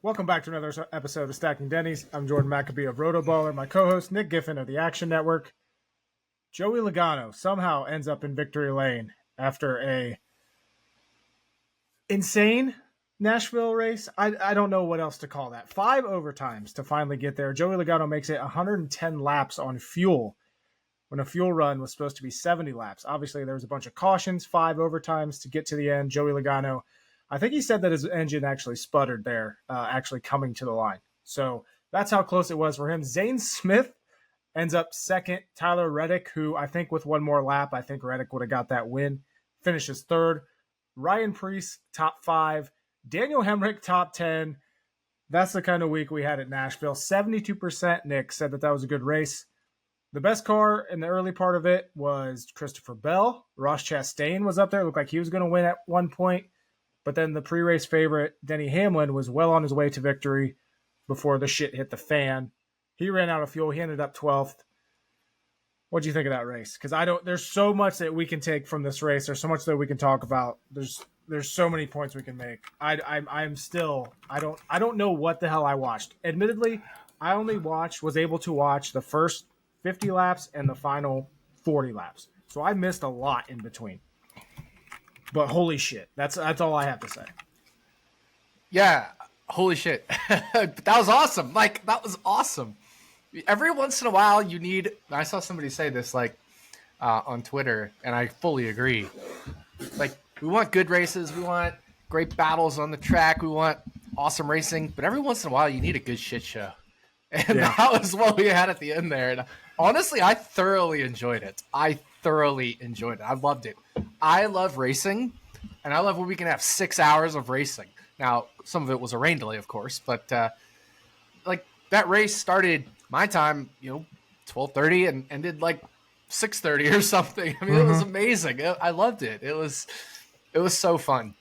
Welcome back to another episode of Stacking Dennys. I'm Jordan McAbee of RotoBaller. My co-host Nick Giffen of the Action Network. Joey Logano somehow ends up in victory lane after a insane Nashville race. I don't know what else to call that. 5 overtimes to finally get there. Joey Logano makes it 110 laps on fuel when a fuel run was supposed to be 70 laps. Obviously, there was a bunch of cautions, 5 overtimes to get to the end. Joey Logano, I think he said that his engine actually sputtered there, actually coming to the line. So that's how close it was for him. Zane Smith ends up second. Tyler Reddick, who I think with one more lap, I think Reddick would have got that win, finishes third. Ryan Preece, top 5. Daniel Hemrick, top 10. That's the kind of week we had at Nashville. 72% Nick said that was a good race. The best car in the early part of it was Christopher Bell. Ross Chastain was up there. It looked like he was going to win at one point. But then the pre-race favorite, Denny Hamlin, was well on his way to victory before the shit hit the fan. He ran out of fuel. He ended up 12th. What do you think of that race? Because there's so much that we can take from this race. There's so much that we can talk about. There's so many points we can make. I don't know what the hell I watched. Admittedly, I only was able to watch the first 50 laps and the final 40 laps. So I missed a lot in between. But holy shit, that's all I have to say. Yeah, holy shit. That was awesome. That was awesome. Every once in a while, I saw somebody say this, on Twitter, and I fully agree. We want good races. We want great battles on the track. We want awesome racing. But every once in a while, you need a good shit show. And that was what we had at the end there. And honestly, I thoroughly enjoyed it. I loved it. I love racing, and I love when we can have 6 hours of racing. Now, some of it was a rain delay, of course, but that race started my time, 12:30 and ended 6:30 or something. I mean, It was amazing. I loved it. It was so fun.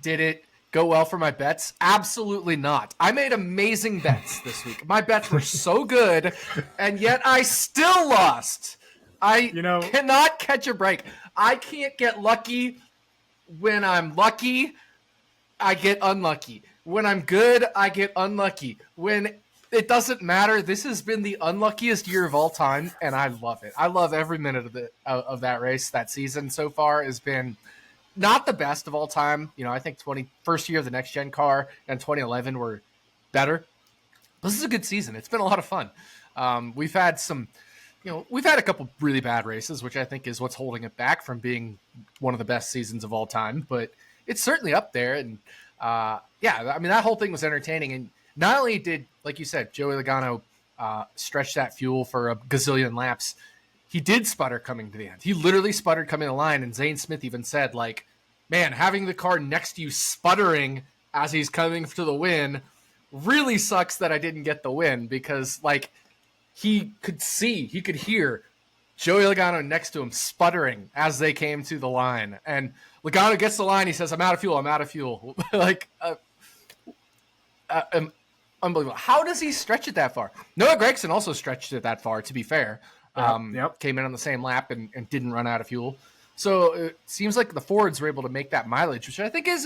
Did it go well for my bets? Absolutely not. I made amazing bets this week. My bets were so good, and yet I still lost. I cannot catch a break. I can't get lucky. When I'm lucky, I get unlucky. When I'm good, I get unlucky. When it doesn't matter, this has been the unluckiest year of all time, and I love it. I love every minute of that race. That season so far has been not the best of all time. I think first year of the next gen car and 2011 were better. This is a good season. It's been a lot of fun. We've had a couple really bad races, which I think is what's holding it back from being one of the best seasons of all time, but it's certainly up there. And that whole thing was entertaining. And not only did, like you said, Joey Logano stretch that fuel for a gazillion laps, he did sputter coming to the end. He literally sputtered coming to the line, and Zane Smith even said, man, having the car next to you sputtering as he's coming to the win really sucks that I didn't get the win, because, he could hear Joey Logano next to him sputtering as they came to the line. And Logano gets the line. He says, I'm out of fuel. Unbelievable. How does he stretch it that far? Noah Gragson also stretched it that far, to be fair. Came in on the same lap and didn't run out of fuel. So it seems like the Fords were able to make that mileage, which I think is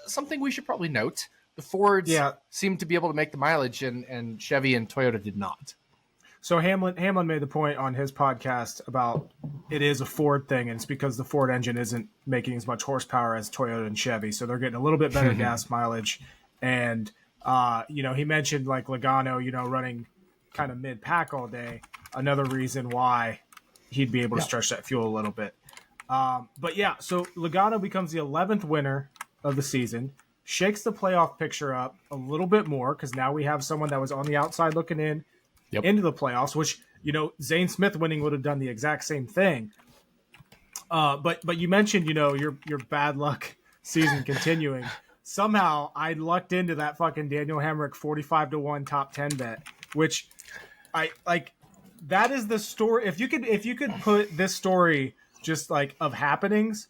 something we should probably note. The Fords seem to be able to make the mileage, and Chevy and Toyota did not. So Hamlin made the point on his podcast about it is a Ford thing, and it's because the Ford engine isn't making as much horsepower as Toyota and Chevy, so they're getting a little bit better gas mileage. And he mentioned Logano, running kind of mid-pack all day, another reason why he'd be able to stretch that fuel a little bit. So Logano becomes the 11th winner of the season, shakes the playoff picture up a little bit more, because now we have someone that was on the outside looking in. Into the playoffs, which, Zane Smith winning would have done the exact same thing. But you mentioned, your bad luck season continuing. Somehow I lucked into that fucking Daniel Hemrick 45-1 top 10 bet, which that is the story. If you could put this story just of happenings,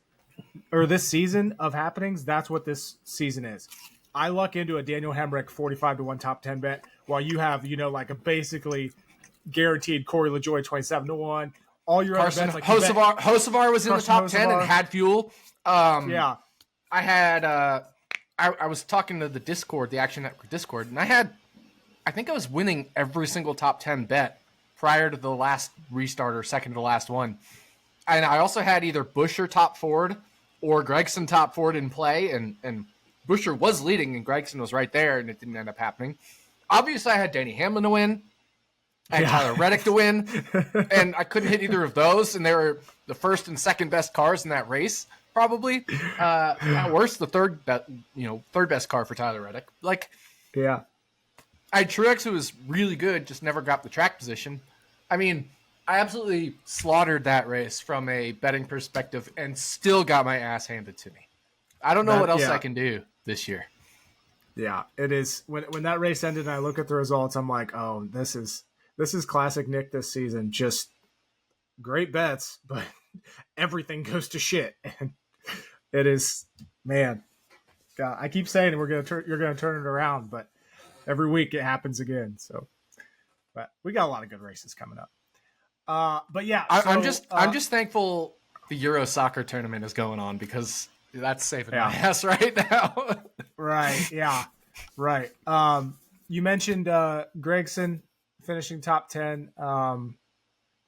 or this season of happenings, that's what this season is. I luck into a Daniel Hemrick 45-1 top 10 bet, while you have, a basically guaranteed Corey LaJoie 27-1. All your Carson, other bets, Hocevar was in the top 10 and had fuel. I had I was talking to the Discord, the Action Network Discord, and I think I was winning every single top 10 bet prior to the last restart or second to the last one. And I also had either Buescher top Ford or Gragson top Ford in play, and Buescher was leading and Gragson was right there, and it didn't end up happening. Obviously, I had Denny Hamlin to win. I had Tyler Reddick to win, and I couldn't hit either of those, and they were the first and second best cars in that race, probably. At worst, the third best car for Tyler Reddick. Like, yeah, I had Truex, who was really good, just never got the track position. I mean, I absolutely slaughtered that race from a betting perspective, and still got my ass handed to me. I don't know what else I can do this year. Yeah, it is. When that race ended, and I look at the results, I'm like, oh, this is classic Nick this season. Just great bets, but everything goes to shit. And it is, man. God, I keep saying you're gonna turn it around, but every week it happens again. So, but we got a lot of good races coming up. But yeah, I'm just thankful the Euro soccer tournament is going on, because that's saving my ass right now. Right. Yeah. Right. You mentioned Gragson finishing top 10,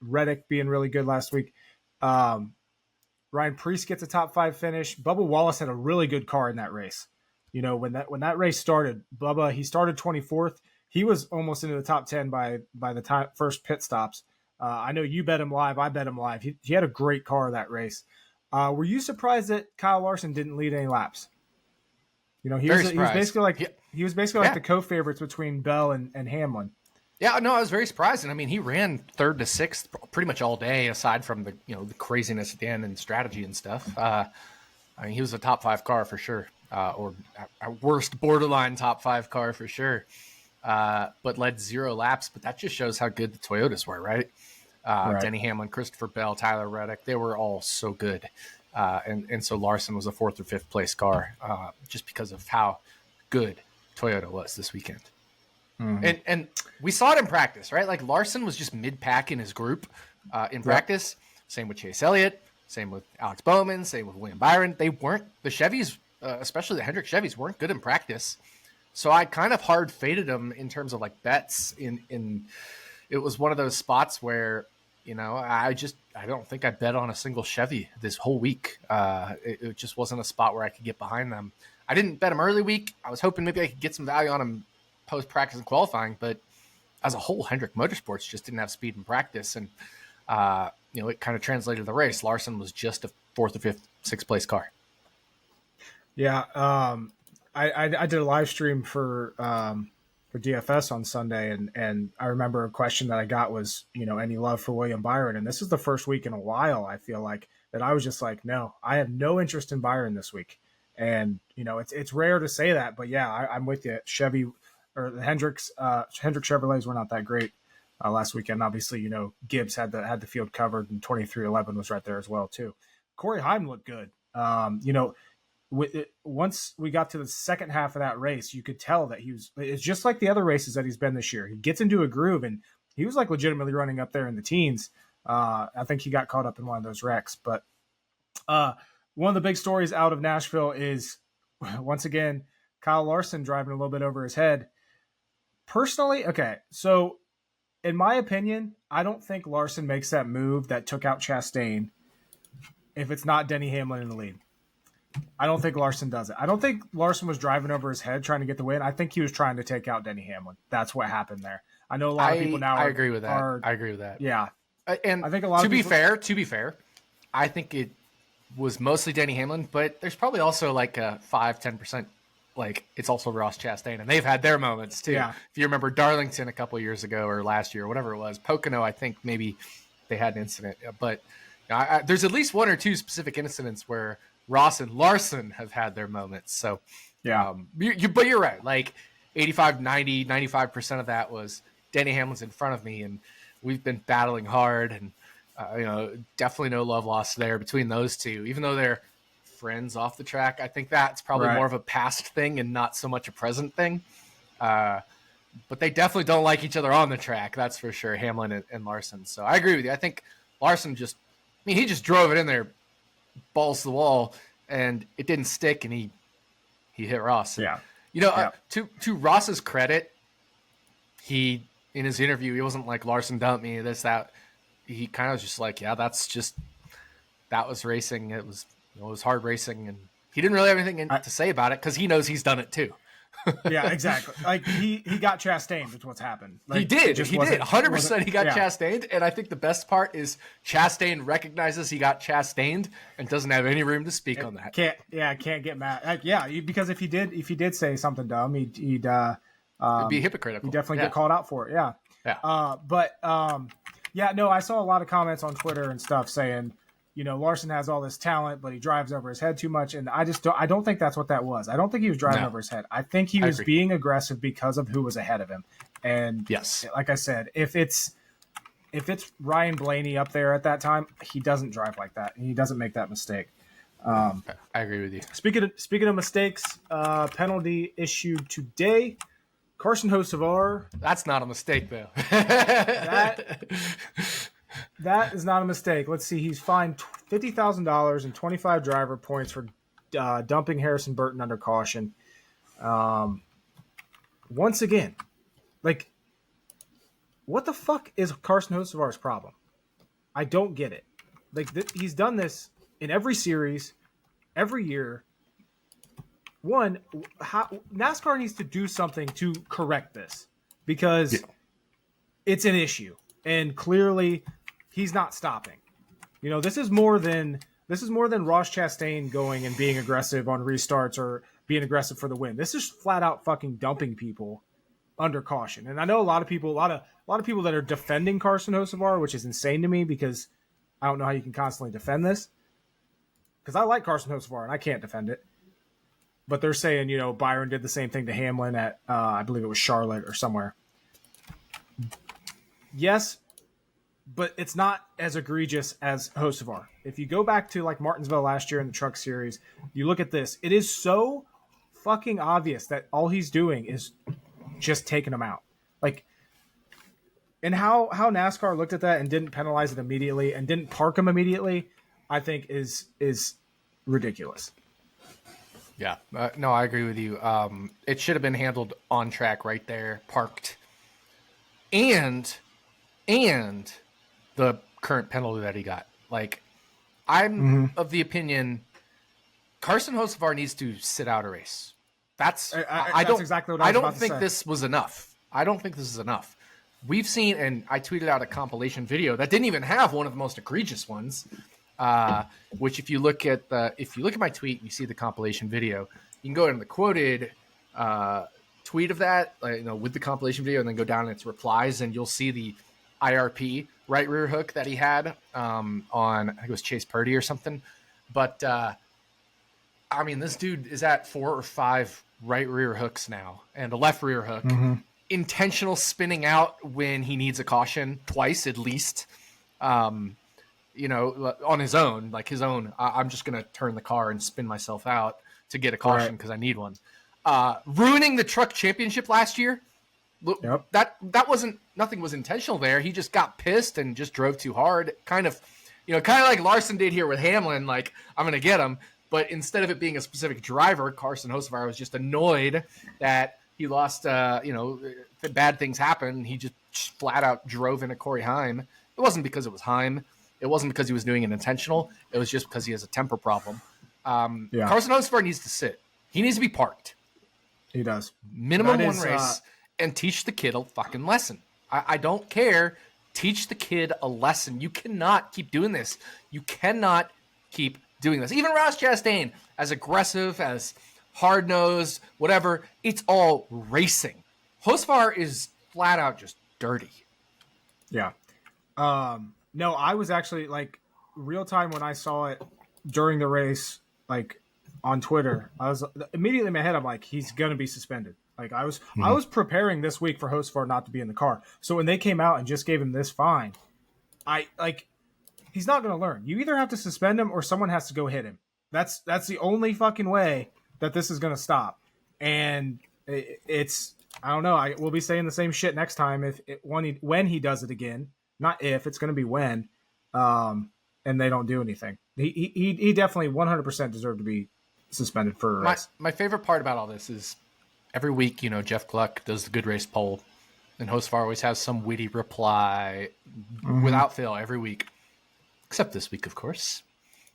Reddick being really good last week. Ryan Preece gets a top 5 finish. Bubba Wallace had a really good car in that race. You know, when that race started, Bubba, he started 24th. He was almost into the top 10 by the time first pit stops. I know you bet him live. I bet him live. He had a great car that race. Were you surprised that Kyle Larson didn't lead any laps? You know, he was basically like like the co-favorites between Bell and Hamlin. Yeah, no, I was very surprised. And I mean, he ran 3rd to 6th pretty much all day, aside from the craziness at the end and strategy and stuff. I mean, he was a top 5 car for sure, or at worst borderline top 5 car for sure. But led 0 laps. But that just shows how good the Toyotas were, right? Denny Hamlin, Christopher Bell, Tyler Reddick, they were all so good. And so Larson was a 4th or 5th place car, just because of how good Toyota was this weekend. Mm-hmm. And we saw it in practice, right? Like, Larson was just mid-pack in his group in practice. Same with Chase Elliott, same with Alex Bowman, same with William Byron. They weren't, the Chevys, especially the Hendrick Chevys, weren't good in practice. So I kind of hard faded them in terms of like bets. In it was one of those spots where, I don't think I bet on a single Chevy this whole week. It just wasn't a spot where I could get behind them. I didn't bet them early week. I was hoping maybe I could get some value on them post-practice and qualifying, but as a whole, Hendrick Motorsports just didn't have speed in practice, and it kind of translated to the race. Larson was just a 4th or 5th, 6th place car. Yeah, I did a live stream for DFS on Sunday, and I remember a question that I got was, any love for William Byron? And this is the first week in a while, I feel like, that I was just like, no, I have no interest in Byron this week. And, it's rare to say that, but yeah, I'm with you. Chevy or the Hendrick Chevrolets were not that great last weekend. Obviously, Gibbs had the field covered, and 2311 was right there as well too. Corey Heim looked good. Once we got to the second half of that race, you could tell that it's just like the other races that he's been this year. He gets into a groove, and he was like legitimately running up there in the teens. I think he got caught up in one of those wrecks. But one of the big stories out of Nashville is, once again, Kyle Larson driving a little bit over his head. Personally, okay, so in my opinion, I don't think Larson makes that move that took out Chastain if it's not Denny Hamlin in the lead. I don't think Larson does it. I don't think Larson was driving over his head trying to get the win. I think he was trying to take out Denny Hamlin. That's what happened there. I know a lot of people now. I agree with that. I agree with that. Yeah, and I think a lot. To be fair, I think it was mostly Denny Hamlin, but there's probably also like a 5-10%. Like, it's also Ross Chastain, and they've had their moments too. Yeah. If you remember Darlington a couple years ago or last year, or whatever it was, Pocono, I think maybe they had an incident, but there's at least 1 or 2 specific incidents where Ross and Larson have had their moments. So, yeah, but you're right. Like 85, 90, 95% of that was Denny Hamlin's in front of me, and we've been battling hard, and definitely no love lost there between those two, even though they're friends off the track. I think that's probably more of a past thing and not so much a present thing. But they definitely don't like each other on the track. That's for sure. Hamlin and Larson. So I agree with you. I think Larson he just drove it in there, balls to the wall, and it didn't stick, and he He hit Ross. And, Yeah. To Ross's credit, he in his interview, he wasn't like Larson dumped me, this, that. He kind of was just like, yeah, that was racing. It was hard racing, and he didn't really have anything to say about it because he knows he's done it too. Yeah, exactly. Like he got Chastained with what's happened. Like, he did 100%. He got Chastained, and I think the best part is Chastain recognizes he got Chastained and doesn't have any room to speak on that. Can't get mad. Like, because if he did say something dumb, he'd It'd be hypocritical. He'd definitely get called out for it. Yeah. I saw a lot of comments on Twitter and stuff saying, Larson has all this talent, but he drives over his head too much. And I don't think that's what that was. I don't think he was driving over his head. I think he was being aggressive because of who was ahead of him. And yes, like I said, if it's Ryan Blaney up there at that time, he doesn't drive like that. He doesn't make that mistake. I agree with you. Speaking of mistakes, penalty issued today. Carson Hocevar. That's not a mistake, though. That is not a mistake. Let's see. He's fined $50,000 and 25 driver points for dumping Harrison Burton under caution. Once again, like, what the fuck is Carson Hocevar's problem? I don't get it. Like, he's done this in every series, every year. NASCAR needs to do something to correct this because it's an issue, and clearly he's not stopping. This is more than Ross Chastain going and being aggressive on restarts or being aggressive for the win. This is flat out fucking dumping people under caution. And I know a lot of people that are defending Carson Hocevar, which is insane to me because I don't know how you can constantly defend this. Because I like Carson Hocevar and I can't defend it. But they're saying, Byron did the same thing to Hamlin at, I believe it was Charlotte or somewhere. Yes, but it's not as egregious as Hocevar. If you go back to like Martinsville last year in the Truck Series, you look at this. It is so fucking obvious that all he's doing is just taking him out. Like, and how NASCAR looked at that and didn't penalize it immediately and didn't park him immediately, I think is ridiculous. Yeah, no, I agree with you. It should have been handled on track right there, parked, and the current penalty that he got. Like, I'm of the opinion Carson Hocevar needs to sit out a race. That's exactly what I don't think this was enough. I don't think this is enough. We've seen, and I tweeted out a compilation video that didn't even have one of the most egregious ones. Which if you look at my tweet, and you see the compilation video, you can go in the quoted tweet of that, with the compilation video, and then go down in its replies, and you'll see the IRP right rear hook that he had on, I think it was Chase Purdy or something. But this dude is at 4 or 5 right rear hooks now, and a left rear hook, intentional spinning out when he needs a caution twice at least. On his own, I'm just going to turn the car and spin myself out to get a caution because I need one. Ruining the truck championship last year. Yep. That wasn't, nothing was intentional there. He just got pissed and just drove too hard. Kind of like Larson did here with Hamlin, like, I'm going to get him. But instead of it being a specific driver, Carson Hocevar was just annoyed that he lost, bad things happen. He just flat out drove into Corey Heim. It wasn't because it was Heim. It wasn't because he was doing it intentional. It was just because he has a temper problem. Carson Hocevar needs to sit. He needs to be parked. He does. Minimum one race and teach the kid a fucking lesson. I don't care. Teach the kid a lesson. You cannot keep doing this. You cannot keep doing this. Even Ross Chastain, as aggressive, as hard-nosed, whatever, it's all racing. Hocevar is flat out just dirty. Yeah. No, I was actually, like, real time when I saw it during the race, like, on Twitter. I was immediately in my head, I'm like, he's gonna be suspended. Like, I was preparing this week for Hocevar not to be in the car. So when they came out and just gave him this fine, he's not gonna learn. You either have to suspend him or someone has to go hit him. That's the only fucking way that this is gonna stop. And it's I don't know. We'll be saying the same shit next time when he does it again. Not if, it's going to be when, and they don't do anything. He definitely 100% deserved to be suspended for a race. My favorite part about all this is every week, Jeff Gluck does the good race poll, and Hostfar always has some witty reply without fail every week, except this week, of course.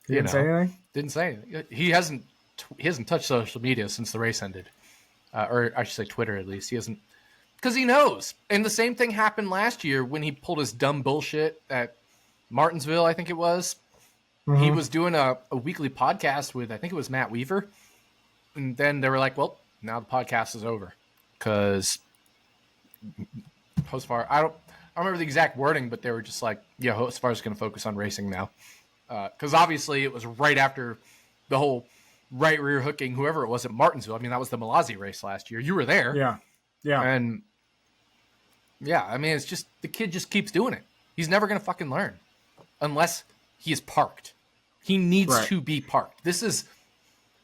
He didn't say anything? Didn't say anything. He hasn't touched social media since the race ended, or I should say Twitter at least. He hasn't, because he knows. And the same thing happened last year when he pulled his dumb bullshit at Martinsville, I think it was. He was doing a weekly podcast with, I think it was Matt Weaver. And then they were like, well, now the podcast is over. Because Hostfar, I don't remember the exact wording, but they were just like, yeah, Hostfar is going to focus on racing now. Because obviously it was right after the whole right rear hooking, whoever it was at Martinsville. I mean, that was the Malazzi race last year. You were there. Yeah. Yeah. And yeah, I mean, it's just, the kid just keeps doing it. He's never going to fucking learn unless he is parked. He needs to be parked.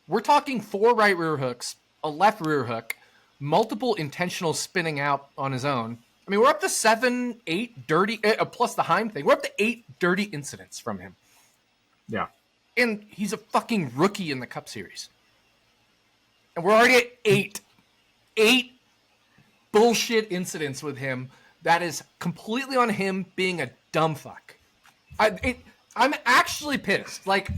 We're talking 4 right rear hooks, a left rear hook, multiple intentional spinning out on his own. I mean, we're up to 7, 8 dirty, plus the Heim thing. We're up to 8 dirty incidents from him. Yeah. And he's a fucking rookie in the Cup Series. And we're already at 8. 8 bullshit incidents with him that is completely on him being a dumb fuck. I'm actually pissed. Like,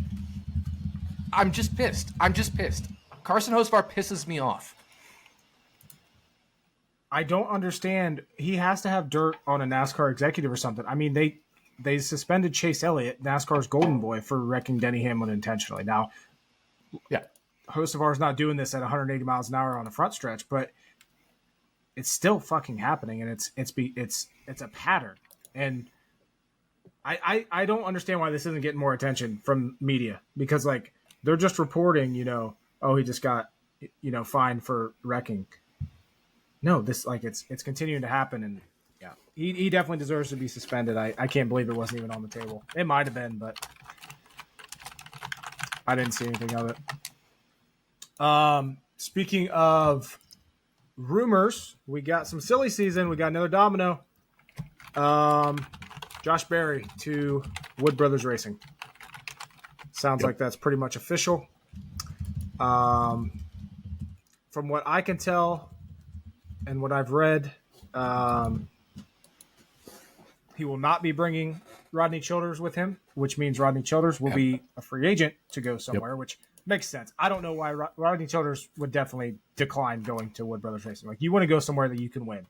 I'm just pissed. Carson Hostfar pisses me off. I don't understand. He has to have dirt on a NASCAR executive or something. I mean, they suspended Chase Elliott, NASCAR's golden boy, for wrecking Denny Hamlin intentionally. Now, yeah, Hostfar's not doing this at 180 miles an hour on the front stretch, but it's still fucking happening, and it's a pattern. And I don't understand why this isn't getting more attention from media, because like they're just reporting, oh, he just got, fined for wrecking. No, this like it's continuing to happen, and yeah, he definitely deserves to be suspended. I can't believe it wasn't even on the table. It might have been, but I didn't see anything of it. Speaking of rumors, we got some silly season. We got another domino. Josh Berry to Wood Brothers Racing. Sounds like that's pretty much official. From what I can tell and what I've read, he will not be bringing Rodney Childers with him, which means Rodney Childers will be a free agent to go somewhere, which makes sense. I don't know why Rodney Childers would definitely decline going to Wood Brothers Racing. Like, you want to go somewhere that you can win.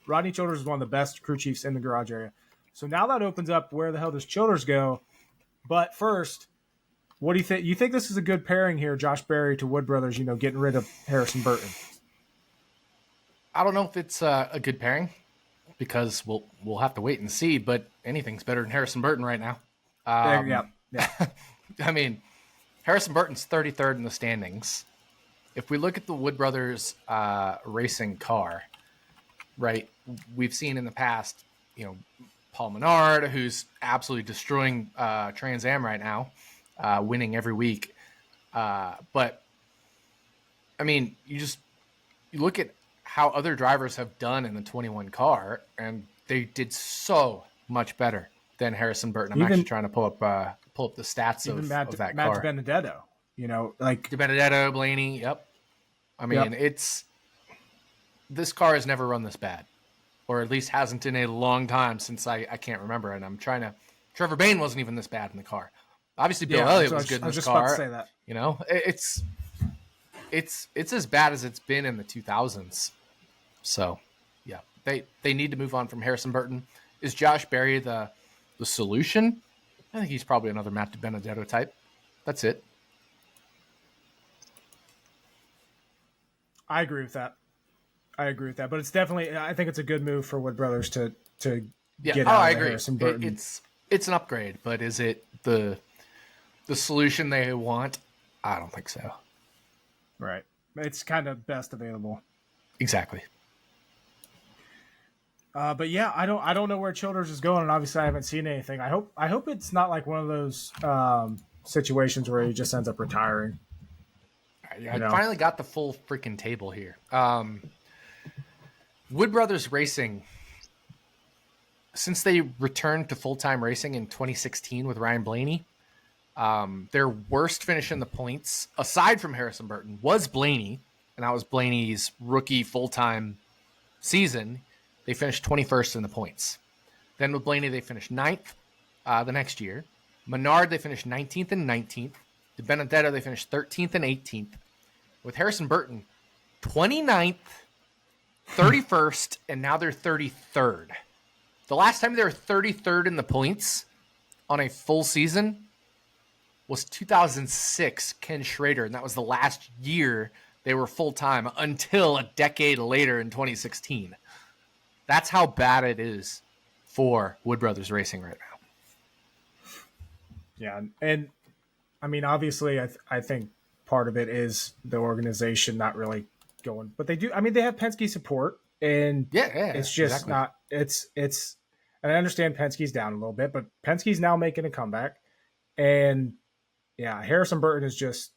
Rodney Childers is one of the best crew chiefs in the garage area. So now that opens up, where the hell does Childers go? But first, what do you think? You think this is a good pairing here, Josh Berry to Wood Brothers, getting rid of Harrison Burton? I don't know if it's a good pairing, because we'll have to wait and see, but anything's better than Harrison Burton right now. Yeah. I mean, Harrison Burton's 33rd in the standings. If we look at the Wood Brothers racing car, right, we've seen in the past, Paul Menard, who's absolutely destroying Trans Am right now, winning every week. But, I mean, you look at how other drivers have done in the 21 car, and they did so much better than Harrison Burton. I'm actually trying to pull up the stats of that car. Matt Benedetto, like Benedetto, Blaney. Yep. I mean, this car has never run this bad, or at least hasn't in a long time since I can't remember. And I'm trying to. Trevor Bayne wasn't even this bad in the car. Obviously, Bill Elliott was good in this car. About to say that. It's as bad as it's been in the 2000s. So, yeah, they need to move on from Harrison Burton. Is Josh Berry the solution? I think he's probably another Matt Benedetto type. That's it. I agree with that. But it's definitely, I think it's a good move for Wood Brothers to get out of Harrison Burton. It's an upgrade, but is it the solution they want? I don't think so. Right. It's kind of best available. Exactly. But yeah, I don't know where Childers is going, and obviously I haven't seen anything. I hope it's not like one of those situations where he just ends up retiring. I finally got the full freaking table here. Wood Brothers Racing, since they returned to full-time racing in 2016 with Ryan Blaney, Their worst finish in the points, aside from Harrison Burton, was Blaney, and that was Blaney's rookie full-time season. They finished 21st in the points. Then with Blaney, they finished 9th the next year. Menard, they finished 19th and 19th. De Benedetto, they finished 13th and 18th. With Harrison Burton, 29th, 31st, and now they're 33rd. The last time they were 33rd in the points on a full season was 2006, Ken Schrader, and that was the last year they were full-time until a decade later in 2016. That's how bad it is for Wood Brothers Racing right now. Yeah, and I mean, obviously, I think part of it is the organization not really going, but they do. I mean, they have Penske support, and it's just exactly. Not. It's. And I understand Penske's down a little bit, but Penske's now making a comeback, and yeah, Harrison Burton is just.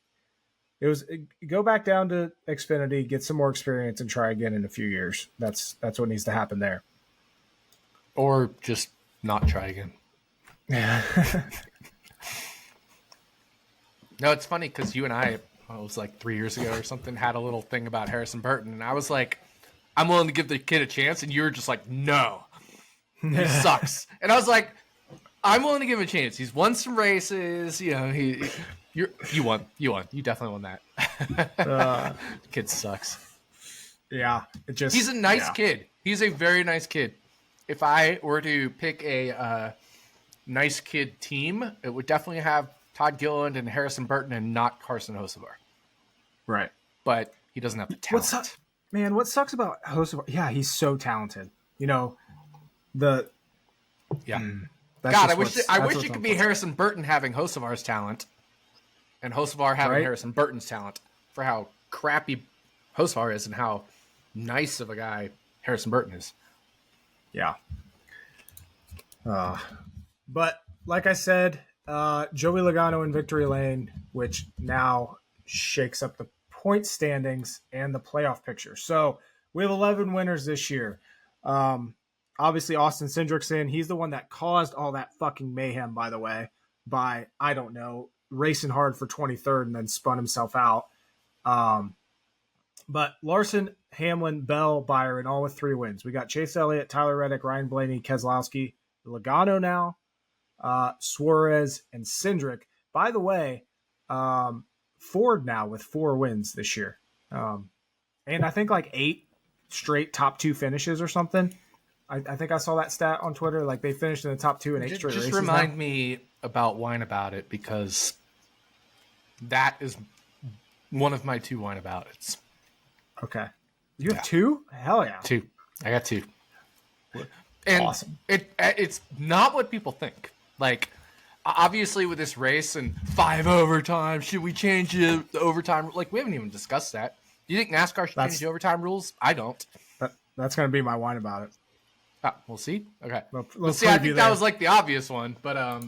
It was go back down to Xfinity, get some more experience, and try again in a few years. That's what needs to happen there. Or just not try again. Yeah. No, it's funny because you and I, it was like 3 years ago or something, had a little thing about Harrison Burton, and I was like, I'm willing to give the kid a chance, and you were just like, no, he sucks. And I was like, I'm willing to give him a chance. He's won some races, you know. You won. You definitely won that. Kid sucks. Yeah, he's a nice kid. He's a very nice kid. If I were to pick a nice kid team, it would definitely have Todd Gilliland and Harrison Burton and not Carson Hocevar. Right. But he doesn't have the talent. What sucks about Hocevar? Yeah, he's so talented. You know, God, I wish it could be Harrison Burton having Hocevar's talent and Hocevar having Harrison Burton's talent for how crappy Hocevar is and how nice of a guy Harrison Burton is. Yeah. But like I said, Joey Logano in victory lane, which now shakes up the point standings and the playoff picture. So we have 11 winners this year. Obviously, Austin Cindric's in. He's the one that caused all that fucking mayhem, by the way, by, I don't know, racing hard for 23rd and then spun himself out. But Larson, Hamlin, Bell, Byron, all with 3 wins. We got Chase Elliott, Tyler Reddick, Ryan Blaney, Keselowski, Logano now, Suarez, and Cindric. By the way, Ford now with 4 wins this year. And I think like 8 straight top 2 finishes or something. I think I saw that stat on Twitter. Like they finished in the top 2 in 8 straight races. Just remind me about Wine About It, because that is one of my 2 Wine About It's. Okay. You have 2? Hell yeah. 2. I got 2. And awesome. It's not what people think. Like, obviously with this race and 5 overtime, should we change the overtime? Like, we haven't even discussed that. Do you think NASCAR should change the overtime rules? I don't. That's going to be my Wine About It. We'll see. Okay. We'll see. I think that was like the obvious one, but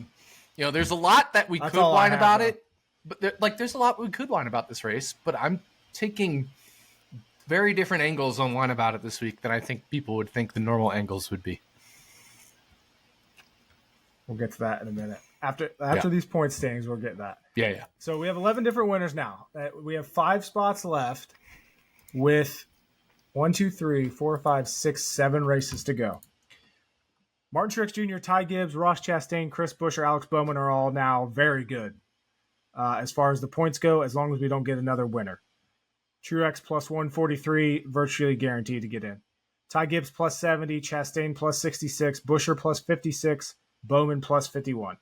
you know, there's a lot that we could whine about it. But there's a lot we could whine about this race. But I'm taking very different angles on Whine About It this week than I think people would think the normal angles would be. We'll get to that in a minute. After these point standings, we'll get that. Yeah. So we have 11 different winners now. We have 5 spots left with 1, 2, 3, 4, 5, 6, 7 races to go. Martin Truex Jr., Ty Gibbs, Ross Chastain, Chris Buescher, Alex Bowman are all now very good as far as the points go, as long as we don't get another winner. Truex plus 143, virtually guaranteed to get in. Ty Gibbs plus 70, Chastain plus 66, Buescher plus 56, Bowman plus 51.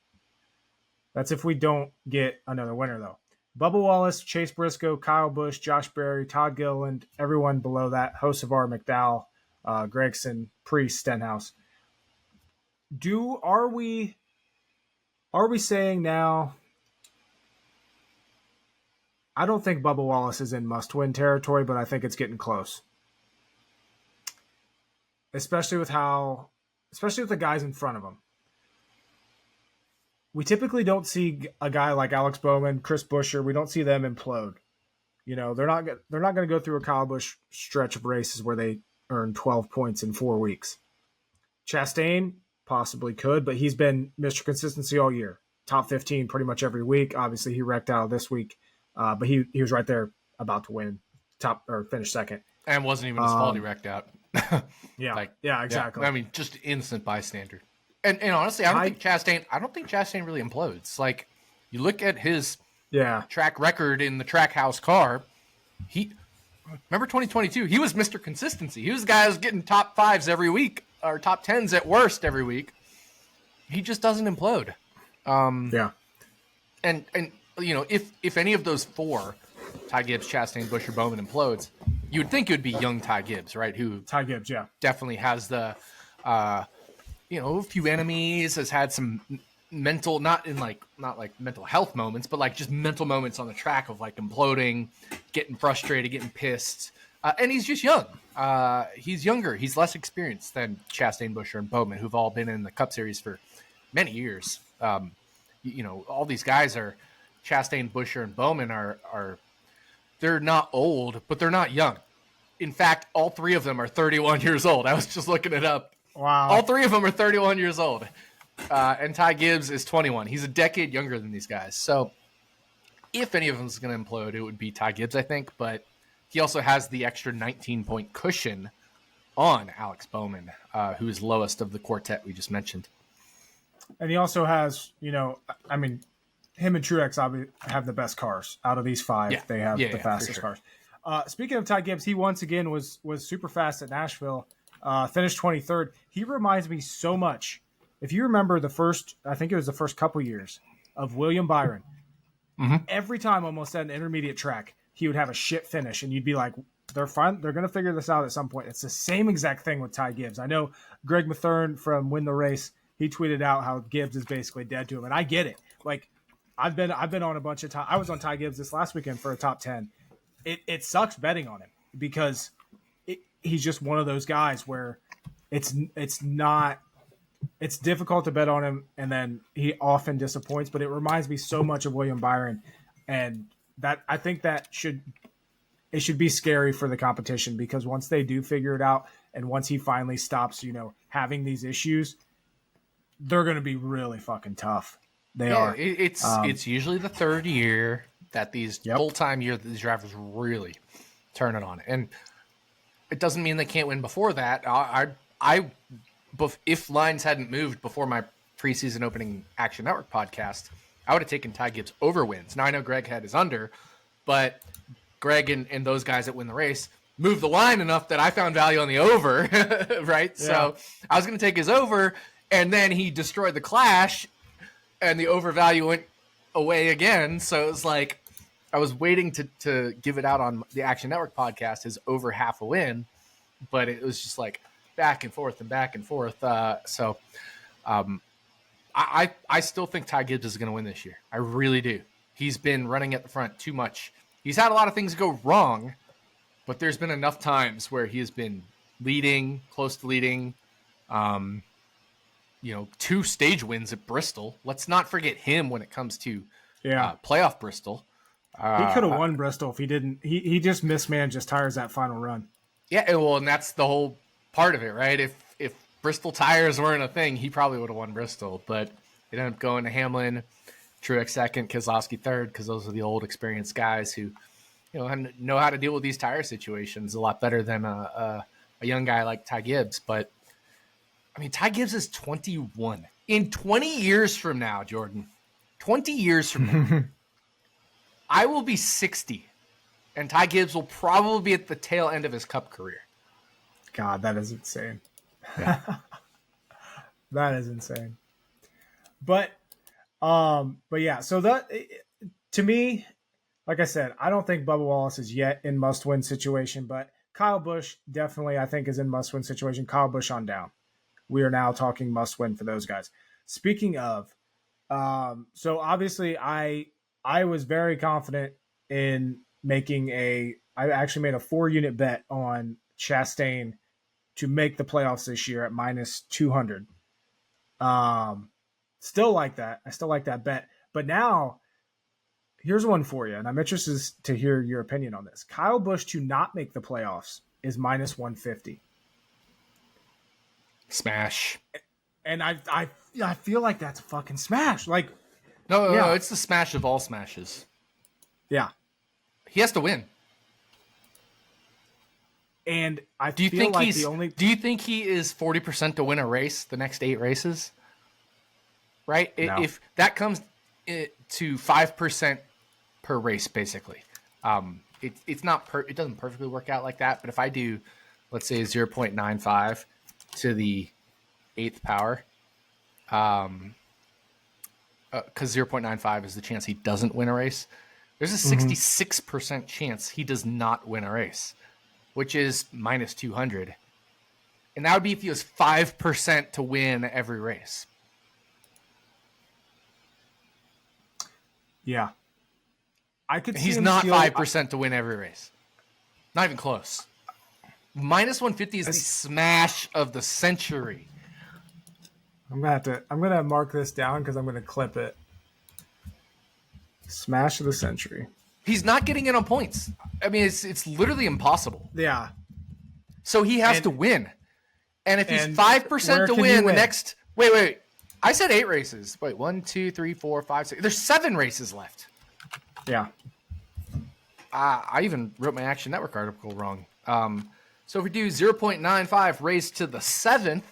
That's if we don't get another winner, though. Bubba Wallace, Chase Briscoe, Kyle Busch, Josh Berry, Todd Gilliland, everyone below that, Hocevar, McDowell, Gregson, Priest, Stenhouse. Are we saying now? I don't think Bubba Wallace is in must-win territory, but I think it's getting close. Especially with the guys in front of him. We typically don't see a guy like Alex Bowman, Chris Buescher. We don't see them implode. You know, they're not going to go through a Kyle Busch stretch of races where they earn 12 points in 4 weeks. Chastain possibly could, but he's been Mr. Consistency all year. top 15 pretty much every week. Obviously, he wrecked out this week, but he was right there about to win top or finish second. And wasn't even his fault he wrecked out. Yeah, yeah, exactly. Yeah. I mean, just innocent bystander. And honestly, I don't think Chastain really implodes. Like, you look at his track record in the Trackhouse car. Remember 2022? He was Mr. Consistency. He was the guy who was getting top 5s every week, or top 10s at worst every week. He just doesn't implode. And if any of those 4, Ty Gibbs, Chastain, Buescher, Bowman, implodes, you would think it would be young Ty Gibbs, right? Ty Gibbs, definitely has the a few enemies, has had some mental, not like mental health moments, but like just mental moments on the track of like imploding, getting frustrated, getting pissed. And he's just young. He's younger. He's less experienced than Chastain, Buescher, and Bowman, who've all been in the Cup Series for many years. All these guys are Chastain, Buescher, and Bowman are they're not old, but they're not young. In fact, all 3 of them are 31 years old. I was just looking it up. Wow. All 3 of them are 31 years old. And Ty Gibbs is 21. He's a decade younger than these guys. So if any of them is going to implode, it would be Ty Gibbs, I think. But he also has the extra 19-point cushion on Alex Bowman, who is lowest of the quartet we just mentioned. And he also has, him and Truex obviously have the best cars out of these 5. Yeah. They have the fastest cars. Speaking of Ty Gibbs, he once again was super fast at Nashville, finished 23rd. He reminds me so much. If you remember the first couple years of William Byron, every time almost at an intermediate track, he would have a shit finish, and you'd be like, they're fine. They're going to figure this out at some point. It's the same exact thing with Ty Gibbs. I know Greg Mathern from Win the Race, he tweeted out how Gibbs is basically dead to him, and I get it. Like, I've been on a bunch of time. I was on Ty Gibbs this last weekend for a top 10. It sucks betting on him because he's just one of those guys where it's difficult to bet on him, and then he often disappoints. But it reminds me so much of William Byron, and that I think that should be scary for the competition, because once they do figure it out, and once he finally stops, having these issues, they're going to be really fucking tough. They are. It's usually the 3rd year that these full-time year that these drivers really turn it on. And it doesn't mean they can't win before that. If lines hadn't moved before my preseason opening Action Network podcast, I would have taken Ty Gibbs over wins. Now I know Greg had his under, but Greg and those guys that win the race moved the line enough that I found value on the over, right? Yeah. So I was going to take his over, and then he destroyed the Clash, and the over value went away again. So it was like I was waiting to give it out on the Action Network podcast as over half a win, but it was just like back and forth and back and forth. I still think Ty Gibbs is going to win this year. I really do. He's been running at the front too much. He's had a lot of things go wrong, but there's been enough times where he has been leading, close to leading. 2 stage wins at Bristol. Let's not forget him when it comes to playoff Bristol. He could have won Bristol if he didn't. He just mismanaged his tires that final run. Yeah, well, and that's the whole part of it, right? If Bristol tires weren't a thing, he probably would have won Bristol. But it ended up going to Hamlin, Truex second, Keselowski third, because those are the old experienced guys who know how to deal with these tire situations a lot better than a young guy like Ty Gibbs. But I mean, Ty Gibbs is 21. In 20 years from now, Jordan, 20 years from now, I will be 60, and Ty Gibbs will probably be at the tail end of his Cup career. God, that is insane. Yeah. That is insane. But yeah, so that, to me, like I said, I don't think Bubba Wallace is yet in must-win situation, but Kyle Busch definitely, I think, is in must-win situation. Kyle Busch on down. We are now talking must-win for those guys. Speaking of, so obviously I was very confident in I actually made a 4-unit bet on Chastain to make the playoffs this year at minus 200. Still like that. I still like that bet. But now, here's one for you, and I'm interested to hear your opinion on this. Kyle Busch to not make the playoffs is minus 150. Smash. And I feel like that's a fucking smash. Like, No, it's the smash of all smashes. Yeah. He has to win. And I Do you think he is 40% to win a race the next 8 races? Right? No. If that comes to 5% per race, basically. It's not it doesn't perfectly work out like that, but if I do, let's say 0.95 to the 8th power, because 0.95 is the chance he doesn't win a race, there's a 66% chance he does not win a race, which is minus 200. And that would be if he was 5% to win every race. Yeah. I could see He's him not steal, 5% to win every race. Not even close. Minus 150 is the smash of the century. I'm gonna mark this down because I'm gonna clip it. Smash of the century. He's not getting in on points. I mean, it's literally impossible. Yeah. So he has to win. And if he's 5% to win the next... Wait. I said 8 races. Wait, 1, 2, 3, 4, 5, 6. There's 7 races left. Yeah. I even wrote my Action Network article wrong. So if we do 0.95 raised to the 7th,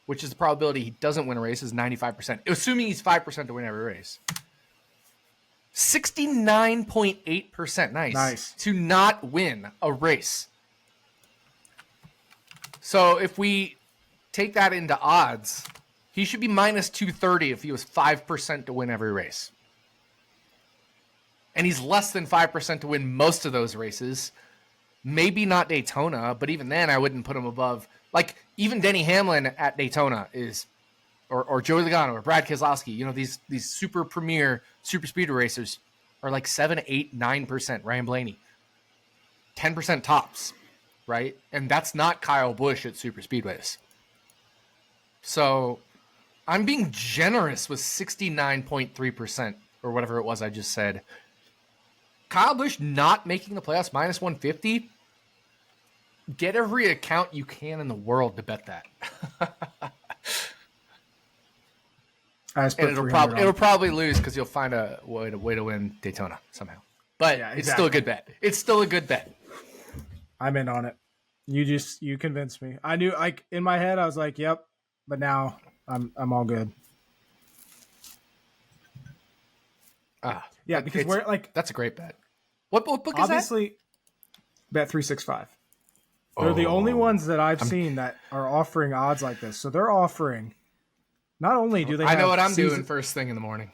which is the probability he doesn't win a race, is 95%. Assuming he's 5% to win every race. 69.8%. Nice. To not win a race. So if we take that into odds, he should be minus 230 if he was 5% to win every race. And he's less than 5% to win most of those races. Maybe not Daytona, but even then I wouldn't put him above. Like, even Denny Hamlin at Daytona is, or Joey Logano or Brad Keselowski, you know, these super premier super speedway racers are like 7, 8, 9%. Ryan Blaney, 10% tops, right? And that's not Kyle Busch at super speedways. So I'm being generous with 69.3% or whatever it was I just said. Kyle Busch not making the playoffs minus 150. Get every account you can in the world to bet that. And it'll probably lose because you'll find a way to win Daytona somehow. But yeah, exactly. It's still a good bet. It's still a good bet. I'm in on it. You convinced me. I knew, like, in my head I was like, yep, but now I'm all good. Yeah, because we're like, that's a great bet. What book is that? Obviously, Bet365. They're the only ones that I've seen that are offering odds like this. So they're offering. Not only do they, I know what I'm doing first thing in the morning.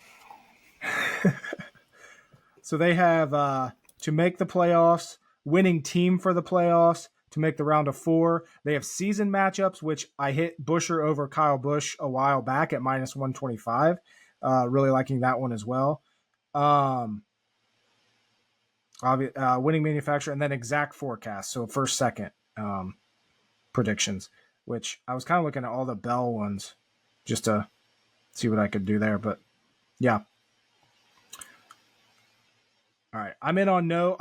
So they have to make the playoffs, winning team for the playoffs, to make the round of 4. They have season matchups, which I hit Buescher over Kyle Busch a while back at minus 125. Really liking that one as well. Winning manufacturer, and then exact forecast. So first, second predictions, which I was kind of looking at all the Bell ones just to see what I could do there. But yeah. All right. I'm in on no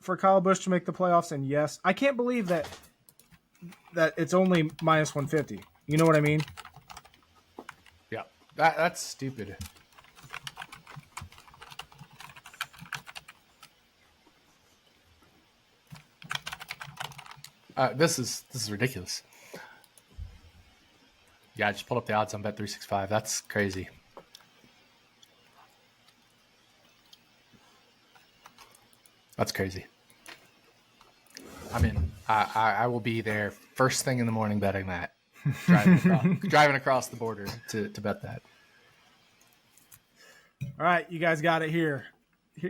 for Kyle Busch to make the playoffs. And yes, I can't believe that it's only minus 150. You know what I mean? Yeah. That's stupid. This is ridiculous. Yeah, I just pulled up the odds on Bet365. That's crazy. That's crazy. I'm in. I will be there first thing in the morning betting that. Driving across the border to bet that. All right, you guys got it here.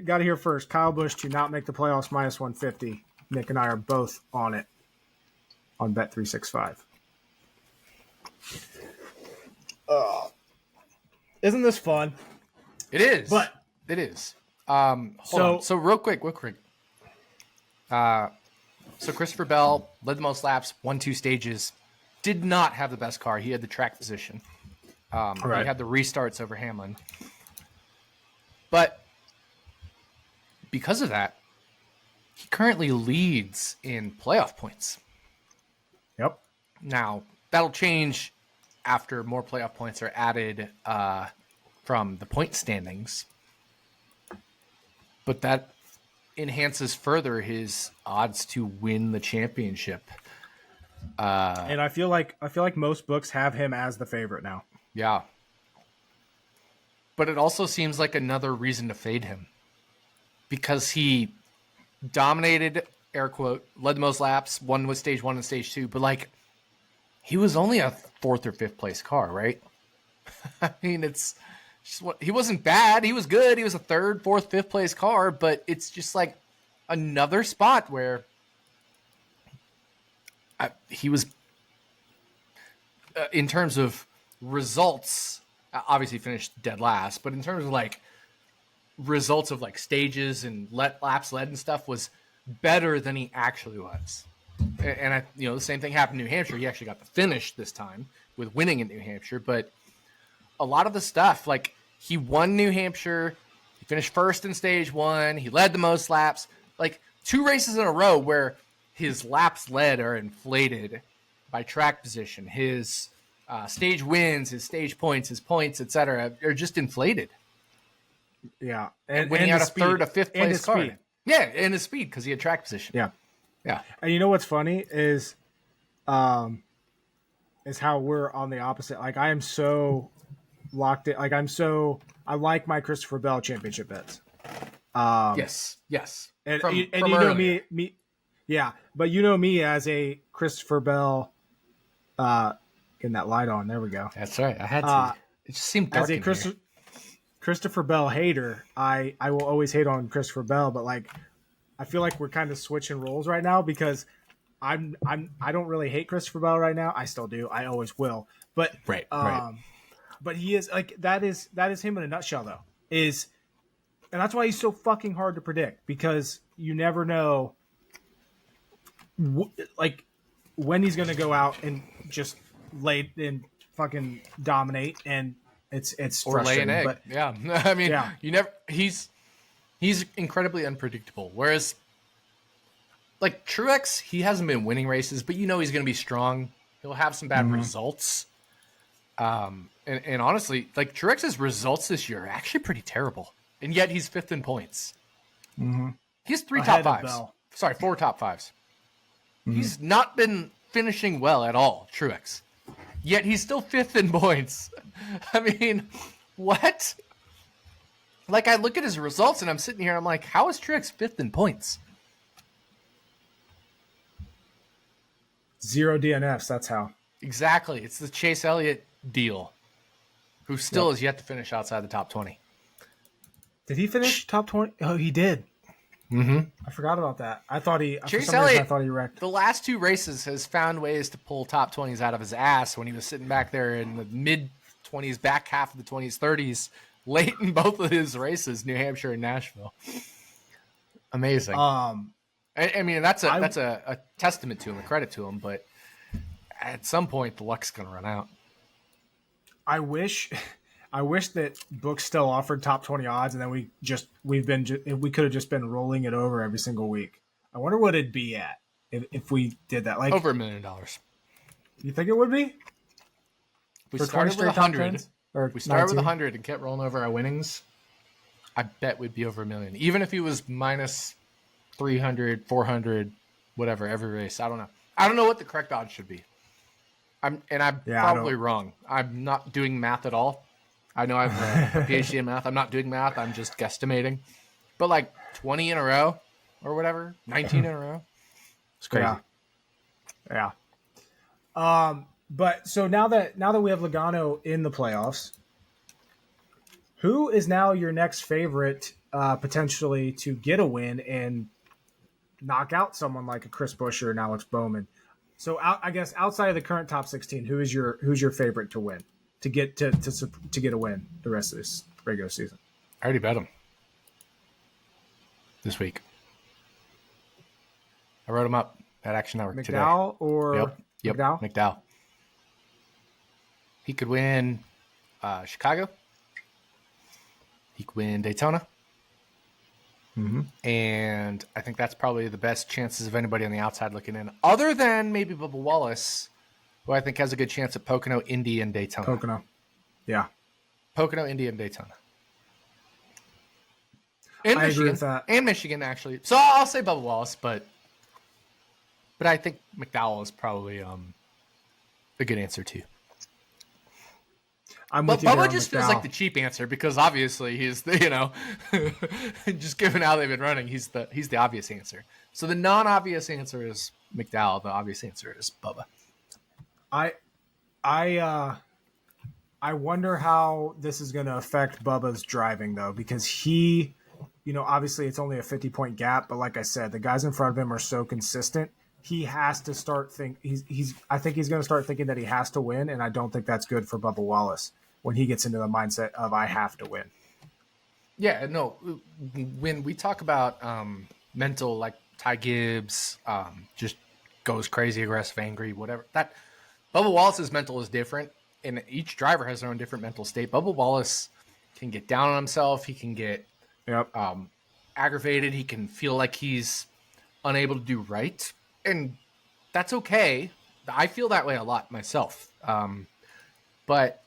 Got it here first. Kyle Busch to not make the playoffs minus 150. Nick and I are both on it on Bet365. Isn't this fun? It is. But it is. Hold on. So real quick. So Christopher Bell led the most laps, won 2 stages, did not have the best car. He had the track position. Right. He had the restarts over Hamlin. But because of that, he currently leads in playoff points. Yep. Now, that'll change after more playoff points are added from the point standings, but that enhances further his odds to win the championship. And I feel like most books have him as the favorite now. Yeah. But it also seems like another reason to fade him because he dominated, air quote, led the most laps, won with stage 1 and stage 2, but like he was only a 4th or 5th place car, right? I mean, it's just he wasn't bad. He was good. He was a 3rd, 4th, 5th place car, but it's just like another spot where he was, in terms of results, obviously finished dead last, but in terms of like results of like stages and laps led and stuff, was better than he actually was. And the same thing happened in New Hampshire. He actually got the finish this time with winning in New Hampshire, but a lot of the stuff, like he won New Hampshire, he finished 1st in stage 1, he led the most laps, like 2 races in a row where his laps led are inflated by track position. His stage wins, his stage points, his points, etc., are just inflated. Yeah, and when he had a 3rd, a 5th place car. Speed. Yeah, and his speed because he had track position. Yeah. Yeah. And you know what's funny is how we're on the opposite. Like I am so locked in. Like I like my Christopher Bell championship bets. Yes. And from you know earlier. me. Yeah, but you know me as a Christopher Bell. Getting that light on. There we go. That's right. I had to. It just seemed dark as a Christopher Bell hater. I will always hate on Christopher Bell, but like I feel like we're kind of switching roles right now because I don't really hate Christopher Bell right now. I still do. I always will. But right. But he is like that is him in a nutshell though. And that's why he's so fucking hard to predict because you never know like when he's going to go out and just lay and fucking dominate, and it's or lay an egg. But, yeah, I mean, you never. He's incredibly unpredictable. Whereas, like Truex, he hasn't been winning races, but you know he's going to be strong. He'll have some bad results. And honestly, like Truex's results this year are actually pretty terrible, and yet he's 5th in points. Mm-hmm. He has 3 top 5s. Sorry, 4 top 5s. Mm-hmm. He's not been finishing well at all, Truex. Yet he's still 5th in points. I mean, what? Like, I look at his results and I'm sitting here and I'm like, how is Truex 5th in points? 0 DNFs, that's how. Exactly. It's the Chase Elliott deal, who still has yet to finish outside the top 20. Did he finish top 20? Oh, he did. Mm-hmm. I forgot about that. I thought he wrecked. The last 2 races has found ways to pull top 20s out of his ass when he was sitting back there in the mid 20s, back half of the 20s, 30s, late in both of his races, New Hampshire and Nashville. Amazing. I mean, that's a testament to him, a credit to him, but at some point the luck's going to run out. I wish that books still offered top 20 odds, and then we could have just been rolling it over every single week. I wonder what it'd be at if we did that. Like over $1 million. You think it would be? We started with 100. We started with 100 and kept rolling over our winnings. I bet we'd be over $1 million, even if he was minus 300, 400, whatever every race. I don't know. I don't know what the correct odds should be. I'm probably wrong. I'm not doing math at all. I know I have a PhD in math. I'm not doing math. I'm just guesstimating. But like 20 in a row or whatever, 19 in a row. It's crazy. Yeah. But so now that we have Logano in the playoffs, who is now your next favorite potentially to get a win and knock out someone like a Chris Buescher and Alex Bowman? So I guess outside of the current top 16, who's your favorite to win? To get to get a win the rest of this regular season. I already bet him this week. I wrote him up at Action Network today. McDowell or yep. McDowell. He could win Chicago. He could win Daytona. Mm-hmm. And I think that's probably the best chances of anybody on the outside looking in, other than maybe Bubba Wallace, who I think has a good chance at Pocono, Indy, and Daytona. Pocono. Yeah. Pocono, Indy, and Daytona. And I Michigan, agree with that. And Michigan, actually. So I'll say Bubba Wallace, but I think McDowell is probably a good answer too. I'm But with you there Bubba on just McDowell. feels like the cheap answer because obviously he's the, just given how they've been running, he's the obvious answer. So the non-obvious answer is McDowell. The obvious answer is Bubba. I wonder how this is going to affect Bubba's driving though, because he, obviously it's only a 50-point gap, but like I said, the guys in front of him are so consistent. He has to start I think he's going to start thinking that he has to win, and I don't think that's good for Bubba Wallace when he gets into the mindset of I have to win. Yeah, no. When we talk about mental, like Ty Gibbs, just goes crazy, aggressive, angry, whatever. That Bubba Wallace's mental is different, and each driver has their own different mental state. Bubba Wallace can get down on himself. He can get aggravated. He can feel like he's unable to do right, and that's okay. I feel that way a lot myself. But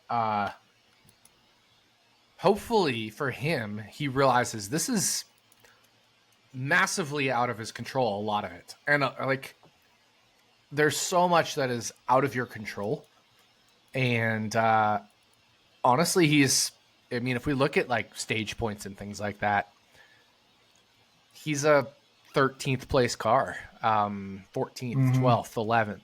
hopefully for him, he realizes this is massively out of his control, a lot of it. And there's so much that is out of your control. And honestly, if we look at like stage points and things like that, he's a 13th place car, 14th, 12th, 11th.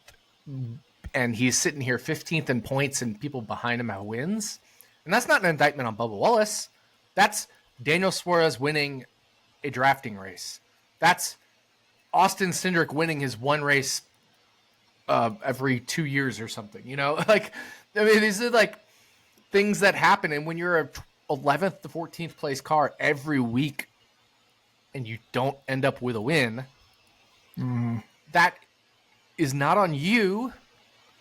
And he's sitting here 15th in points and people behind him have wins. And that's not an indictment on Bubba Wallace. That's Daniel Suarez winning a drafting race. That's Austin Cindric winning his one race every 2 years or something. These are like things that happen. And when you're a 11th to 14th place car every week and you don't end up with a win, that is not on you.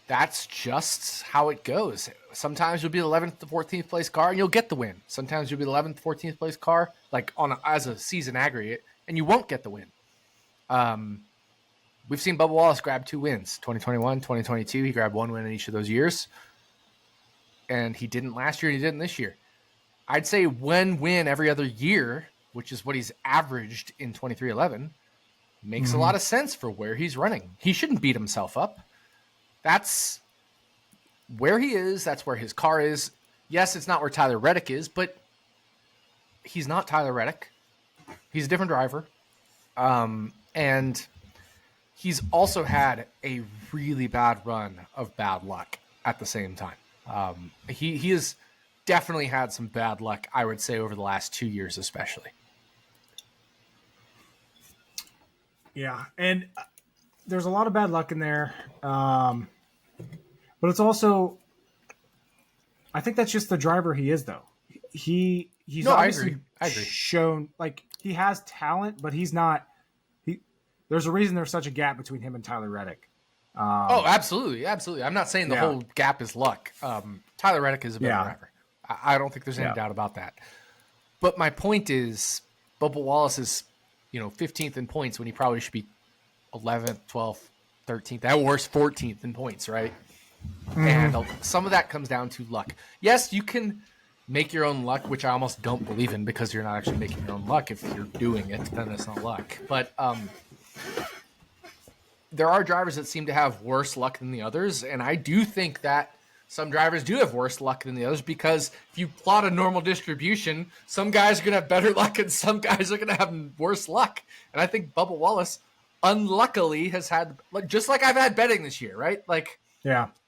That's just how it goes. Sometimes you'll be the 11th to 14th place car and you'll get the win. Sometimes you'll be the 11th, 14th place car, like as a season aggregate, and you won't get the win. We've seen Bubba Wallace grab 2 wins, 2021, 2022. He grabbed 1 win in each of those years. And he didn't last year and he didn't this year. I'd say 1 win every other year, which is what he's averaged in 23-11, makes a lot of sense for where he's running. He shouldn't beat himself up. That's where he is. That's where his car is. Yes, it's not where Tyler Reddick is, but he's not Tyler Reddick. He's a different driver. And he's also had a really bad run of bad luck at the same time. He has definitely had some bad luck, I would say, over the last 2 years especially. Yeah, and there's a lot of bad luck in there. But it's also, I think that's just the driver he is, though. He's obviously I agree. shown, like, he has talent, but he's not. There's a reason there's such a gap between him and Tyler Reddick. Absolutely. I'm not saying the whole gap is luck. Tyler Reddick is a better driver. I don't think there's any doubt about that. But my point is, Bubba Wallace is, 15th in points when he probably should be 11th, 12th, 13th, at worst 14th in points, right? And some of that comes down to luck. Yes, you can make your own luck, which I almost don't believe in because you're not actually making your own luck. If you're doing it, then it's not luck. But there are drivers that seem to have worse luck than the others, and I do think that some drivers do have worse luck than the others because if you plot a normal distribution, some guys are going to have better luck and some guys are going to have worse luck. And I think Bubba Wallace, unluckily, has had, just like I've had betting this year, right? I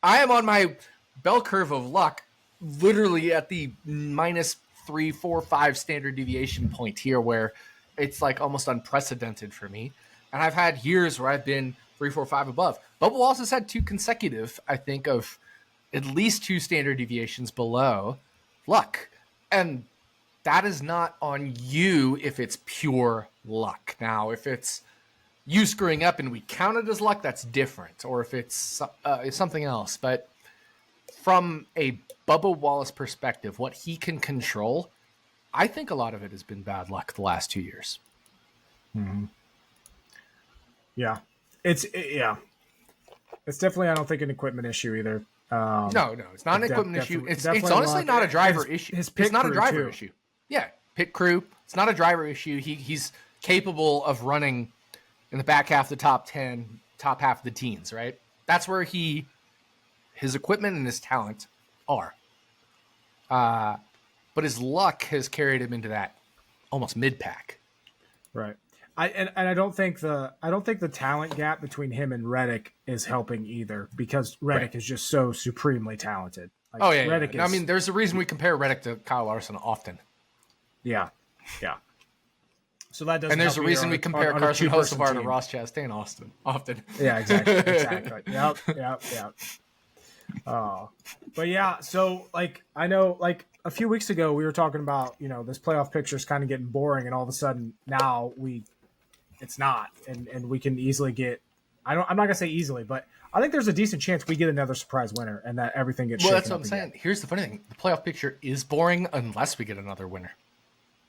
am on my bell curve of luck literally at the -3, 4, 5 standard deviation point here where it's like almost unprecedented for me. And I've had years where I've been 3, 4, 5 above. Bubba Wallace has had 2 consecutive, I think, of at least 2 standard deviations below luck. And that is not on you if it's pure luck. Now, if it's you screwing up and we count it as luck, that's different. Or if it's something else. But from a Bubba Wallace perspective, what he can control, I think a lot of it has been bad luck the last 2 years. Yeah. It's definitely, I don't think, an equipment issue either. No, it's not an equipment issue. It's honestly luck. not a driver issue. His pit It's not a crew, driver too. issue. Yeah, pit crew. It's not a driver issue. He's capable of running in the back half of the top 10, top half of the teens, right? That's where his equipment and his talent are. But his luck has carried him into that almost mid-pack. Right. I don't think the talent gap between him and Reddick is helping either, because Reddick is just so supremely talented. Like, Reddick is, I mean, there's a reason we compare Reddick to Kyle Larson often. Yeah. So that doesn't. And there's a help reason we compare Carson Hocevar to team. Ross Chastain often. Yeah, exactly. Yep. Oh, but yeah. So I know a few weeks ago we were talking about, this playoff picture is kind of getting boring, and all of a sudden now it's not, and we can easily get. I'm not gonna say easily, but I think there's a decent chance we get another surprise winner, and that everything gets. Well, shaken that's what up I'm saying. again. Here's the funny thing: the playoff picture is boring unless we get another winner.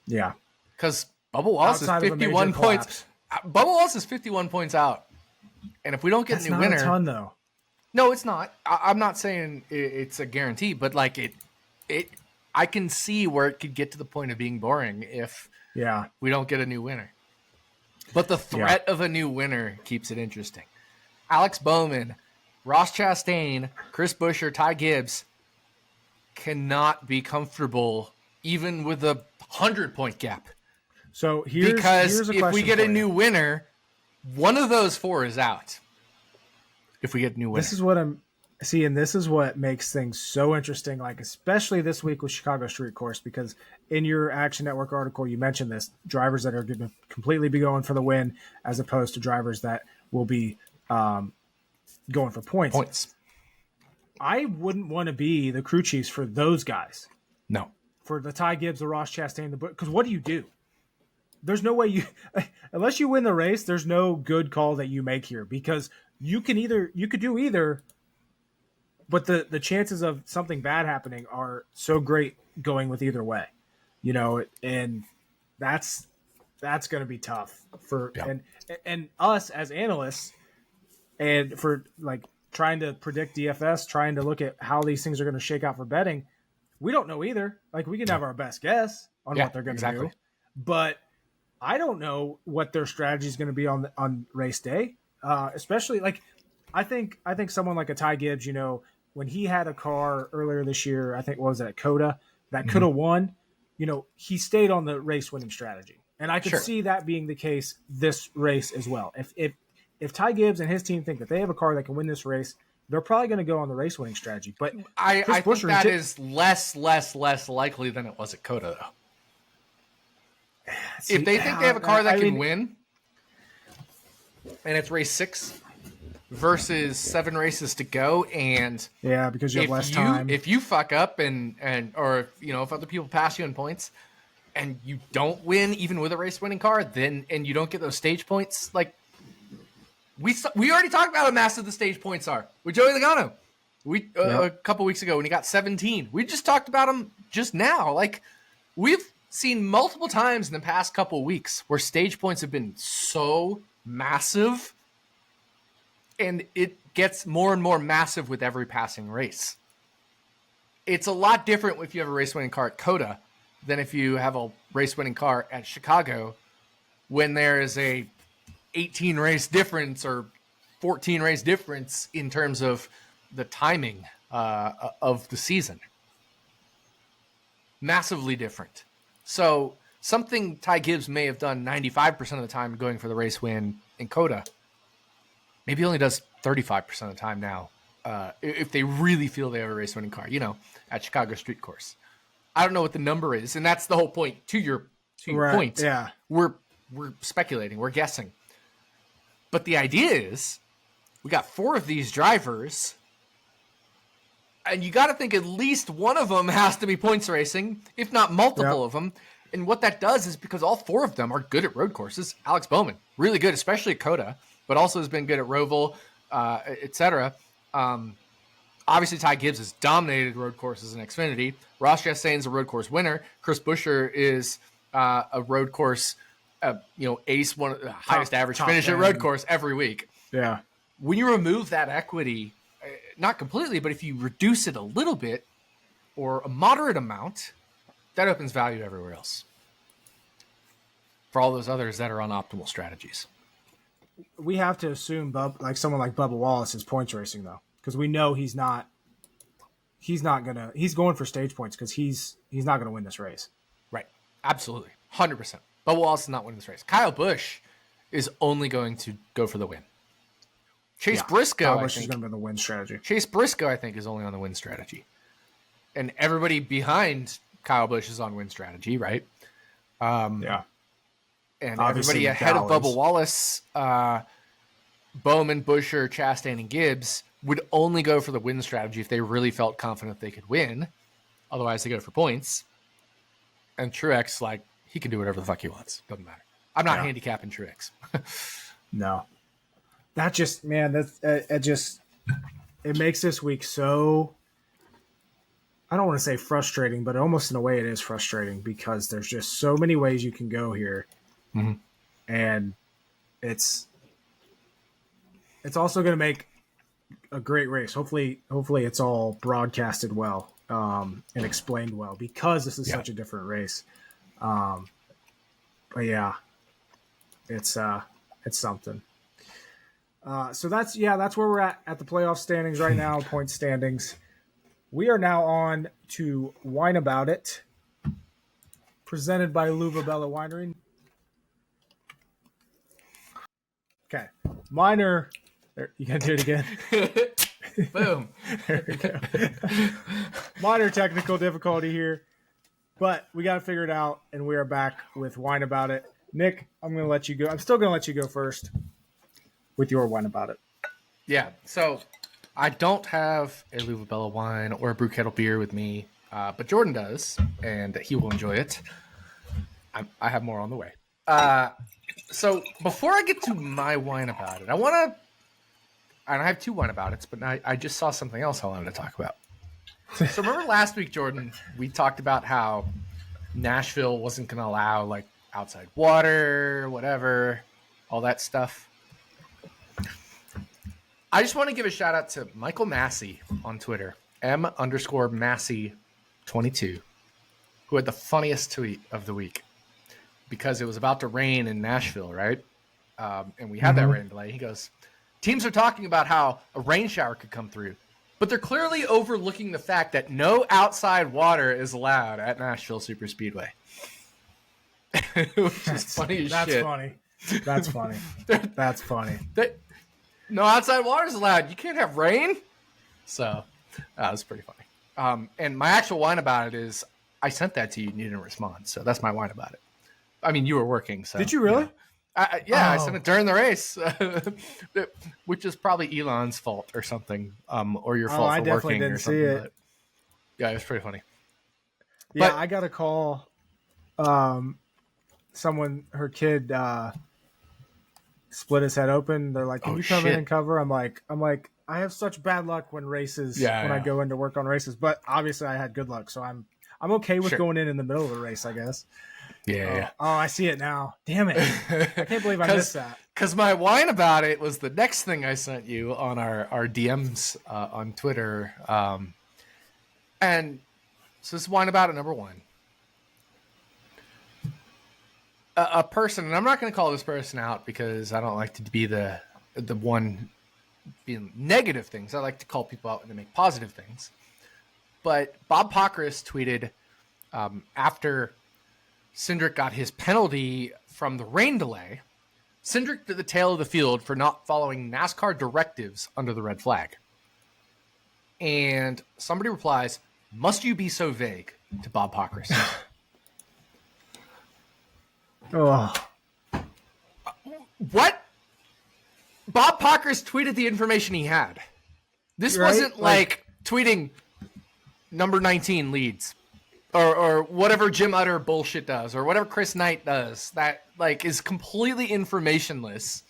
Yeah, because Bubba Wallace is 51 points. Bubba Wallace is 51 points out, and if we don't get a new winner, a ton though. No, it's not. I'm not saying it's a guarantee, but I can see where it could get to the point of being boring if we don't get a new winner. But the threat of a new winner keeps it interesting. Alex Bowman, Ross Chastain, Chris Buescher, Ty Gibbs cannot be comfortable even with a 100-point gap. So here's a if we get a new winner, one of those four is out. If we get a new winner. This is what I'm seeing. This is what makes things so interesting, especially this week with Chicago Street Course, because in your Action Network article, you mentioned this, drivers that are going to completely be going for the win as opposed to drivers that will be going for points. I wouldn't want to be the crew chiefs for those guys. No. For the Ty Gibbs, the Ross Chastain, because what do? There's no way unless you win the race, there's no good call that you make here, because you could do either, but the chances of something bad happening are so great going with either way, and that's going to be tough for and us as analysts, and for trying to predict DFS, trying to look at how these things are going to shake out for betting. We don't know either. We can have our best guess on what they're going to do, but I don't know what their strategy is going to be on race day. Especially I think someone like a Ty Gibbs, when he had a car earlier this year, I think what was that, Coda, that could have won, he stayed on the race winning strategy. And I could see that being the case this race as well. If Ty Gibbs and his team think that they have a car that can win this race, they're probably going to go on the race winning strategy. But I think that is less likely than it was at Coda, though. See, if they think they have a car that can win, and it's race 6 versus 7 races to go, and because you have less time. If you fuck up or if other people pass you in points, and you don't win even with a race winning car, and you don't get those stage points, we already talked about how massive the stage points are with Joey Logano. A couple weeks ago when he got 17, we just talked about him just now. We've seen multiple times in the past couple weeks where stage points have been so massive, and it gets more and more massive with every passing race. It's a lot different if you have a race-winning car at Coda than if you have a race-winning car at Chicago, when there is a 18 race difference or 14 race difference in terms of the timing of the season. Massively different. So something Ty Gibbs may have done 95% of the time going for the race win in Coda, maybe only does 35% of the time now, if they really feel they have a race winning car, at Chicago Street Course. I don't know what the number is, and that's the whole point. To your point, we're speculating, we're guessing. But the idea is we got 4 of these drivers, and you got to think at least one of them has to be points racing, if not multiple of them. And what that does is, because all 4 of them are good at road courses, Alex Bowman, really good, especially at Coda, but also has been good at Roval, etc. Obviously, Ty Gibbs has dominated road courses in Xfinity. Ross Chastain's a road course winner. Chris Buescher is a road course, ace, one of the highest average finish at road course every week. Yeah. When you remove that equity, not completely, but if you reduce it a little bit or a moderate amount, that opens value everywhere else for all those others that are on optimal strategies. We have to assume someone like Bubba Wallace is points racing though, because we know he's going for stage points because he's not gonna win this race. Right. Absolutely. 100%. Bubba Wallace is not winning this race. Kyle Busch is only going to go for the win. Chase Briscoe, Kyle Busch is going to be the win strategy. Chase Briscoe, I think, is only on the win strategy. And everybody behind Kyle Busch is on win strategy, right? Yeah. And Obviously everybody ahead of Dowlins. Bubba Wallace, Bowman, Buescher, Chastain, and Gibbs would only go for the win strategy if they really felt confident they could win. Otherwise, they go for points. And Truex, he can do whatever the fuck he wants. Doesn't matter. I'm not handicapping Truex. No. That just, man, it makes this week so, I don't want to say frustrating, but almost in a way it is frustrating because there's just so many ways you can go here. Mm-hmm. And it's also going to make a great race. Hopefully it's all broadcasted well and explained well because this is such a different race. But yeah, it's something. So that's where we're at the playoff standings right now, point standings. We are now on to Wine About It, presented by RotoBaller Winery. Okay, minor. There, you gonna do it again? Boom. There we go. Minor technical difficulty here, but we got to figure it out, and we are back with Wine About It. Nick, I'm going to let you go. I'm still going to let you go first with your Wine About It. Yeah, so I don't have a RotoBaller wine or a brew kettle beer with me, but Jordan does, and he will enjoy it. I have more on the way. So before I get to my Wine About It, I have two Wine About It's, but I just saw something else I wanted to talk about. So remember last week, Jordan, we talked about how Nashville wasn't going to allow outside water, whatever, all that stuff. I just want to give a shout out to Michael Massey on Twitter, M_Massey22, who had the funniest tweet of the week because it was about to rain in Nashville, right? And we had that rain delay. He goes, teams are talking about how a rain shower could come through, but they're clearly overlooking the fact that no outside water is allowed at Nashville Superspeedway. Which is funny as That's shit. funny. That's funny. That's funny. No outside water is allowed. You can't have rain. So that was pretty funny. And my actual Wine About It is I sent that to you and you didn't respond. So that's my Wine About It. I mean, you were working. So Did you really? I sent it during the race, which is probably Elon's fault or something, or your fault I for definitely working didn't or something. see it. But yeah, it was pretty funny. Yeah, But- I got a call. Someone, her kid, split his head open. They're like, "Can you come in shit. and cover?" I'm like, I have such bad luck when I go in to work on races, but obviously I had good luck, so I'm okay with going in the middle of the race, I guess. Yeah. Oh, I see it now. Damn it! I can't believe I missed that. Because my Wine About It was the next thing I sent you on our DMs on Twitter. And so this is Wine About It number one. A person, and I'm not going to call this person out because I don't like to be the one being negative things. I like to call people out when they make positive things. But Bob Pockrass tweeted after Cindric got his penalty from the rain delay, Cindric to the tail of the field for not following NASCAR directives under the red flag. And somebody replies, "Must you be so vague?" to Bob Pockrass. Oh, What? Bob Pockrass tweeted the information he had. This Right? wasn't like tweeting number 19 leads or whatever Jim Utter bullshit does or whatever Chris Knight does that is completely informationless.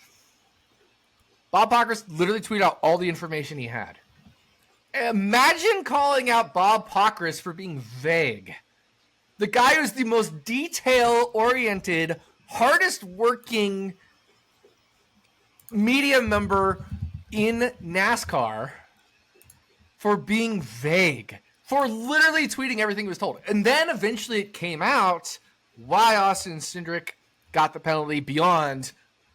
Bob Pockrass literally tweeted out all the information he had. Imagine calling out Bob Pockrass for being vague. The guy who's the most detail-oriented, hardest-working media member in NASCAR for being vague, for literally tweeting everything he was told. And then eventually it came out why Austin Cindric got the penalty beyond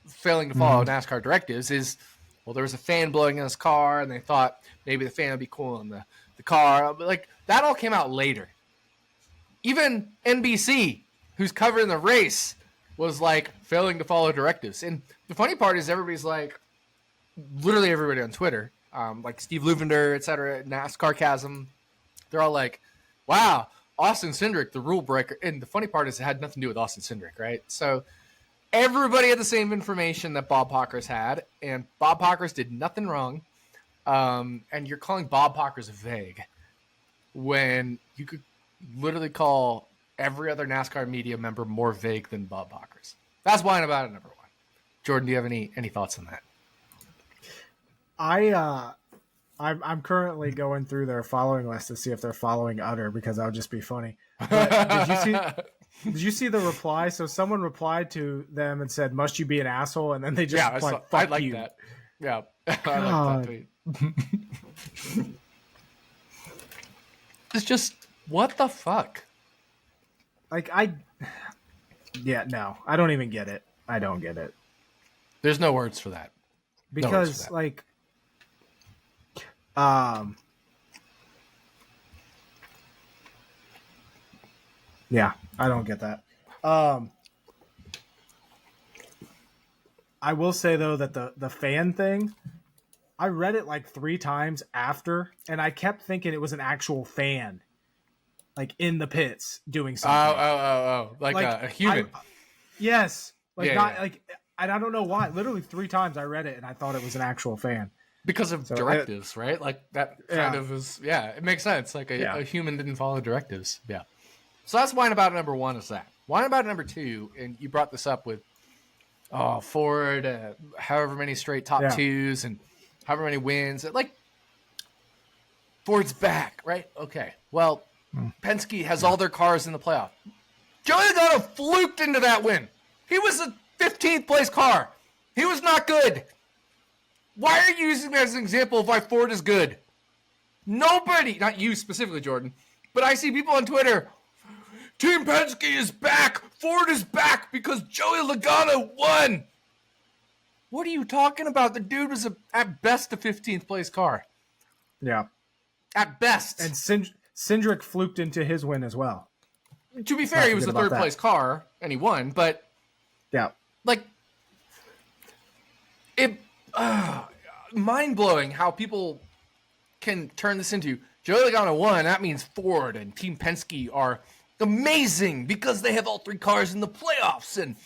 failing to follow NASCAR directives is, well, there was a fan blowing in his car, and they thought maybe the fan would be cool in the car. But like, that all came out later. Even NBC, who's covering the race, was like failing to follow directives. And the funny part is everybody's like, literally everybody on Twitter, like Steve Luvender, et cetera, NASCAR Chasm, they're all like, wow, Austin Cindric, the rule breaker. And the funny part is it had nothing to do with Austin Cindric, right? So everybody had the same information that Bob Pockers had, and Bob Pockers did nothing wrong. And you're calling Bob Pockers vague when you could literally call every other NASCAR media member more vague than Bob Pockers. That's why I'm about it, number one. Jordan, do you have any thoughts on that? I'm currently going through their following list to see if they're following Utter, because that would just be funny. But did you see the reply? So someone replied to them and said, "Must you be an asshole?" And then they just replied, "Fuck I like you." that. Yeah, I like that tweet. It's just, what the fuck? Like, no, I don't even get it. I don't get it. There's no words for that. Because, like, yeah, I don't get that. I will say, though, that the fan thing, I read it like 3 times after, and I kept thinking it was an actual fan, like in the pits doing something. Like a human. Yes. Like, yeah. like, and I don't know why. Literally 3 times I read it, and I thought it was an actual fan. Because of directives, right? Like, that kind of is, it makes sense. Like, a human didn't follow directives. Yeah. So that's wine about number 1 is that. Wine about number 2, and you brought this up with Ford, however many straight top 2s, and however many wins. Like, Ford's back, right? Okay. Well, Penske has all their cars in the playoff. Joey Logano fluked into that win. He was a 15th place car. He was not good. Why are you using that as an example of why Ford is good? Nobody, not you specifically, Jordan, but I see people on Twitter, Team Penske is back. Ford is back because Joey Logano won. What are you talking about? The dude was at best a 15th place car. Yeah. At best. And Cindric fluked into his win as well. To be fair, he was a 3rd place car and he won, but like, it mind-blowing how people can turn this into Joey Logano won. That means Ford and Team Penske are amazing because they have all 3 cars in the playoffs. And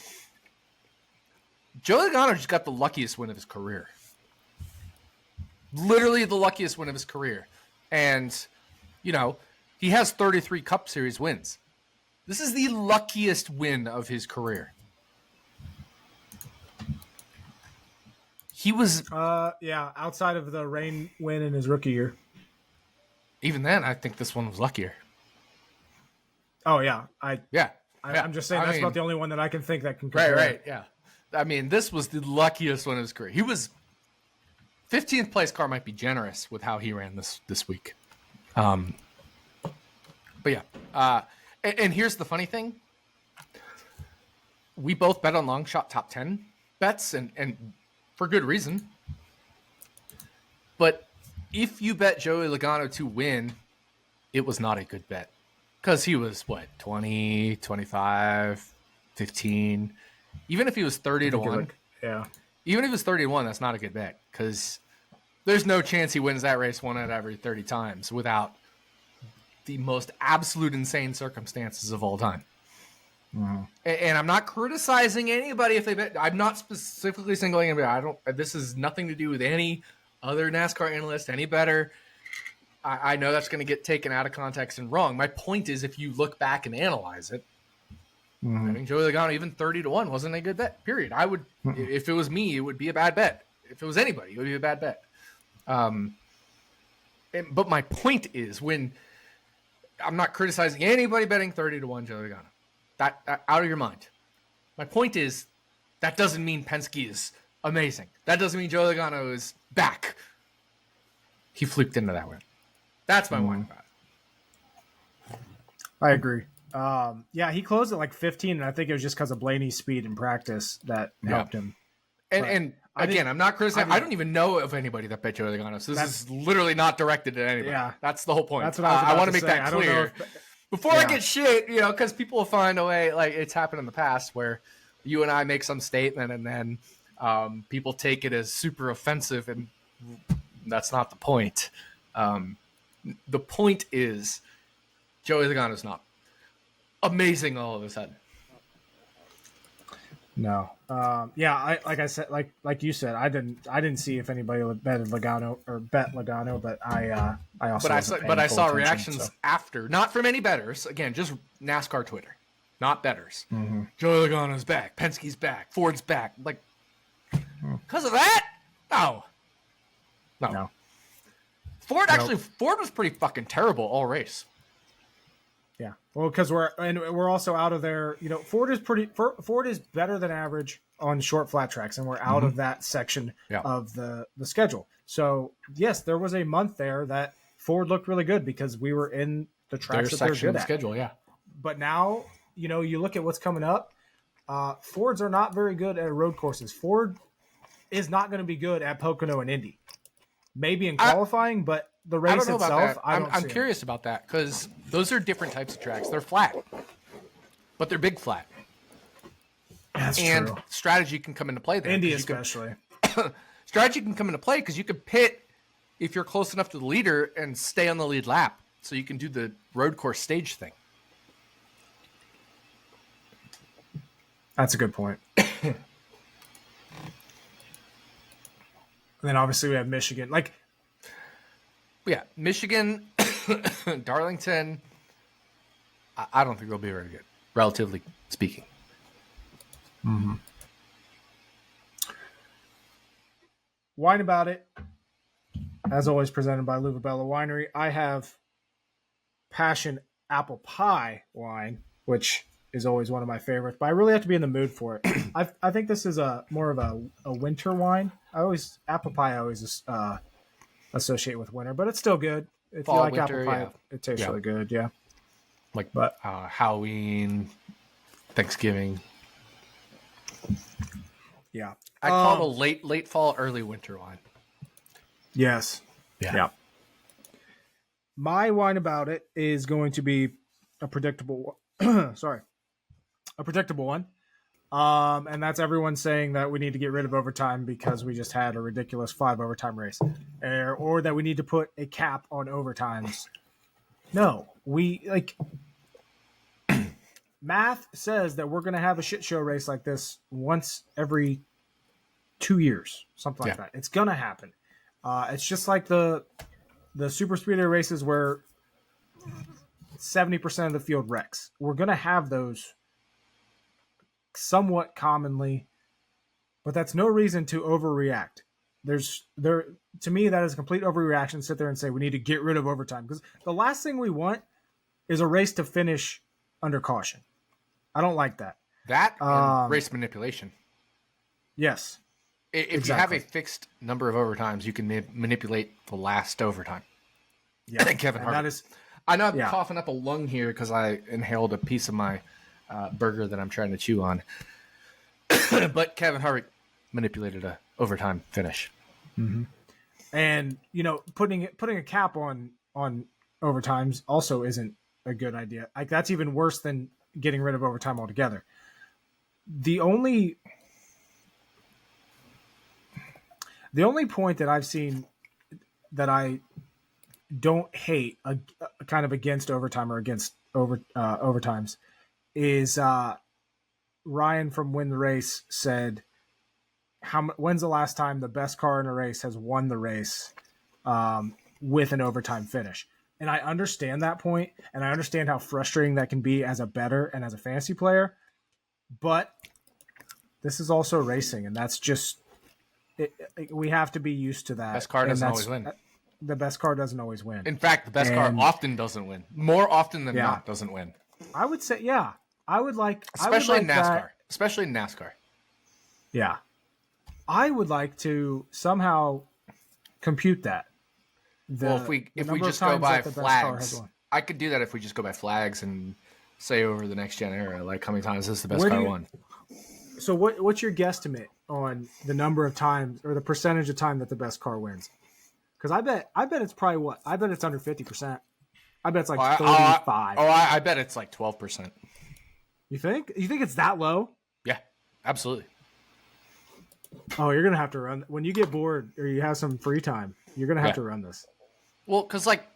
Joey Logano just got the luckiest win of his career. Literally the luckiest win of his career. And, you know, he has 33 Cup Series wins. This is the luckiest win of his career. He was... outside of the rain win in his rookie year. Even then, I think this one was luckier. Oh, yeah. I'm just saying that's about the only one that I can think that can compare. Right, yeah. I mean, this was the luckiest one of his career. He was... 15th place car might be generous with how he ran this week. But yeah. And here's the funny thing. We both bet on long shot top 10 bets, and for good reason. But if you bet Joey Logano to win, it was not a good bet. Because he was, 20, 25, 15. Even if he was 30 to 1. Yeah. Even if he was 30 to 1, that's not a good bet. Because there's no chance he wins that race 1 out of every 30 times without the most absolute insane circumstances of all time. And I'm not criticizing anybody if they bet. I'm not specifically singling anybody. This has nothing to do with any other NASCAR analyst, any better. I know that's going to get taken out of context and wrong. My point is, if you look back and analyze it, I think Joey Logano, even 30 to 1, wasn't a good bet, period. I would, if it was me, it would be a bad bet. If it was anybody, it would be a bad bet. But my point is, when I'm not criticizing anybody betting 30 to 1 Joey Logano. That out of your mind. My point is, that doesn't mean Penske is amazing. That doesn't mean Joey Logano is back. He fluked into that win. That's my one about it. I agree. Yeah, he closed at like 15, and I think it was just because of Blaney's speed in practice that helped him. And again, I'm not criticizing. I don't even know of anybody that bet Joey Logano. So this is literally not directed at anybody. Yeah. That's the whole point. That's what I want to say. make that clear. Before I get shit, because people will find a way, like it's happened in the past where you and I make some statement and then people take it as super offensive, and that's not the point. The point is Joey Logano is not amazing all of a sudden. No. Like I said, like you said, I didn't see if anybody would bet Logano, but I also. But I saw reactions after, not from any bettors. Again, just NASCAR Twitter, not bettors. Mm-hmm. Joey Logano's back, Penske's back, Ford's back. Like, because of that? No. Ford was pretty fucking terrible all race. Yeah, well, because we're also out of there. Ford is better than average on short flat tracks, and we're out of that section of the schedule. So yes, there was a month there that Ford looked really good because we were in the tracks that they're good at. Schedule, yeah. But now you look at what's coming up. Fords are not very good at road courses. Ford is not going to be good at Pocono and Indy. Maybe in qualifying, but the race itself, I'm curious about that because those are different types of tracks. They're flat, but they're big flat. That's and true. Strategy can come into play there. Indy especially. Strategy can come into play because you could pit if you're close enough to the leader and stay on the lead lap, so you can do the road course stage thing. That's a good point. And then obviously we have Michigan. Michigan, Darlington. I don't think they'll be very good, relatively speaking. Mm-hmm. Wine About It, as always, presented by RotoBaller Winery. I have Passion Apple Pie wine, which is always one of my favorites, but I really have to be in the mood for it. I think this is more of a winter wine. Apple pie I always associate with winter, but it's still good. If Fall, you like winter, apple pie, it tastes really good. Yeah, but Halloween, Thanksgiving. Yeah, I call it a late fall, early winter wine. Yes. Yeah. My wine about it is going to be a predictable. A predictable one. And that's everyone saying that we need to get rid of overtime because we just had a ridiculous 5 overtime race, or that we need to put a cap on overtimes. No, math says that we're going to have a shit show race like this once every 2 years, something like that. It's going to happen. It's just like the super speedway races where 70% of the field wrecks. We're going to have those somewhat commonly, but that's no reason to overreact. To me, that is a complete overreaction to sit there and say we need to get rid of overtime, because the last thing we want is a race to finish under caution. I don't like that. That and race manipulation. Yes. If you have a fixed number of overtimes, you can manipulate the last overtime. Yeah. Kevin Harvick. I know I'm coughing up a lung here because I inhaled a piece of my burger that I'm trying to chew on. But Kevin Harvick manipulated a overtime finish. Mm-hmm. And putting a cap on overtimes also isn't a good idea. Like, that's even worse than getting rid of overtime altogether. The only point that I've seen that I don't hate kind of against overtime or against overtimes is Ryan from Win the Race said, when's the last time the best car in a race has won the race with an overtime finish? And I understand that point, and I understand how frustrating that can be as a bettor and as a fantasy player, but this is also racing, and that's just we have to be used to that. Best car doesn't always win. The best car doesn't always win. In fact, the best car often doesn't win. More often than not doesn't win. I would say, I would like, especially in NASCAR. That, especially in NASCAR. Yeah, I would like to somehow compute that. If we just go by flags, I could do that if we just go by flags and say over the next gen era, like how many times is the best car won. So what's your guesstimate on the number of times or the percentage of time that the best car wins? Because I bet it's probably what? I bet it's under 50%. I bet it's like 35. I bet it's like 12%. You think? You think it's that low? Yeah, absolutely. Oh, you're gonna have to run when you get bored or you have some free time. You're gonna have to run this. Well, because like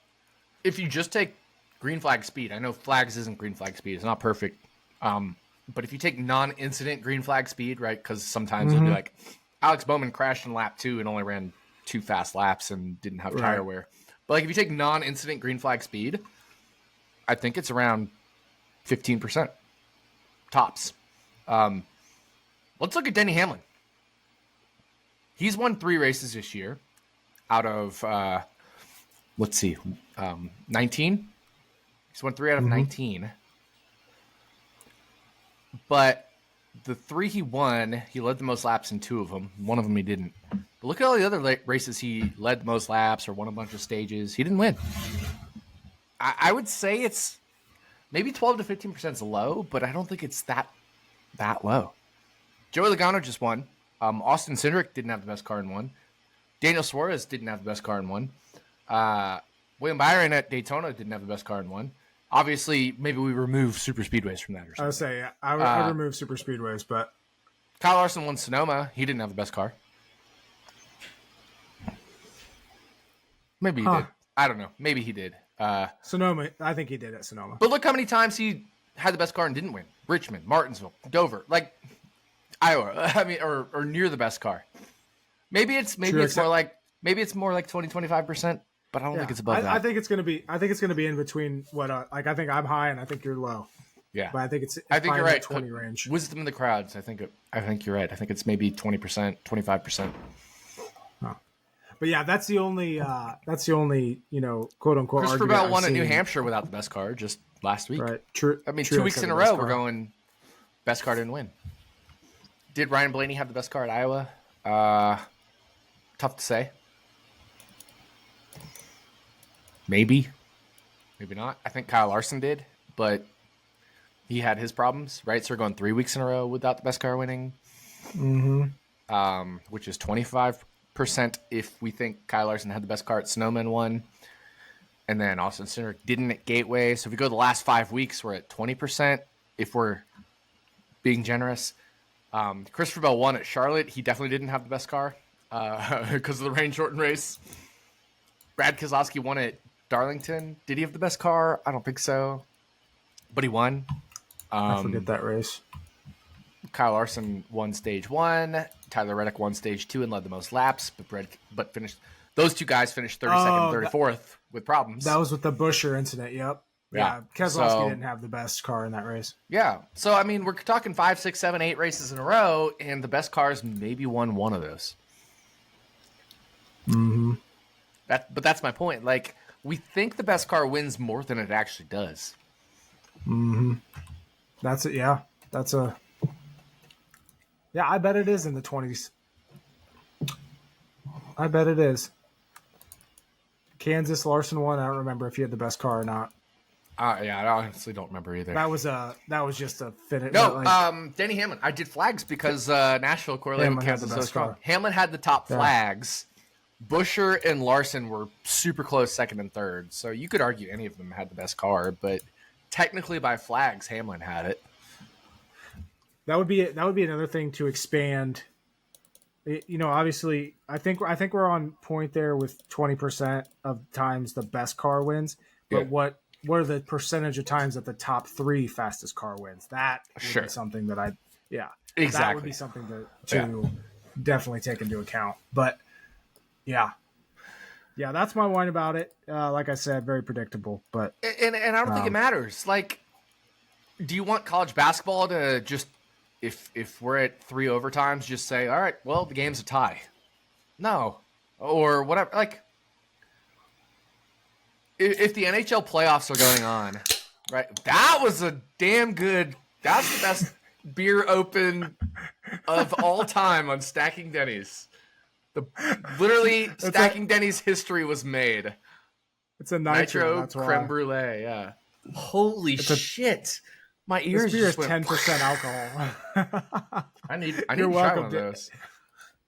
if you just take green flag speed, I know flags isn't green flag speed; it's not perfect. But if you take non-incident green flag speed, right? Because sometimes it'll be like Alex Bowman crashed in lap 2 and only ran 2 fast laps and didn't have tire wear. But like if you take non-incident green flag speed, I think it's around 15% tops. Let's look at Denny Hamlin. He's won 3 races this year out of, 19. He's won 3 out of 19. But the 3 he won, he led the most laps in 2 of them. 1 of them he didn't. But look at all the other races he led the most laps or won a bunch of stages. He didn't win. I would say it's maybe 12 to 15% is low, but I don't think it's that low. Joey Logano just won. Austin Cindric didn't have the best car and won. Daniel Suarez didn't have the best car and won. William Byron at Daytona didn't have the best car and won. Obviously, maybe we remove super speedways from that or something. I would say, yeah, I would remove super speedways, but Kyle Larson won Sonoma. He didn't have the best car. Maybe he did. I don't know. Maybe he did. Sonoma, I think he did at Sonoma. But look how many times he had the best car and didn't win. Richmond, Martinsville, Dover, like Iowa. I mean, or near the best car. Maybe it's more like 20-25%, but I don't think it's above that. I think it's gonna be in between what I think I'm high and I think you're low. Yeah, but I think it's I think you're right. 20 range. Wisdom in the crowds. I think you're right. I think it's maybe 20%, 25%. But yeah, that's the only quote unquote. Christopher Bell won at New Hampshire without the best car just last week. Right. True. I mean, 2 weeks in a row we're going best car didn't win. Did Ryan Blaney have the best car at Iowa? Tough to say. Maybe not. I think Kyle Larson did, but he had his problems, right? So we're going 3 weeks in a row without the best car winning. Which is 25% if we think Kyle Larson had the best car at Sonoma and won. And then Austin Cindric didn't at Gateway. So if we go the last 5 weeks, we're at 20% if we're being generous. Christopher Bell won at Charlotte. He definitely didn't have the best car because of the rain-shortened race. Brad Keselowski won at Darlington. Did he have the best car? I don't think so. But he won. I forget that race. Kyle Larson won stage 1. Tyler Reddick won stage 2 and led the most laps, but finished. Those 2 guys finished 32nd and 34th with problems. That was with the Busher incident. Yep. Yeah. Keselowski didn't have the best car in that race. Yeah. So I mean, we're talking 5, 6, 7, 8 races in a row, and the best cars maybe won one of those. But that's my point. Like, we think the best car wins more than it actually does. That's it. Yeah. Yeah, I bet it is in the 20s. I bet it is. Kansas Larson won. I don't remember if he had the best car or not. Yeah, I honestly don't remember either. That was just a finish. No, Denny Hamlin. I did flags because Nashville correlated with Kansas so strong. Hamlin had the top flags. Busher and Larson were super close, second and third. So you could argue any of them had the best car, but technically by flags, Hamlin had it. That would be another thing to expand. Obviously, I think we're on point there with 20% of times the best car wins. But what are the percentage of times that the top 3 fastest car wins? That would be something that exactly. That would be something to definitely take into account. But yeah, that's my whine about it. Like I said, very predictable. But and I don't think it matters. Like, do you want college basketball to just if we're at 3 overtimes, just say, all right, well, the game's a tie? No, or whatever. Like, if the NHL playoffs are going on, right? That was a damn good. That's the best beer open of all time on Stacking Dennys. Literally stacking Dennys history was made. It's a nitro that's creme why. brulee. Yeah. Holy shit! My ears. This beer is just 10% alcohol. I need to You're try welcome one of to- those.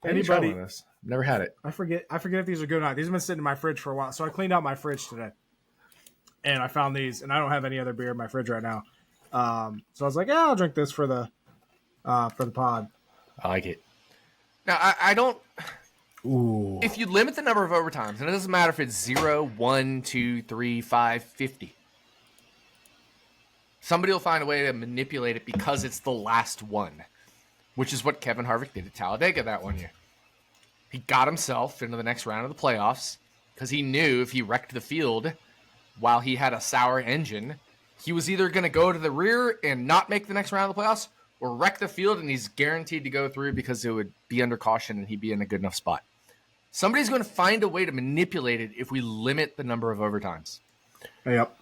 Anybody? Never had it. I forget if these are good or not. These have been sitting in my fridge for a while, so I cleaned out my fridge today, and I found these. And I don't have any other beer in my fridge right now, so I was like, "Yeah, I'll drink this for the pod." I like it. Now I don't. Ooh. If you limit the number of overtimes, and it doesn't matter if it's 0, 1, 2, 3, 5, 50, somebody will find a way to manipulate it because it's the last one, which is what Kevin Harvick did at Talladega that one year. He got himself into the next round of the playoffs because he knew if he wrecked the field while he had a sour engine, he was either going to go to the rear and not make the next round of the playoffs or wreck the field, and he's guaranteed to go through because it would be under caution and he'd be in a good enough spot. Somebody's going to find a way to manipulate it if we limit the number of overtimes. Yep.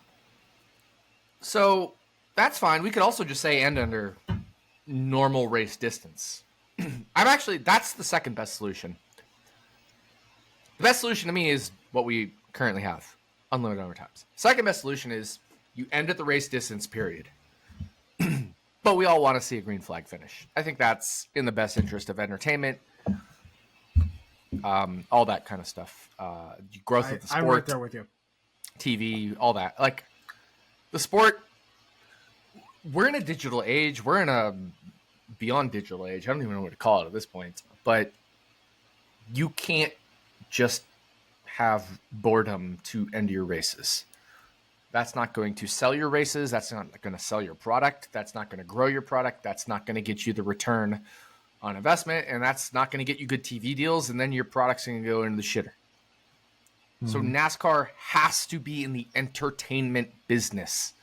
So that's fine. We could also just say end under normal race distance. That's the second best solution. The best solution to me is what we currently have, unlimited overtimes. Second best solution is you end at the race distance, period. But we all want to see a green flag finish. I think that's in the best interest of entertainment, all that kind of stuff. Growth of the sport. I'm right there with you. TV, all that. Like, the sport, we're in a digital age. We're in a beyond digital age. I don't even know what to call it at this point. But you can't just have boredom to end your races. That's not going to sell your races. That's not going to sell your product. That's not going to grow your product. That's not going to get you the return on investment. And that's not going to get you good TV deals. And then your product's going to go into the shitter. So NASCAR has to be in the entertainment business.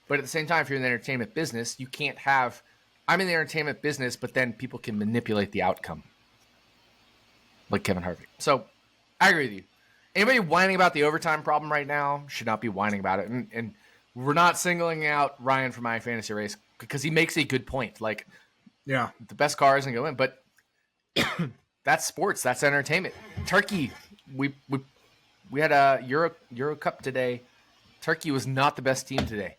But at the same time, if you're in the entertainment business, you can't have, I'm in the entertainment business, but then people can manipulate the outcome. Like Kevin Harvick. So I agree with you. Anybody whining about the overtime problem right now should not be whining about it. And we're not singling out Ryan for my fantasy race because he makes a good point. Like, yeah, the best car isn't going to win, but that's sports. That's entertainment. Turkey, we had a Euro Cup today. Turkey was not the best team today.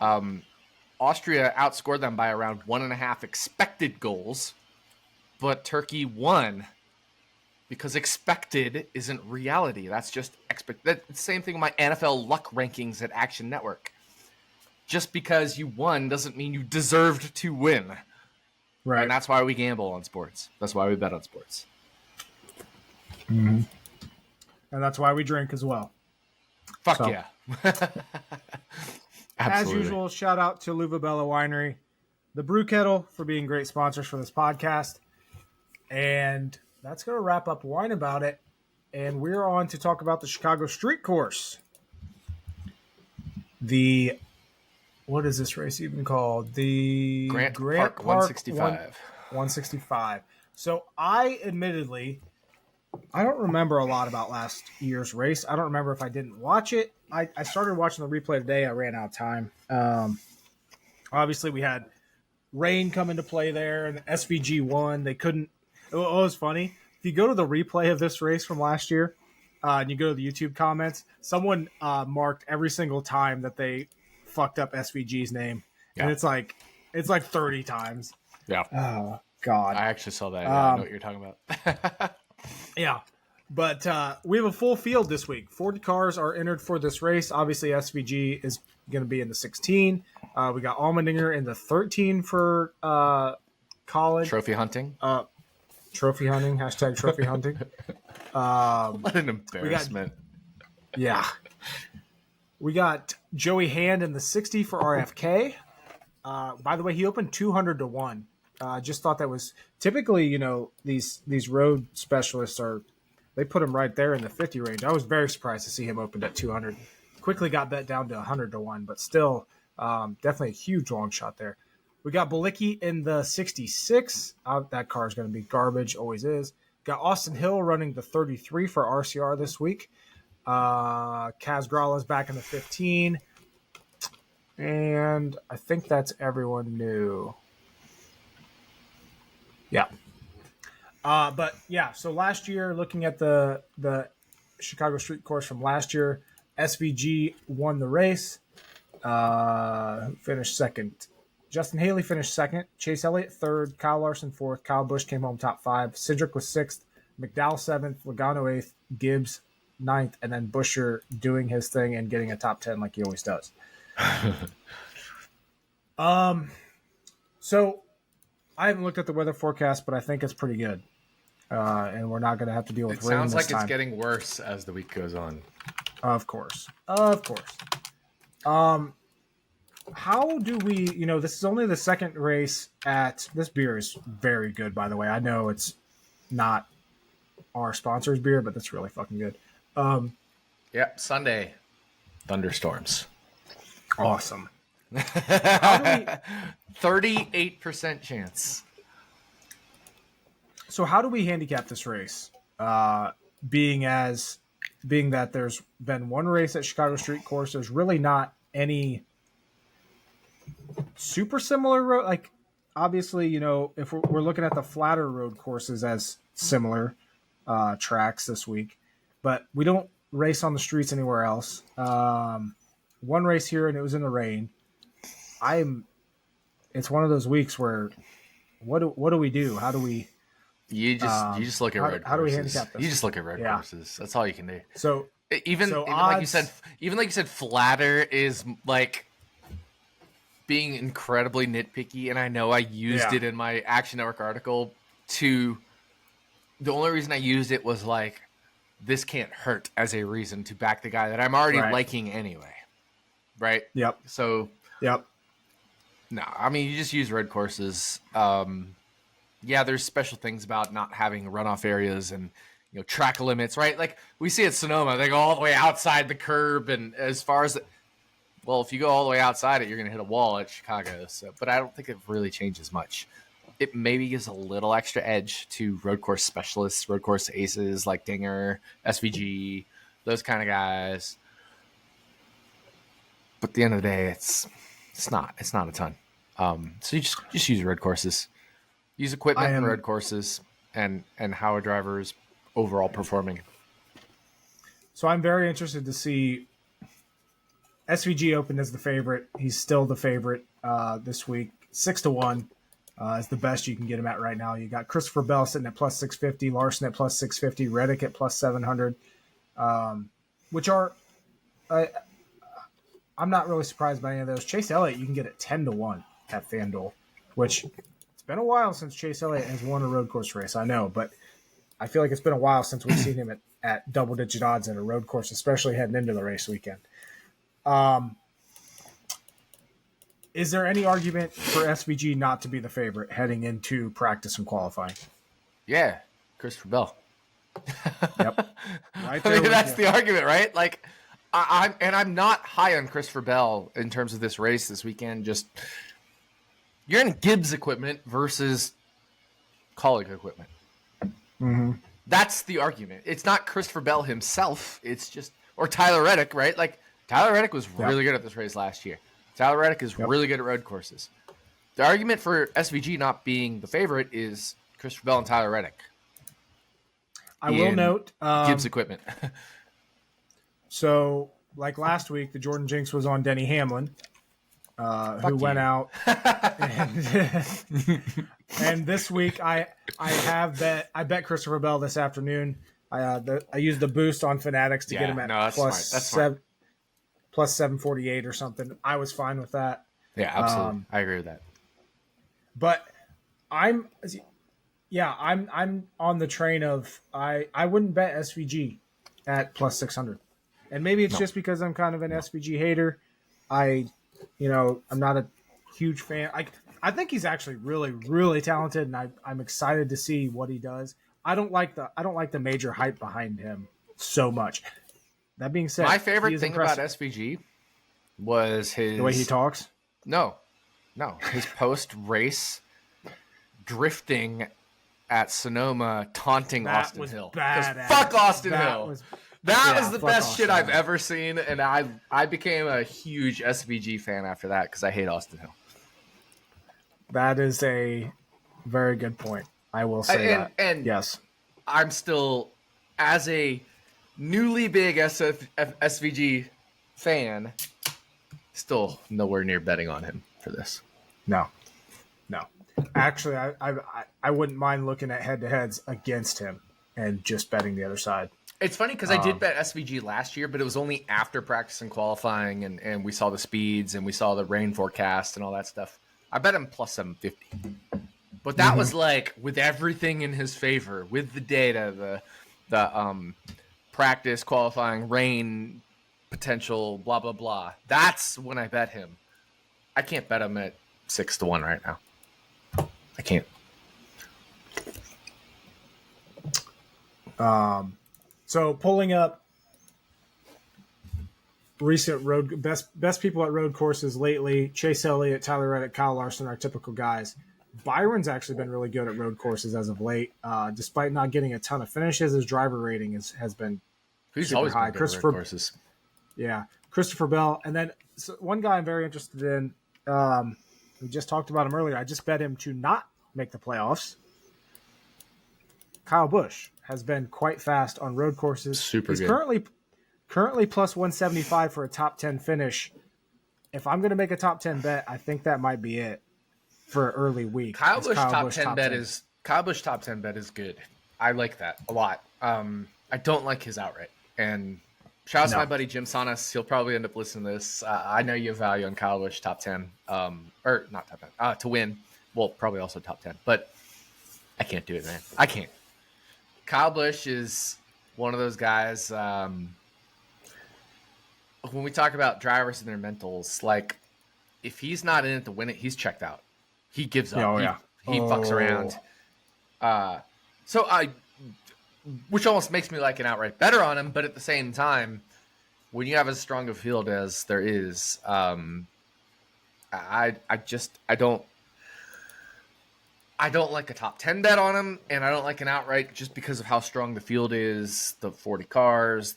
Austria outscored them by around 1.5 expected goals, but Turkey won. Because expected isn't reality. That's just That's the same thing with my NFL luck rankings at Action Network. Just because you won doesn't mean you deserved to win. Right. And that's why we gamble on sports. That's why we bet on sports. Mm-hmm. And that's why we drink as well. Fuck yeah. As usual, shout out to RotoBaller Winery, the Brew Kettle, for being great sponsors for this podcast. And that's going to wrap up Wine About It. And we're on to talk about the Chicago Street Course. What is this race even called? The Grant Park 165. 165. So I admittedly, I don't remember a lot about last year's race. I don't remember if I didn't watch it. I started watching the replay today. I ran out of time. Obviously, we had rain come into play there, and the SVG won. They couldn't. It was funny. If you go to the replay of this race from last year, and you go to the YouTube comments, someone marked every single time that they fucked up SVG's name, and it's like 30 times. Yeah. Oh God. I actually saw that. Yeah, I know what you're talking about. Yeah. But we have a full field this week. 40 cars are entered for this race. Obviously, SVG is going to be in the 16. We got Allmendinger in the 13 for college. Trophy hunting. Trophy hunting. Hashtag trophy hunting. What an embarrassment. We got Joey Hand in the 60 for RFK. By the way, he opened 200 to 1. Just thought that was typically, these road specialists they put him right there in the 50 range. I was very surprised to see him opened at 200. Quickly got bet down to 100 to 1, but still definitely a huge long shot there. We got Balicki in the 66. That car is going to be garbage, always is. Got Austin Hill running the 33 for RCR this week. Kaz Grala's back in the 15. And I think that's everyone new. Yeah. But yeah, so last year, looking at the Chicago Street Course from last year, SVG won the race. Finished second. Justin Haley finished second. Chase Elliott third. Kyle Larson fourth. Kyle Busch came home top five. Cedric was sixth. McDowell seventh. Logano eighth. Gibbs ninth, and then Buescher doing his thing and getting a top 10 like he always does. So I haven't looked at the weather forecast, but I think it's pretty good. And we're not going to have to deal with rain. Sounds this like time. it's getting worse as the week goes on. Of course. How do we, this is only the second race this beer is very good, by the way. I know it's not our sponsor's beer, but that's really fucking good. Yep, Sunday. Thunderstorms. Awesome. 38% chance. So how do we handicap this race? Being that there's been one race at Chicago Street Course, there's really not any super similar road. Like, obviously, if we're looking at the flatter road courses as similar tracks this week, but we don't race on the streets anywhere else. One race here, and it was in the rain. It's one of those weeks where what do we do? How do we? You just look at road courses. How do we handicap this? You just look at road courses. That's all you can do. So even like you said, flatter is like being incredibly nitpicky, and I know I used it in my Action Network article. The only reason I used it was like, this can't hurt as a reason to back the guy that I'm already liking anyway. Right? Yep. So, yep. No, I mean, you just use road courses. There's special things about not having runoff areas and, track limits, right? Like we see at Sonoma, they go all the way outside the curb. And as far as, if you go all the way outside it, you're going to hit a wall at Chicago. So, but I don't think it really changes much. It maybe gives a little extra edge to road course specialists, road course aces like Dinger, SVG, those kind of guys. But at the end of the day, it's not a ton. So you just use road courses, use equipment in road courses, and how a driver is overall performing. So I'm very interested to see. SVG opened as the favorite. He's still the favorite this week, 6-1. Is the best you can get him at right now. You got Christopher Bell sitting at plus 650, Larson at plus 650, Reddick at plus 700, which are, I'm not really surprised by any of those. Chase Elliott, you can get at 10-1 at FanDuel, which it's been a while since Chase Elliott has won a road course race. I know, but I feel like it's been a while since we've seen him at double-digit odds at a road course, especially heading into the race weekend. Is there any argument for SVG not to be the favorite heading into practice and qualifying? Yeah, Christopher Bell. Yep. Right there that's the argument, right? Like, I'm not high on Christopher Bell in terms of this race this weekend. Just you're in Gibbs equipment versus Colleague equipment. Mm-hmm. That's the argument. It's not Christopher Bell himself. It's just or Tyler Reddick, right? Like Tyler Reddick was really good at this race last year. Tyler Reddick is really good at road courses. The argument for SVG not being the favorite is Christopher Bell and Tyler Reddick. I will note Gibbs equipment. So, like last week, the Jordan Jinx was on Denny Hamlin, who went out. And this week, I bet Christopher Bell this afternoon. I used the boost on Fanatics to get him at plus 748 or something. I was fine with that. Yeah, absolutely. I agree with that. But I'm on the train of I wouldn't bet SVG at plus 600. And maybe it's just because I'm kind of an SVG hater. I'm not a huge fan. I think he's actually really, really talented, and I'm excited to see what he does. I don't like the major hype behind him so much. That being said, my favorite thing about SVG was the way he talks. No, his post-race drifting at Sonoma, taunting Austin Hill. Fuck Austin Hill. That was the best shit I've ever seen, and I became a huge SVG fan after that because I hate Austin Hill. That is a very good point. I will say that. And yes, I'm still, as a newly big SVG fan, still nowhere near betting on him for this. no. Actually, I wouldn't mind looking at head-to-heads against him and just betting the other side. It's funny because I did bet SVG last year, but it was only after practice and qualifying, and we saw the speeds and we saw the rain forecast and all that stuff. I bet him plus 750. But that was like with everything in his favor, with the data, the practice, qualifying, rain potential, blah, blah, blah. That's when I bet him. I can't bet him at 6-1 right now. I can't. So pulling up recent road best people at road courses lately: Chase Elliott, Tyler Reddick, Kyle Larson are typical guys. Byron's actually been really good at road courses as of late. Despite not getting a ton of finishes, his driver rating has been super high. Christopher, road courses. Yeah, Christopher Bell, and then one guy I'm very interested in. We just talked about him earlier. I just bet him to not make the playoffs. Kyle Busch has been quite fast on road courses. He's good. Currently plus 175 for a top 10 finish. If I'm going to make a top 10 bet, I think that might be it for an early week. Kyle Busch top 10 bet is good. I like that a lot. I don't like his outright. And shout out to my buddy Jim Sonas. He'll probably end up listening to this. I know you have value on Kyle Busch top 10. Or not top 10. To win. Well, probably also top 10. But I can't do it, man. I can't. Kyle Busch is one of those guys. When we talk about drivers and their mentals, like if he's not in it to win it, he's checked out. He gives up. He fucks around. Which almost makes me like an outright better on him. But at the same time, when you have as strong a field as there is, I don't like a top 10 bet on him, and I don't like an outright just because of how strong the field is, the 40 cars,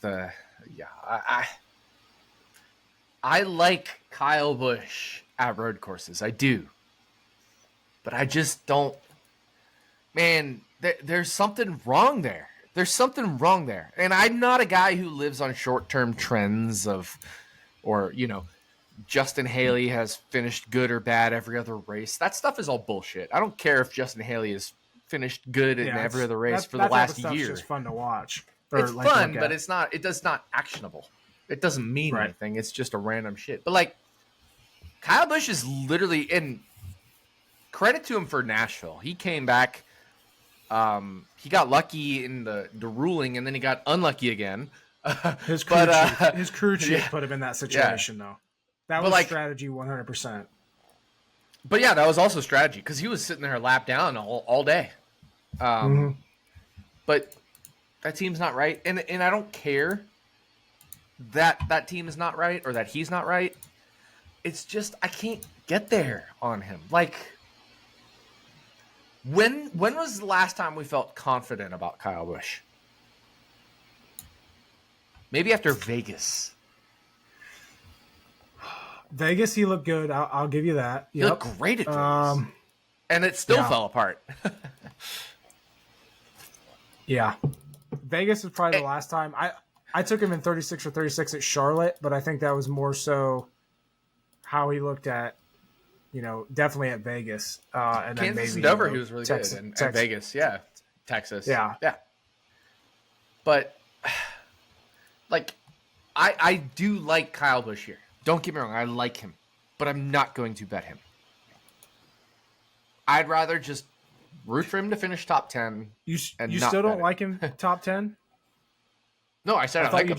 I like Kyle Busch at road courses. I do. But I just don't, man, there's something wrong there. There's something wrong there. And I'm not a guy who lives on short-term trends Justin Haley has finished good or bad every other race. That stuff is all bullshit. I don't care if Justin Haley has finished good in every other race for the last year. It's just fun to watch. It's fun, but it's not actionable. It doesn't mean anything. It's just a random shit. But like Kyle Busch is literally in credit to him for Nashville. He came back. He got lucky in the ruling, and then he got unlucky again. His crew chief put him in that situation, though. That was strategy 100%. But yeah, that was also strategy because he was sitting there lap down all day. But that team's not right. And I don't care that team is not right or that he's not right. It's just I can't get there on him. Like, when was the last time we felt confident about Kyle Busch? Maybe after Vegas. Vegas, he looked good. I'll give you that. He looked great at Vegas. And it still fell apart. Yeah. Vegas is probably the last time. I took him in 36 or 36 at Charlotte, but I think that was more so how he looked at, definitely at Vegas. And Kansas then maybe, and Dover, he was really good. And Vegas, Texas. Yeah. But, like, I do like Kyle Busch here. Don't get me wrong, I like him, but I'm not going to bet him. I'd rather just root for him to finish top 10. You still don't like him top 10? No, I said I like him.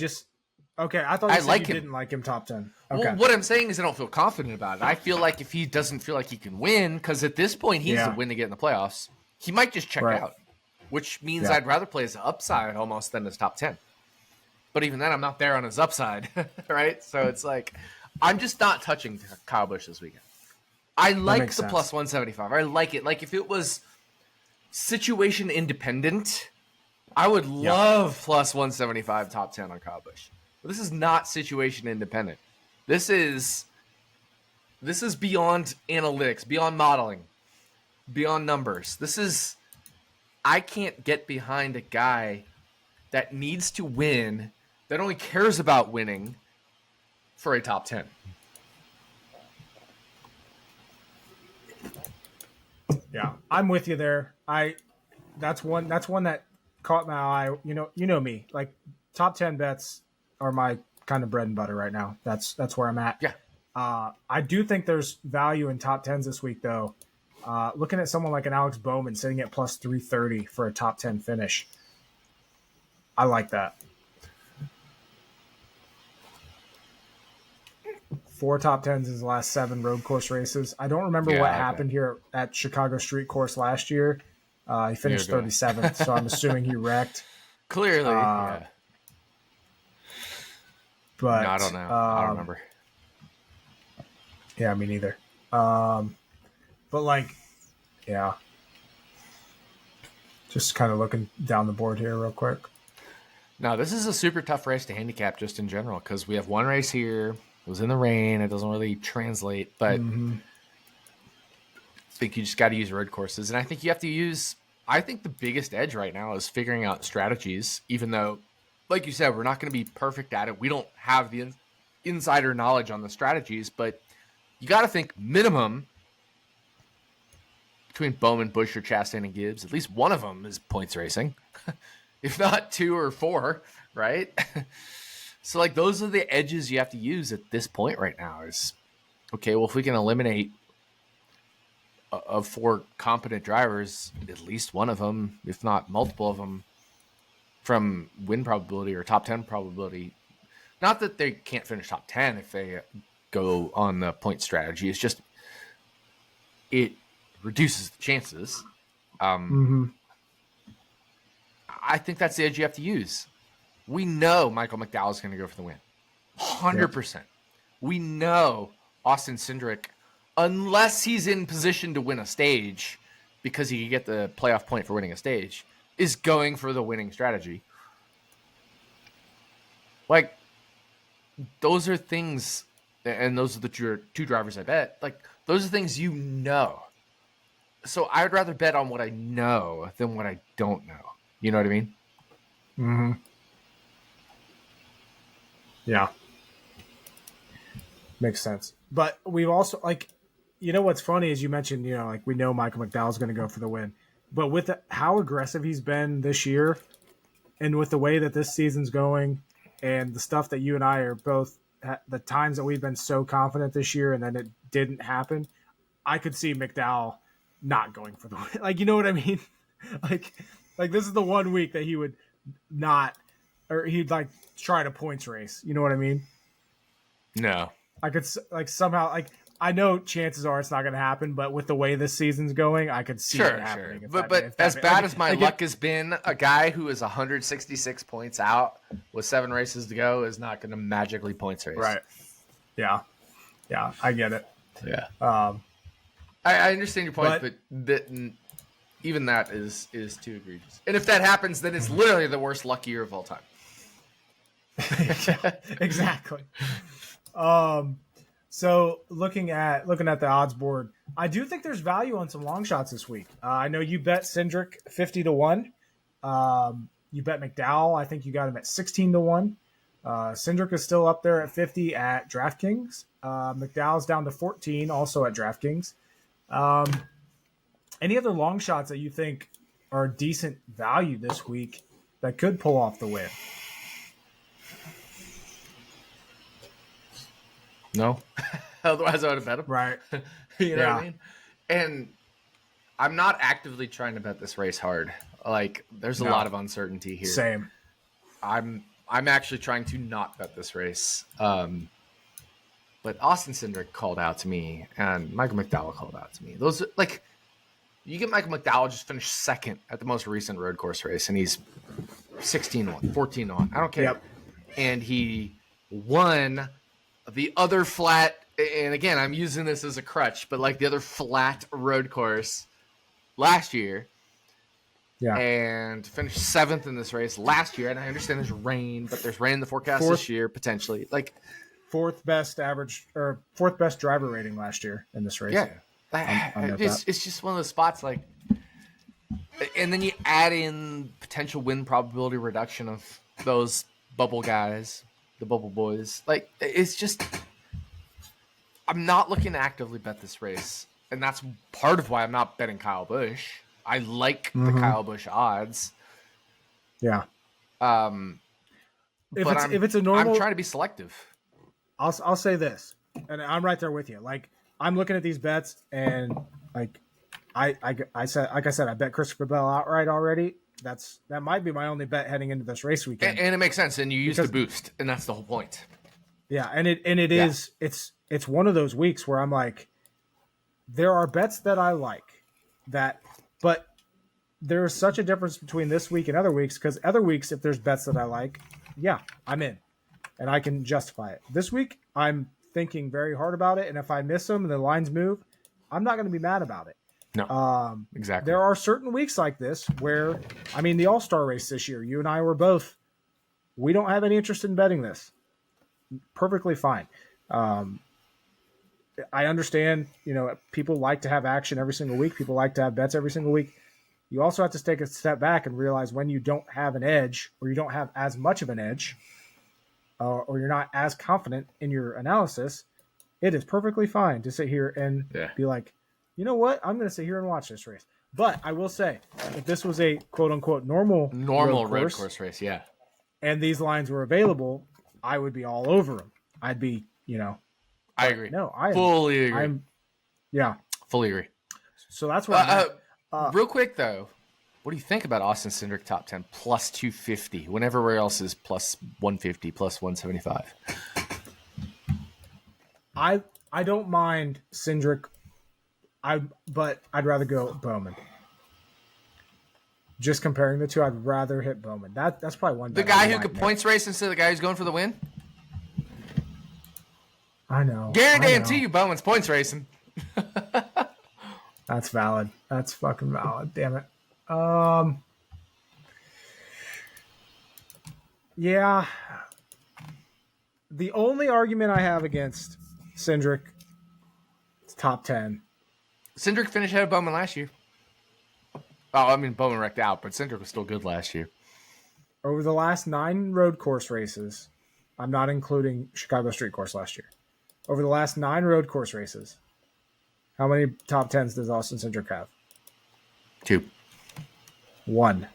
Okay, I thought you didn't like him top 10. Okay. Well, what I'm saying is I don't feel confident about it. I feel like if he doesn't feel like he can win, because at this point he needs to win to get in the playoffs, he might just check out, which means I'd rather play his upside almost than his top 10. But even then, I'm not there on his upside, right? So it's like, I'm just not touching Kyle Busch this weekend. I like the plus 175. I like it. Like, if it was situation independent, I would love plus 175 top 10 on Kyle Busch. But this is not situation independent. This is beyond analytics, beyond modeling, beyond numbers. This is I can't get behind a guy that needs to win, that only cares about winning for a top 10. Yeah, I'm with you there. That's one that caught my eye. You know me. Like top 10 bets are my kind of bread and butter right now. That's where I'm at. Yeah. I do think there's value in top 10s this week though. Looking at someone like an Alex Bowman sitting at plus 330 for a top 10 finish. I like that. 4 top 10s in his last 7 road course races. I don't remember what happened here at Chicago Street Course last year. He finished 37th, so I'm assuming he wrecked. Clearly, yeah. But no, I don't know. I don't remember. Yeah, me neither. But like, yeah. Just kind of looking down the board here real quick. No, this is a super tough race to handicap just in general because we have one race here. It was in the rain. It doesn't really translate, but I think you just got to use road courses. And I think you have to use, I think the biggest edge right now is figuring out strategies, even though, like you said, we're not going to be perfect at it. We don't have the insider knowledge on the strategies, but you got to think minimum between Bowman, Buescher, Chastain, and Gibbs, at least one of them is points racing, if not 2 or 4, right? So, like, those are the edges you have to use at this point right now is, okay, well, if we can eliminate of 4 competent drivers, at least one of them, if not multiple of them, from win probability or top 10 probability. Not that they can't finish top 10 if they go on the point strategy. It's just it reduces the chances. I think that's the edge you have to use. We know Michael McDowell is going to go for the win. 100%. Yep. We know Austin Cindric, unless he's in position to win a stage because he can get the playoff point for winning a stage, is going for the winning strategy. Like, those are things, and those are the 2 drivers I bet. Like, those are things you know. So I would rather bet on what I know than what I don't know. You know what I mean? Mm-hmm. Yeah. Makes sense. But we've also, like, you know what's funny is you mentioned, you know, like we know Michael McDowell's going to go for the win. But with how aggressive he's been this year and with the way that this season's going and the stuff that you and I are both, the times that we've been so confident this year and then it didn't happen, I could see McDowell not going for the win. Like, you know what I mean? like this is the one week that he would not, or he'd like try to points race. You know what I mean? No. I could like somehow like I know chances are it's not going to happen, but with the way this season's going, I could see it happening. Sure. But as bad as my luck has been, a guy who is 166 points out with 7 races to go is not going to magically points race. Right. Yeah. Yeah, I get it. Yeah. I understand your point, but even that is too egregious. And if that happens, then it's literally the worst luck year of all time. Exactly. So looking at the odds board, I do think there's value on some long shots this week. I know you bet Cindric 50-1. You bet McDowell. I think you got him at 16-1. Cindric is still up there at 50 at DraftKings. McDowell's down to 14, also at DraftKings. Any other long shots that you think are decent value this week that could pull off the win? No. Otherwise, I would have bet him. Right. You know what I mean? And I'm not actively trying to bet this race hard. Like, there's a lot of uncertainty here. Same. I'm actually trying to not bet this race. But Austin Cindric called out to me, and Michael McDowell called out to me. Those, like, you get Michael McDowell just finished second at the most recent road course race, and he's 16-1, 14-1. I don't care. Yep. And he won the other flat, and again, I'm using this as a crutch, but like the other flat road course last year. Yeah. And finished 7th in this race last year. And I understand there's rain, but there's rain in the forecast this year, potentially. Like, fourth best driver rating last year in this race. Yeah. It's just one of those spots, like, And then you add in potential win probability reduction of those bubble guys, the bubble boys. Like, it's just, I'm not looking to actively bet this race. And that's part of why I'm not betting Kyle Busch. I like the Kyle Busch odds. Yeah. If it's a normal, I'm trying to be selective. I'll say this, and I'm right there with you. Like, I'm looking at these bets, and like I said, I bet Christopher Bell outright already. That might be my only bet heading into this race weekend. And it makes sense. And you use the boost, and that's the whole point. Yeah, and it is it's one of those weeks where I'm like, there are bets that I like but there is such a difference between this week and other weeks, because other weeks, if there's bets that I like, yeah, I'm in and I can justify it. This week, I'm thinking very hard about it, and if I miss them and the lines move, I'm not going to be mad about it. No, exactly. There are certain weeks like this where, I mean, the All-Star race this year, you and I were both, we don't have any interest in betting this. Perfectly fine. I understand, people like to have action every single week. People like to have bets every single week. You also have to take a step back and realize when you don't have an edge, or you don't have as much of an edge, or you're not as confident in your analysis, it is perfectly fine to sit here and be like, you know what? I'm going to sit here and watch this race. But I will say, if this was a quote-unquote normal road course race, and these lines were available, I would be all over them. I'd be, I agree. No, I fully agree. Fully agree. So that's what real quick, though, what do you think about Austin Cindric top 10 plus 250 when everywhere else is plus 150, plus 175? I don't mind Cindric, but I'd rather go Bowman. Just comparing the two, I'd rather hit Bowman. That's probably one. The guy who could points race instead of the guy who's going for the win? I know. Guarantee you Bowman's points racing. That's valid. That's fucking valid. Damn it. Yeah. The only argument I have against Cindric is top 10. Cindric finished ahead of Bowman last year. Oh, I mean, Bowman wrecked out, but Cindric was still good last year. Over the last 9 road course races, I'm not including Chicago Street Course last year. Over the last 9 road course races, how many top 10s does Austin Cindric have? 2. 1.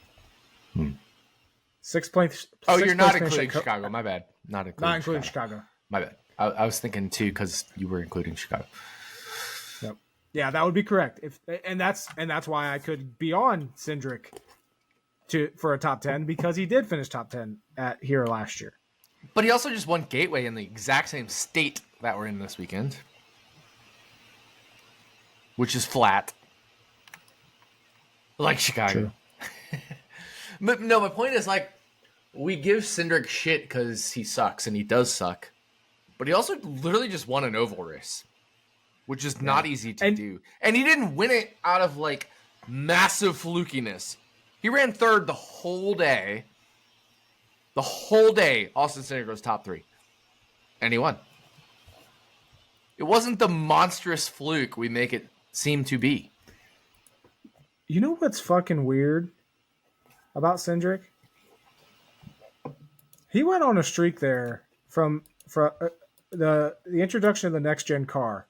6 points. Oh, you're not including Chicago. My bad. Not including Chicago. My bad. I was thinking 2 because you were including Chicago. Yep. Yeah, that would be correct. And that's why I could be on Cindric for a top 10, because he did finish top 10 at here last year. But he also just won Gateway in the exact same state that we're in this weekend, which is flat, like Chicago. But no, my point is, like, we give Cindric shit because he sucks, and he does suck. But he also literally just won an oval race, which is not easy to do. And he didn't win it out of, like, massive flukiness. He ran third the whole day. The whole day, Austin Cindric was top 3. And he won. It wasn't the monstrous fluke we make it seem to be. You know what's fucking weird about Cindric? He went on a streak there from the introduction of the next gen car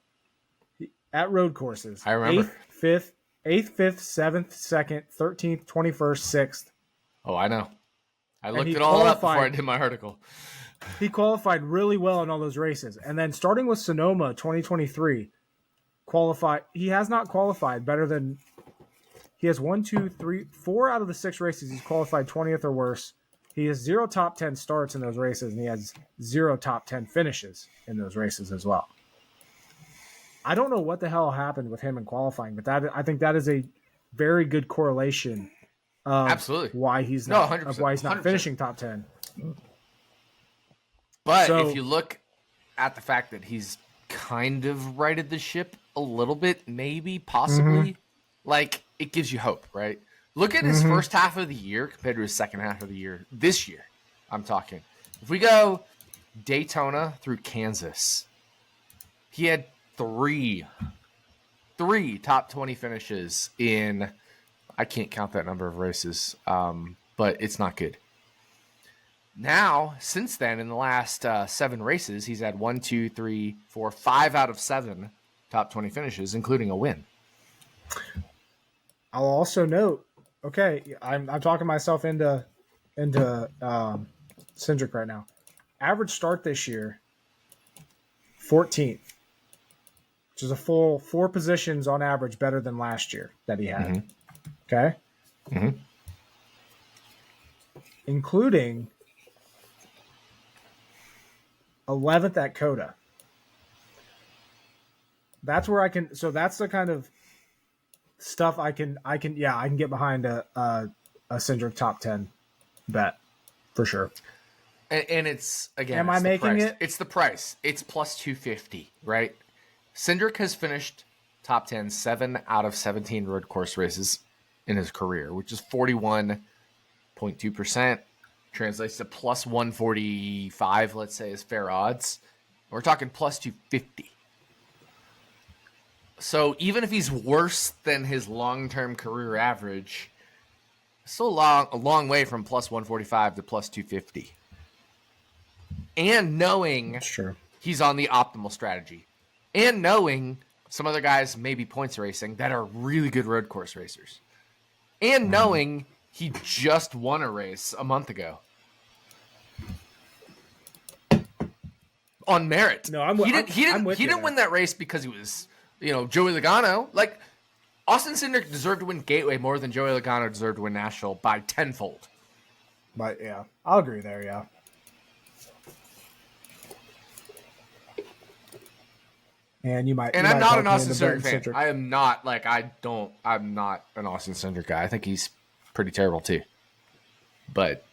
at road courses. I remember 8th, 5th, 7th, 2nd, 13th, 21st, 6th. Oh, I know. I looked it all up before I did my article. He qualified really well in all those races. And then starting with Sonoma 2023, he has not qualified better than, he has 4 out of the 6 races he's qualified 20th or worse. He has 0 top 10 starts in those races, and he has 0 top 10 finishes in those races as well. I don't know what the hell happened with him in qualifying, but I think that is a very good correlation of absolutely why he's not, 100%, of why he's not 100%. finishing top 10. But if you look at the fact that he's kind of righted the ship a little bit, maybe, possibly, like, it gives you hope, right? Look at his first half of the year compared to his second half of the year. This year, I'm talking. If we go Daytona through Kansas, he had three top 20 finishes in I can't count that number of races, but it's not good. Now, since then, in the last 7 races, he's had 1, 2, 3, 4, 5 out of 7 top 20 finishes, including a win. I'll also note, okay, I'm talking myself into Cindric right now. Average start this year, 14th, which is a full 4 positions on average better than last year that he had. Okay? Including 11th at Coda. That's where I can. So that's the kind of stuff I can get behind a Cindric top 10 bet for sure. And it's, again, am I making it? It's the price. It's plus 250, right? Cindric has finished top 10 7 out of 17 road course races in his career, which is 41.2%. Translates to plus 145, let's say, is fair odds. We're talking plus 250. So even if he's worse than his long-term career average, still a long way from plus 145 to plus 250. And knowing he's on the optimal strategy. And knowing some other guys may be points racing that are really good road course racers. And knowing he just won a race a month ago. On merit. No, he didn't win that race because he was, Joey Logano. Like, Austin Cindric deserved to win Gateway more than Joey Logano deserved to win Nashville by tenfold. But yeah, I'll agree there. Yeah. And I'm not an Austin Cindric fan. I am not I'm not an Austin Cindric guy. I think he's pretty terrible too. But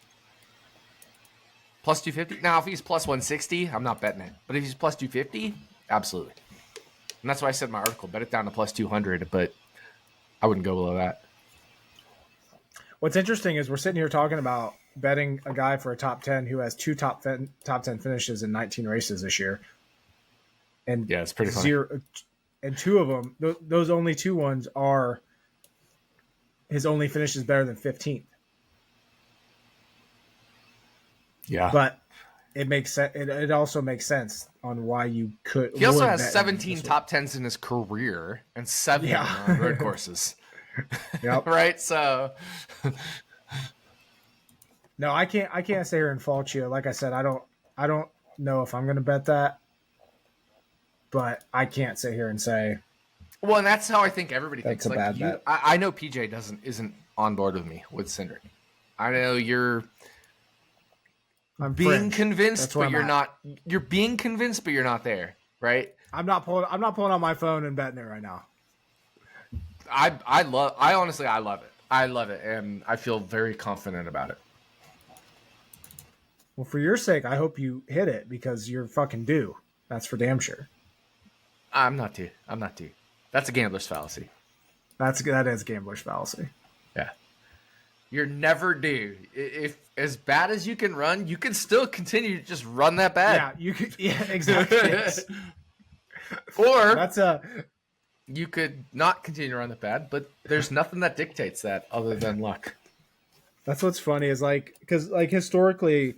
plus 250. Now, if he's plus 160, I'm not betting it. But if he's plus 250, absolutely. And that's why I said in my article, bet it down to plus 200, but I wouldn't go below that. What's interesting is we're sitting here talking about betting a guy for a top 10 who has 2 top 10 finishes in 19 races this year. And yeah, it's pretty funny. And 2 of them, those only 2 ones are his only finish is better than 15th. Yeah, but it makes sense. It also makes sense on why you could. He also has 17 top 10s in his career and 7 on road courses. Yep. Right. So no, I can't sit here and fault you. Like I said, I don't know if I'm going to bet that. But I can't sit here and say. Well, and that's how I think everybody thinks. That's a bad bet. I know PJ isn't on board with me with Cindric. I know you're being convinced, but you're not. You're being convinced, but you're not there, right? I'm not pulling on my phone and betting it right now. I honestly love it. I love it, and I feel very confident about it. Well, for your sake, I hope you hit it because you're fucking due. That's for damn sure. I'm not due. That's a gambler's fallacy. That is gambler's fallacy. Yeah. You're never due. If as bad as you can run, you can still continue to just run that bad. Yeah, you could. Yeah, exactly. Yes. Or you could not continue to run that bad, but there's nothing that dictates that other than luck. That's what's funny is because historically,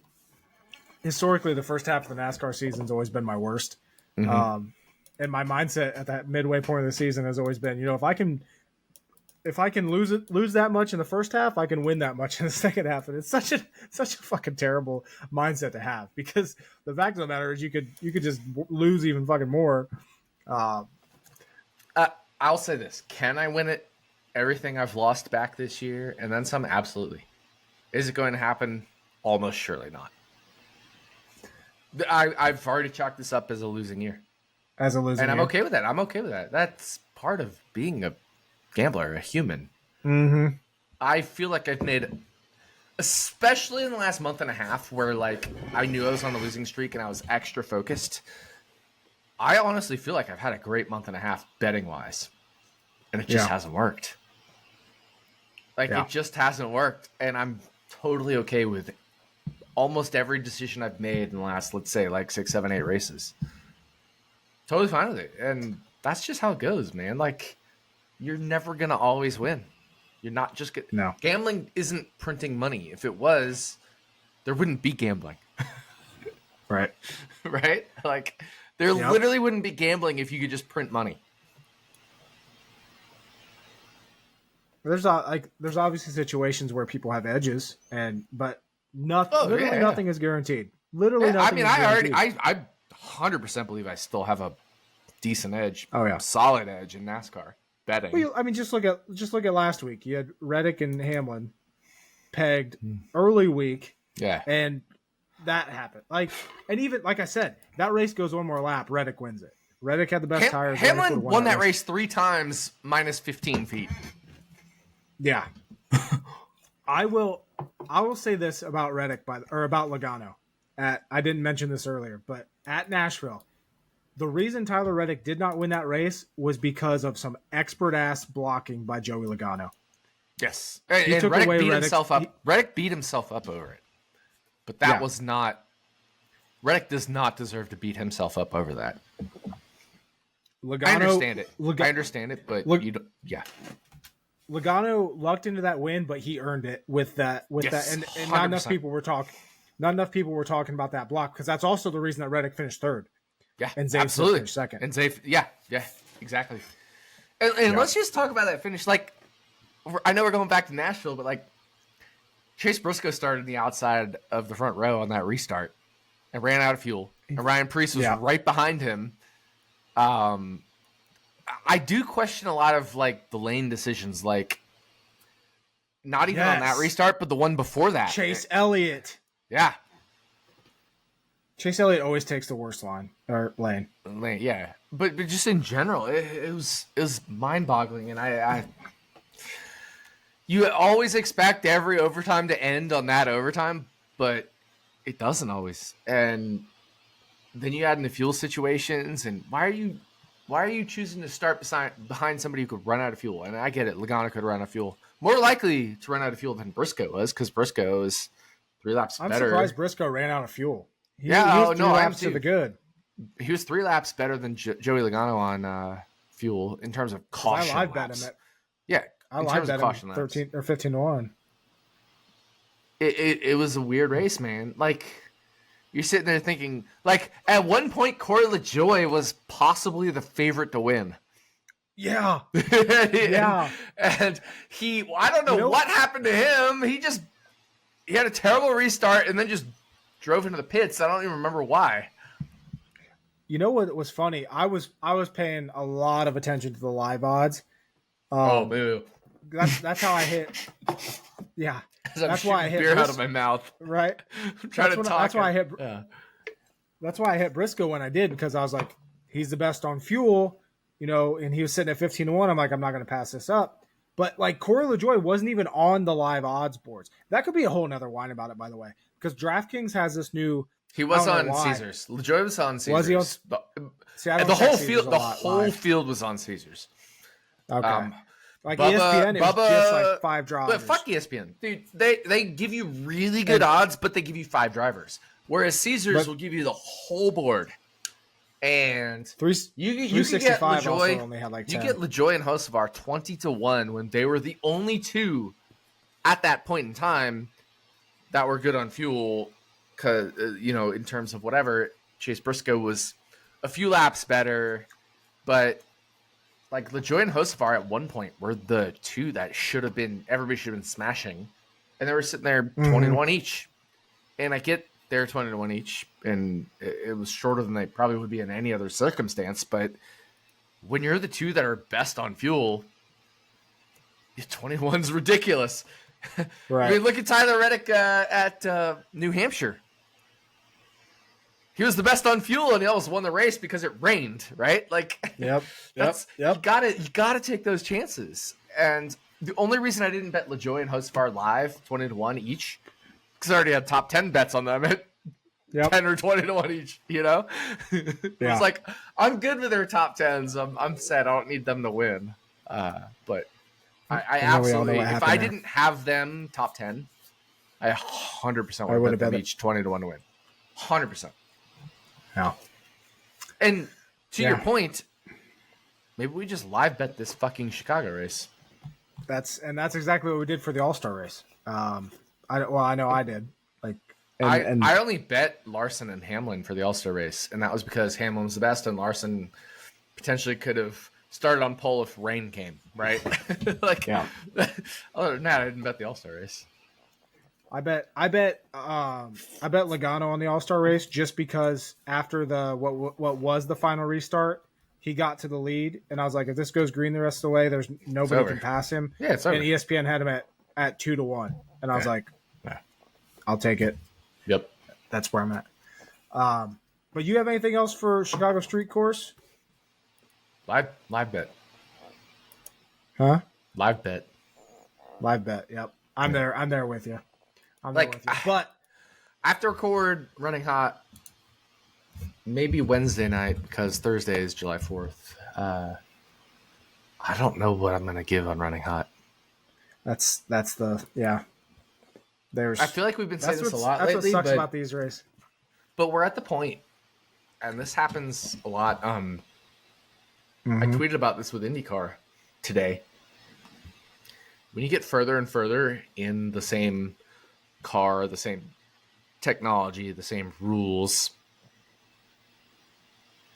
the first half of the NASCAR season's always been my worst. Mm-hmm. And my mindset at that midway point of the season has always been, if I can lose that much in the first half, I can win that much in the second half. And it's such a fucking terrible mindset to have because the fact of the matter is you could just lose even fucking more. I'll say this: can I win it? Everything I've lost back this year, and then some. Absolutely. Is it going to happen? Almost surely not. I've already chalked this up as a losing year. And I'm okay with that. That's part of being a gambler, a human. Mm-hmm. I feel like I've made, especially in the last month and a half, where I knew I was on a losing streak and I was extra focused. I honestly feel like I've had a great month and a half betting wise, and it just hasn't worked. It just hasn't worked, and I'm totally okay with almost every decision I've made in the last, let's say, 6, 7, 8 races. Totally fine with it. And that's just how it goes, man. You're never going to always win. You're not just No. Gambling isn't printing money. If it was, there wouldn't be gambling. Right. Right? Like there literally wouldn't be gambling if you could just print money. There's obviously situations where people have edges, but nothing is guaranteed. Literally nothing. I 100% believe I still have a decent edge. Oh yeah, solid edge in NASCAR betting. Well, I mean, just look at last week. You had Reddick and Hamlin pegged early week. Yeah, and that happened. And even like I said, that race goes one more lap. Reddick wins it. Reddick had the best tires. Hamlin won that race 3 times minus 15 feet. Yeah. I will say this about Reddick about Logano. I didn't mention this earlier, but at Nashville, the reason Tyler Reddick did not win that race was because of some expert ass blocking by Joey Logano. Yes. And Reddick beat himself up. Reddick beat himself up over it. But that was not Reddick does not deserve to beat himself up over that. Logano, I understand it, but you don't. Yeah. Logano lucked into that win, but he earned it with that. And not enough people were talking. Not enough people were talking about that block because that's also the reason that Reddick finished third. Yeah, and Zayf finished second. And Zayf, exactly. And let's just talk about that finish. Like, I know we're going back to Nashville, but like, Chase Briscoe started in the outside of the front row on that restart and ran out of fuel. And Ryan Preece was right behind him. I do question a lot of like the lane decisions, like not even on that restart, but the one before that. Chase Elliott. Yeah. Chase Elliott always takes the worst lane. Yeah. But just in general, it was mind-boggling, and you always expect every overtime to end on that overtime, but it doesn't always. And then you add in the fuel situations, and why are you choosing to start behind somebody who could run out of fuel? And I get it, Logano could run out of fuel. More likely to run out of fuel than Briscoe was, because Briscoe is 3 laps better. I'm surprised Briscoe ran out of fuel. He was 3 laps to the good. He was 3 laps better than Joey Logano on fuel in terms of caution. I live bet him I live bet him 13 or 15 to 1. It was a weird race, man. Like, you're sitting there thinking, like, at one point, Corey LaJoie was possibly the favorite to win. Yeah. And I don't know what happened to him. He had a terrible restart and then just drove into the pits. I don't even remember why. You know what was funny? I was paying a lot of attention to the live odds. Boo. That's how I hit. Yeah. That's why I hit beer out of my mouth. Right. I'm trying to talk. That's why I hit. Yeah. That's why I hit Briscoe when I did, because I was like, he's the best on fuel, and he was sitting at 15 to 1. I'm like, I'm not going to pass this up. But like Corey LaJoie wasn't even on the live odds boards. That could be a whole nother whine about it, by the way, because DraftKings has this new. He was on Caesars. LaJoie was on Caesars. Was he on? The whole field was on Caesars. Okay. Like Bubba, ESPN, it was just like 5 drivers. But fuck ESPN, dude. They give you really good odds, but they give you 5 drivers. Whereas Caesars will give you the whole board. And you can get LaJoie. Only had like 10. You get LaJoie and Hocevar 20 to 1 when they were the only 2 at that point in time that were good on fuel. Because in terms of whatever, Chase Briscoe was a few laps better, but. Like LaJoie and Hocevar at one point were the 2 that everybody should have been smashing. And they were sitting there 20 to 1 each. And I get they're 20 to 1 each. And it was shorter than they probably would be in any other circumstance. But when you're the 2 that are best on fuel, 21's ridiculous. Right. I mean, look at Tyler Reddick at New Hampshire. He was the best on fuel, and he almost won the race because it rained, right? Like, yep. You gotta take those chances. And the only reason I didn't bet LaJoie and Hocevar live 20 to 1 each, because I already had top 10 bets on them at 10 or 20 to 1 each. It was like, I'm good with their top 10s. I'm set. I don't need them to win. But I absolutely, if I didn't have them top 10, I 100% would have bet them each 20 to 1 to win. 100%. Yeah. And to your point, maybe we just live bet this fucking Chicago race. That's exactly what we did for the All-Star race. I know I did. Like, I only bet Larson and Hamlin for the All-Star race, and that was because Hamlin was the best, and Larson potentially could have started on pole if rain came, right? Like, yeah. Other than that, I didn't bet the All-Star race. I bet Logano on the All-Star race just because after the what was the final restart, he got to the lead, and I was like, if this goes green the rest of the way, there's nobody can pass him. Yeah, it's over. And ESPN had him at 2-1, and I was like, I'll take it. Yep, that's where I'm at. But you have anything else for Chicago Street Course? Live bet. Huh? Live bet. Yep. I'm there with you. But I have to record Running Hot maybe Wednesday night because Thursday is July 4th. I don't know what I'm going to give on Running Hot. That's the I feel like we've been saying this a lot lately. That's what sucks about these races. But we're at the point, and this happens a lot. I tweeted about this with IndyCar today. When you get further and further in the same car, the same technology, the same rules,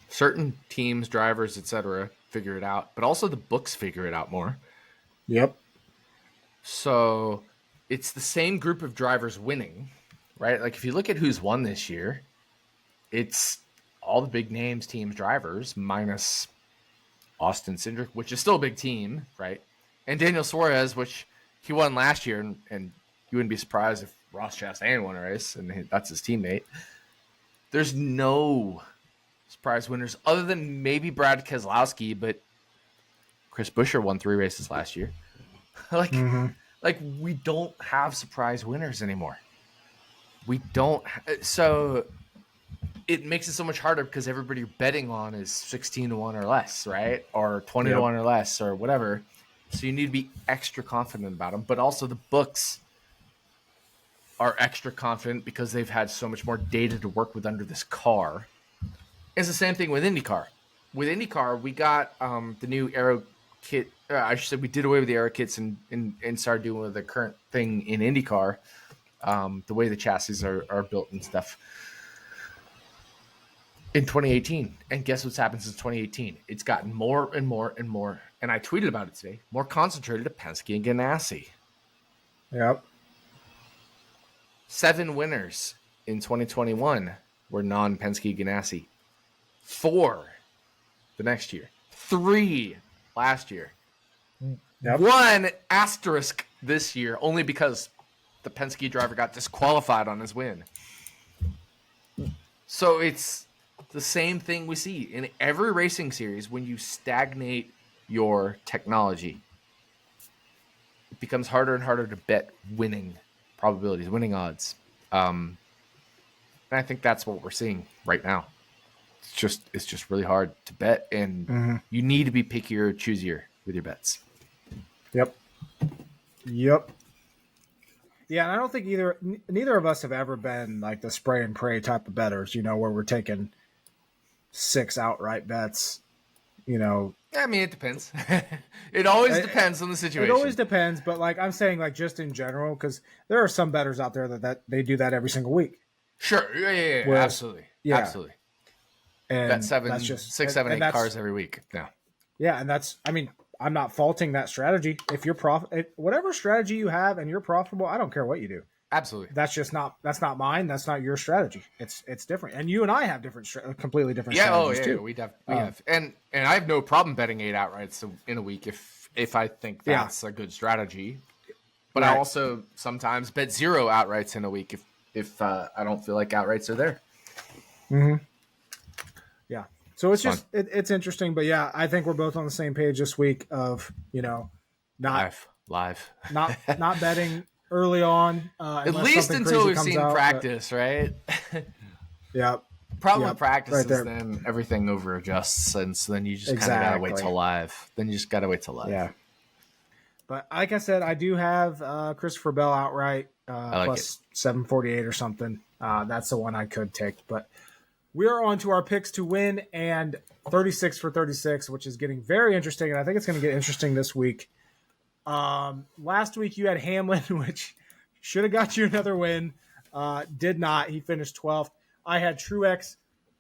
certain teams, drivers, etc., figure it out, but also the books figure it out more. Yep. So it's the same group of drivers winning, right? Like if you look at who's won this year, it's all the big names, teams, drivers, minus Austin Cindric, which is still a big team, right? And Daniel Suarez, which he won last year, and you wouldn't be surprised if Ross Chastain won a race, and that's his teammate. There's no surprise winners other than maybe Brad Keselowski, but Chris Buescher won 3 races last year. Like we don't have surprise winners anymore. We don't. So it makes it so much harder because everybody you're betting on is 16-1 or less, right? Or 20-1 or less or whatever. So you need to be extra confident about them. But also the books are extra confident because they've had so much more data to work with under this car. It's the same thing with IndyCar. With IndyCar, we got the new aero kit. I should say we did away with the aero kits and started doing with the current thing in IndyCar, the way the chassis are built and stuff. In 2018. And guess what's happened since 2018? It's gotten more and more and more. And I tweeted about it today. More concentrated at Penske and Ganassi. Yep. 7 winners in 2021 were non-Penske Ganassi. 4 the next year. 3 last year. Yep. 1 asterisk this year, only because the Penske driver got disqualified on his win. So it's the same thing we see in every racing series. When you stagnate your technology, it becomes harder and harder to bet winning probabilities, winning odds. And I think that's what we're seeing right now. It's just really hard to bet, and you need to be pickier, choosier with your bets. Yep. Yeah, and I don't think neither of us have ever been like the spray and pray type of bettors, where we're taking 6 outright bets, I mean, it depends. It always depends on the situation. It always depends, but like I'm saying, like just in general, because there are some bettors out there that they do that every single week. Sure, yeah, whereas, absolutely, absolutely. And bet 6, 7, 8 cars every week. Yeah, and I'm not faulting that strategy. If you're whatever strategy you have and you're profitable, I don't care what you do. Absolutely. That's not mine. That's not your strategy. It's different. And you and I have completely different strategies too. Yeah, we have. And I have no problem betting 8 outrights in a week if I think that's a good strategy. But I also sometimes bet 0 outrights in a week if I don't feel like outrights are there. Mm-hmm. Yeah. So it's just it's interesting, but yeah, I think we're both on the same page this week of, not live. not betting early on, at least until we've seen practice, right? Yeah. Problem with practice is then everything over adjusts, and so then you just kind of gotta wait till live. Yeah. But like I said, I do have Christopher Bell outright plus 748 or something. That's the one I could take. But we are on to our picks to win and 36 for 36, which is getting very interesting, and I think it's going to get interesting this week. Last week you had Hamlin, which should have got you another win. Did not. He finished 12th. I had Truex.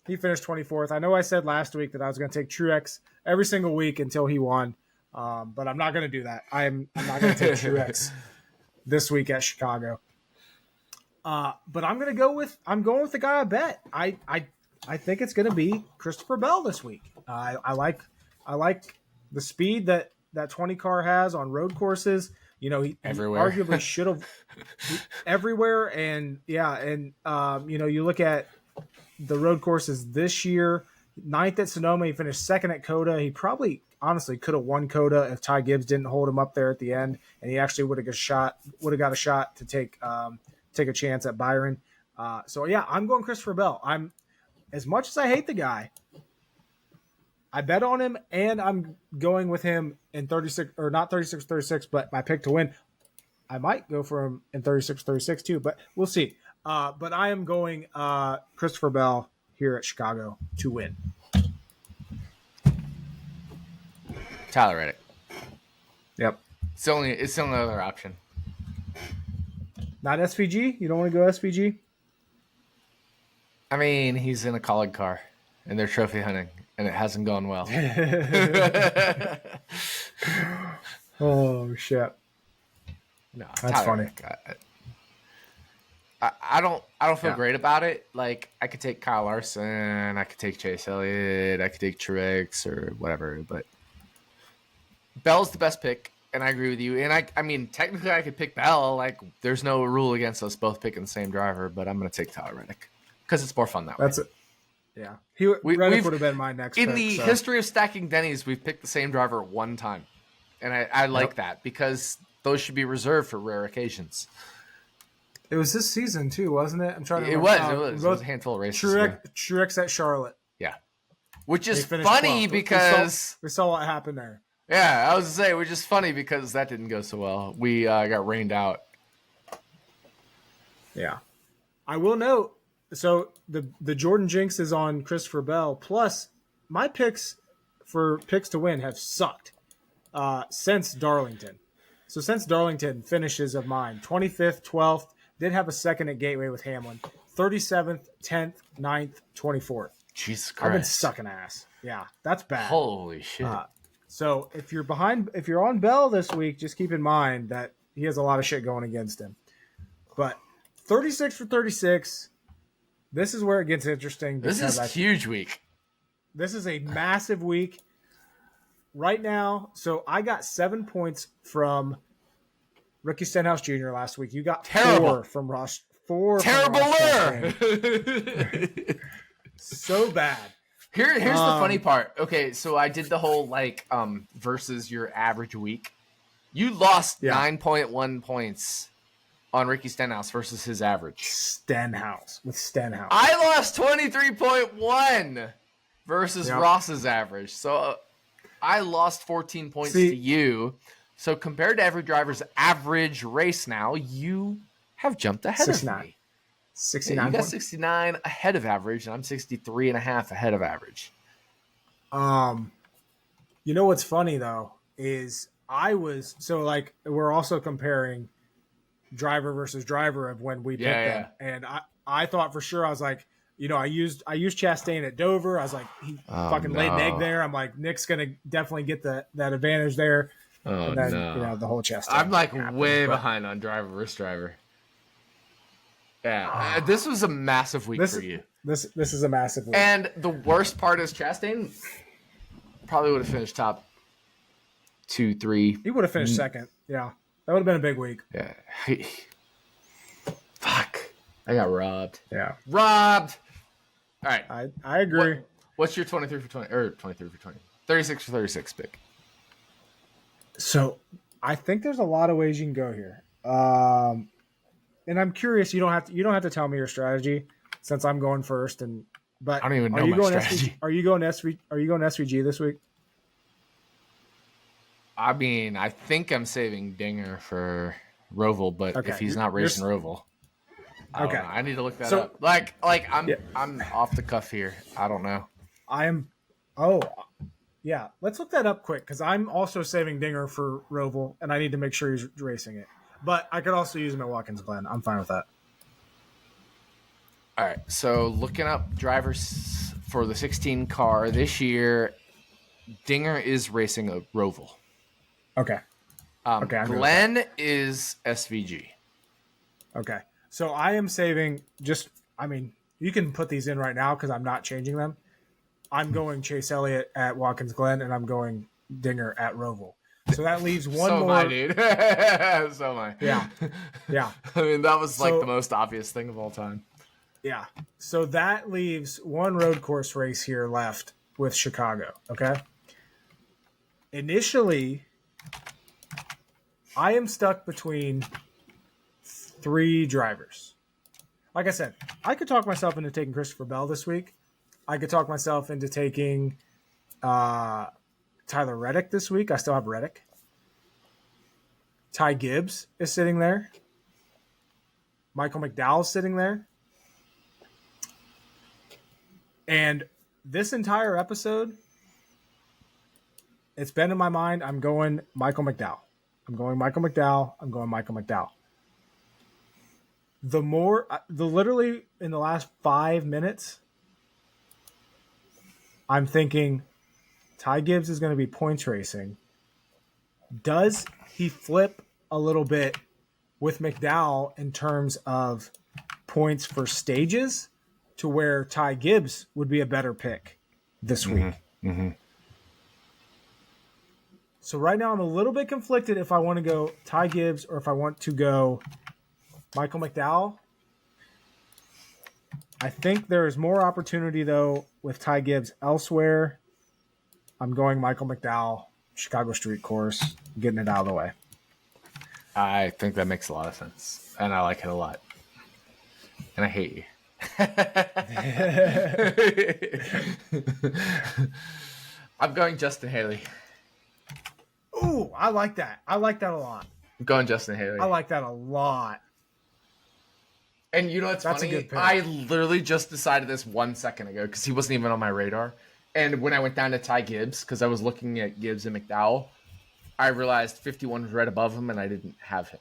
He finished 24th. I know I said last week that I was going to take Truex every single week until he won, but I'm not going to do that. I'm not going to take Truex this week at Chicago. But I'm going with the guy I bet. I think it's going to be Christopher Bell this week. I like the speed that 20 car has on road courses. You know, he arguably should have everywhere. And you look at the road courses this year, 9th at Sonoma, he finished 2nd at Coda. He probably honestly could have won Coda if Ty Gibbs didn't hold him up there at the end, and he actually would have got a shot to take a chance at Byron. I'm going Christopher Bell. As much as I hate the guy, I bet on him, and I'm going with him in 36, or not 36, but my pick to win. I might go for him in 36 too, but we'll see. But I am going Christopher Bell here at Chicago to win. Tyler Reddick. Yep. It's the only other option. Not SVG? You don't want to go SVG? I mean, he's in a college car, and they're trophy hunting, and it hasn't gone well. Oh, shit. No, that's funny. I don't feel great about it. Like, I could take Kyle Larson, I could take Chase Elliott, I could take Truex or whatever, but Bell's the best pick, and I agree with you. And I mean, technically I could pick Bell. Like, there's no rule against us both picking the same driver, but I'm going to take Tyler Reddick because it's more fun that way. That's it. Yeah. Reddick would have been my next in pick. In the history of stacking Dennys, we've picked the same driver one time. And I like that because those should be reserved for rare occasions. It was this season too, wasn't it? I'm trying to remember. It was a handful of races. Truex at Charlotte. Yeah. Which is funny because we saw what happened there. Yeah, I was going to say, which is funny because that didn't go so well. We got rained out. Yeah. I will note, so the Jordan Jinx is on Christopher Bell, plus my picks for picks to win have sucked since Darlington. So since Darlington, finishes of mine, 25th, 12th, did have a second at Gateway with Hamlin, 37th, 10th, 9th, 24th. Jesus Christ. I've been sucking ass. Yeah, that's bad. Holy shit. So if you're on Bell this week, just keep in mind that he has a lot of shit going against him. But 36 for 36, this is where it gets interesting. This is a huge week. This is a massive week. Right now, so I got 7 points from Ricky Stenhouse Jr. last week. You got 4 from Ross. 4 Terrible-er! So bad. Here's the funny part. Okay, so I did the whole versus your average week. You lost 9.1 points on Ricky Stenhouse versus his average. Stenhouse. I lost 23.1 versus Ross's average. So I lost 14 points to you. So compared to every driver's average race now, you have jumped ahead of me. 69. You got 69 ahead of average, and I'm 63 and a half ahead of average. You know what's funny though is we're also comparing driver versus driver of when we picked them, and I thought for sure I was like, I used Chastain at Dover. I was like, he laid an egg there. I'm like, Nick's gonna definitely get that advantage there. Oh, and then, the whole Chastain. I'm like way behind on driver versus driver. Yeah, this was a massive week for you. This is a massive week. And the worst part is Chastain probably would have finished top 2, 3. He would have finished second. Yeah, that would have been a big week. Yeah. Fuck. I got robbed. Yeah. Robbed. All right. I agree. What's your 23 for 20 or 23 for 20? 36 for 36 pick. So I think there's a lot of ways you can go here. And I'm curious. You don't have to tell me your strategy since I'm going first. But I don't even know my strategy. Are you going SVG this week? I mean, I think I'm saving Dinger for Roval, but if he's not racing Roval, I need to look that up. Like I'm off the cuff here. I don't know. Yeah, let's look that up quick because I'm also saving Dinger for Roval, and I need to make sure he's racing it. But I could also use him at Watkins Glen. I'm fine with that. All right, so looking up drivers for the 16 car this year, Dinger is racing a Roval. Okay. Okay. Glenn is SVG. Okay. So I am saving you can put these in right now because I'm not changing them. I'm going Chase Elliott at Watkins Glen, and I'm going Dinger at Roval. So that leaves one more. So am I, dude. So am I. Yeah. Yeah. I mean, that was like the most obvious thing of all time. Yeah. So that leaves one road course race here left with Chicago. Okay. Initially, I am stuck between 3 drivers. Like I said, I could talk myself into taking Christopher Bell this week. I could talk myself into taking Tyler Reddick this week. I still have Reddick. Ty Gibbs is sitting there. Michael McDowell's sitting there. And this entire episode, it's been in my mind. I'm going Michael McDowell. Literally in the last 5 minutes, I'm thinking Ty Gibbs is going to be points racing. Does he flip a little bit with McDowell in terms of points for stages to where Ty Gibbs would be a better pick this week? Mm-hmm. So right now I'm a little bit conflicted if I want to go Ty Gibbs or if I want to go Michael McDowell. I think there is more opportunity, though, with Ty Gibbs elsewhere. I'm going Michael McDowell, Chicago Street Course, getting it out of the way. I think that makes a lot of sense, and I like it a lot. And I hate you. I'm going Justin Haley. Ooh, I like that. I like that a lot. I'm going Justin Haley. I like that a lot. And you know what's That's funny? a good pick. I literally just decided this 1 second ago because he wasn't even on my radar. And when I went down to Ty Gibbs, because I was looking at Gibbs and McDowell, I realized 51 was right above him, and I didn't have him.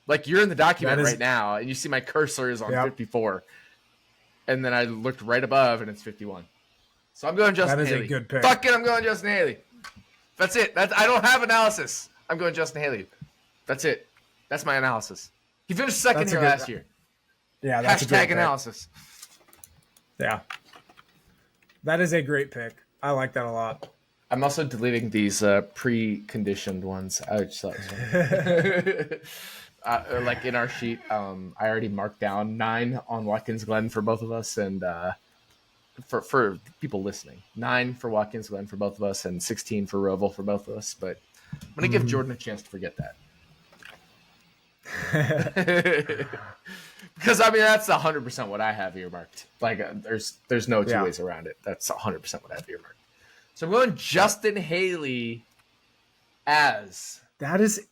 Like, you're in the document right now, and you see my cursor is on 54. And then I looked right above, and it's 51. So I'm going Justin Haley. That is a good pick. Fuck it, I'm going Justin Haley. That's it. I don't have analysis. I'm going Justin Haley. That's it. That's my analysis. He finished second here last year. Yeah, that's a Hashtag analysis. Yeah. That is a great pick. I like that a lot. I'm also deleting these pre-conditioned ones. I just thought like in our sheet, I already marked down 9 on Watkins Glen for both of us, and for people listening, 9 for Watkins Glen for both of us, and 16 for Roval for both of us. But I'm gonna give Jordan a chance to forget that. Because I mean that's 100% what I have earmarked. Like there's no two ways around it. That's 100% what I have earmarked. So I'm going Justin Haley as that is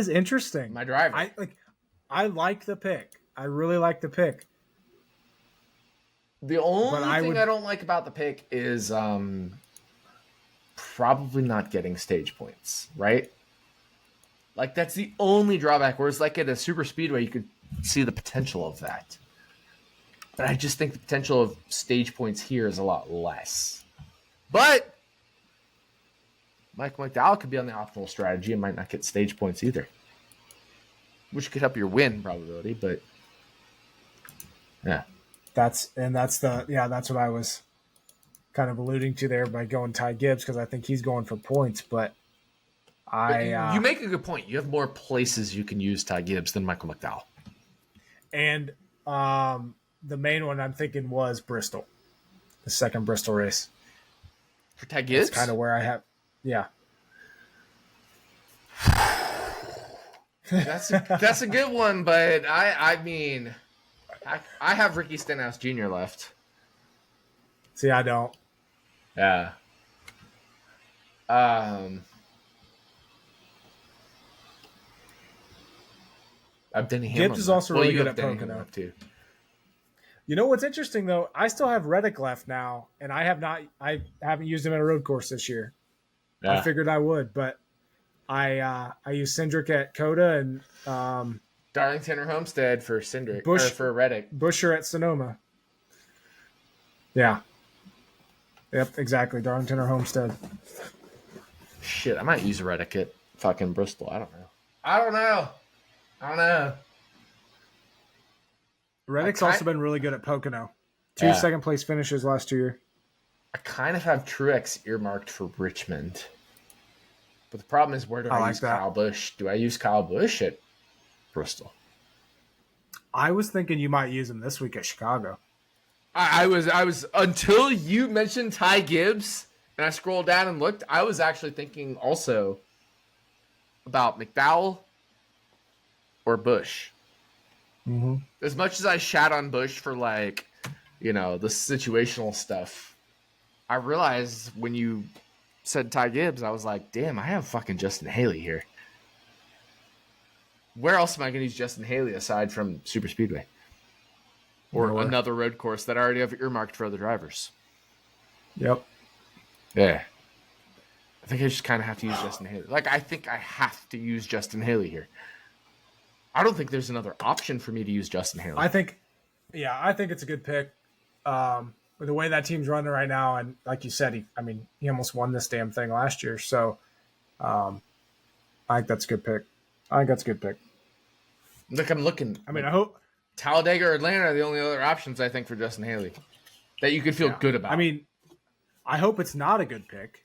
interesting. My driver. I like the pick. I really like the pick. The only thing I don't like about the pick is probably not getting stage points, right? Like that's the only drawback. Whereas like at a super speedway, you could see the potential of that. But I just think the potential of stage points here is a lot less. But Michael McDowell could be on the optimal strategy and might not get stage points either. Which could help your win probability, but yeah. That's what I was kind of alluding to there by going Ty Gibbs because I think he's going for points, but you make a good point. You have more places you can use Ty Gibbs than Michael McDowell. And the main one I'm thinking was Bristol, the second Bristol race. For Ty Gibbs? That's kind of where I have, yeah. That's a good one, but I mean, I have Ricky Stenhouse Jr. left. See, I don't. Yeah. I've Denny Hamlin. Gibbs is also really good at Denny Pocono too. You know what's interesting though? I still have Reddick left now, and I haven't used him at a road course this year. I figured I would, but I use Cindric at Coda and Darlington or Homestead for Cindric or for Reddick. Busher at Sonoma. Yeah. Yep, exactly. Darlington or Homestead. Shit, I might use a Reddick at fucking Bristol. I don't know. Reddick's also been really good at Pocono. 2 second place finishes last 2 years. I kind of have Truex earmarked for Richmond. But the problem is, where do I use Kyle Busch? Do I use Kyle Busch at Bristol? I was thinking you might use him this week at Chicago. I was until you mentioned Ty Gibbs, and I scrolled down and looked. I was actually thinking also about McDowell or Busch. Mm-hmm. As much as I shat on Busch for the situational stuff, I realized when you said Ty Gibbs, I was like, damn, I have fucking Justin Haley here. Where else am I going to use Justin Haley aside from Super Speedway? Or another road course that I already have earmarked for other drivers? Yep. Yeah. I think I just kind of have to use Justin Haley. I think I have to use Justin Haley here. I don't think there's another option for me to use Justin Haley. I think it's a good pick. With the way that team's running right now, and like you said, he almost won this damn thing last year. So, I think that's a good pick. Look, I'm looking. I hope Talladega or Atlanta are the only other options, I think, for Justin Haley that you could feel good about. I hope it's not a good pick,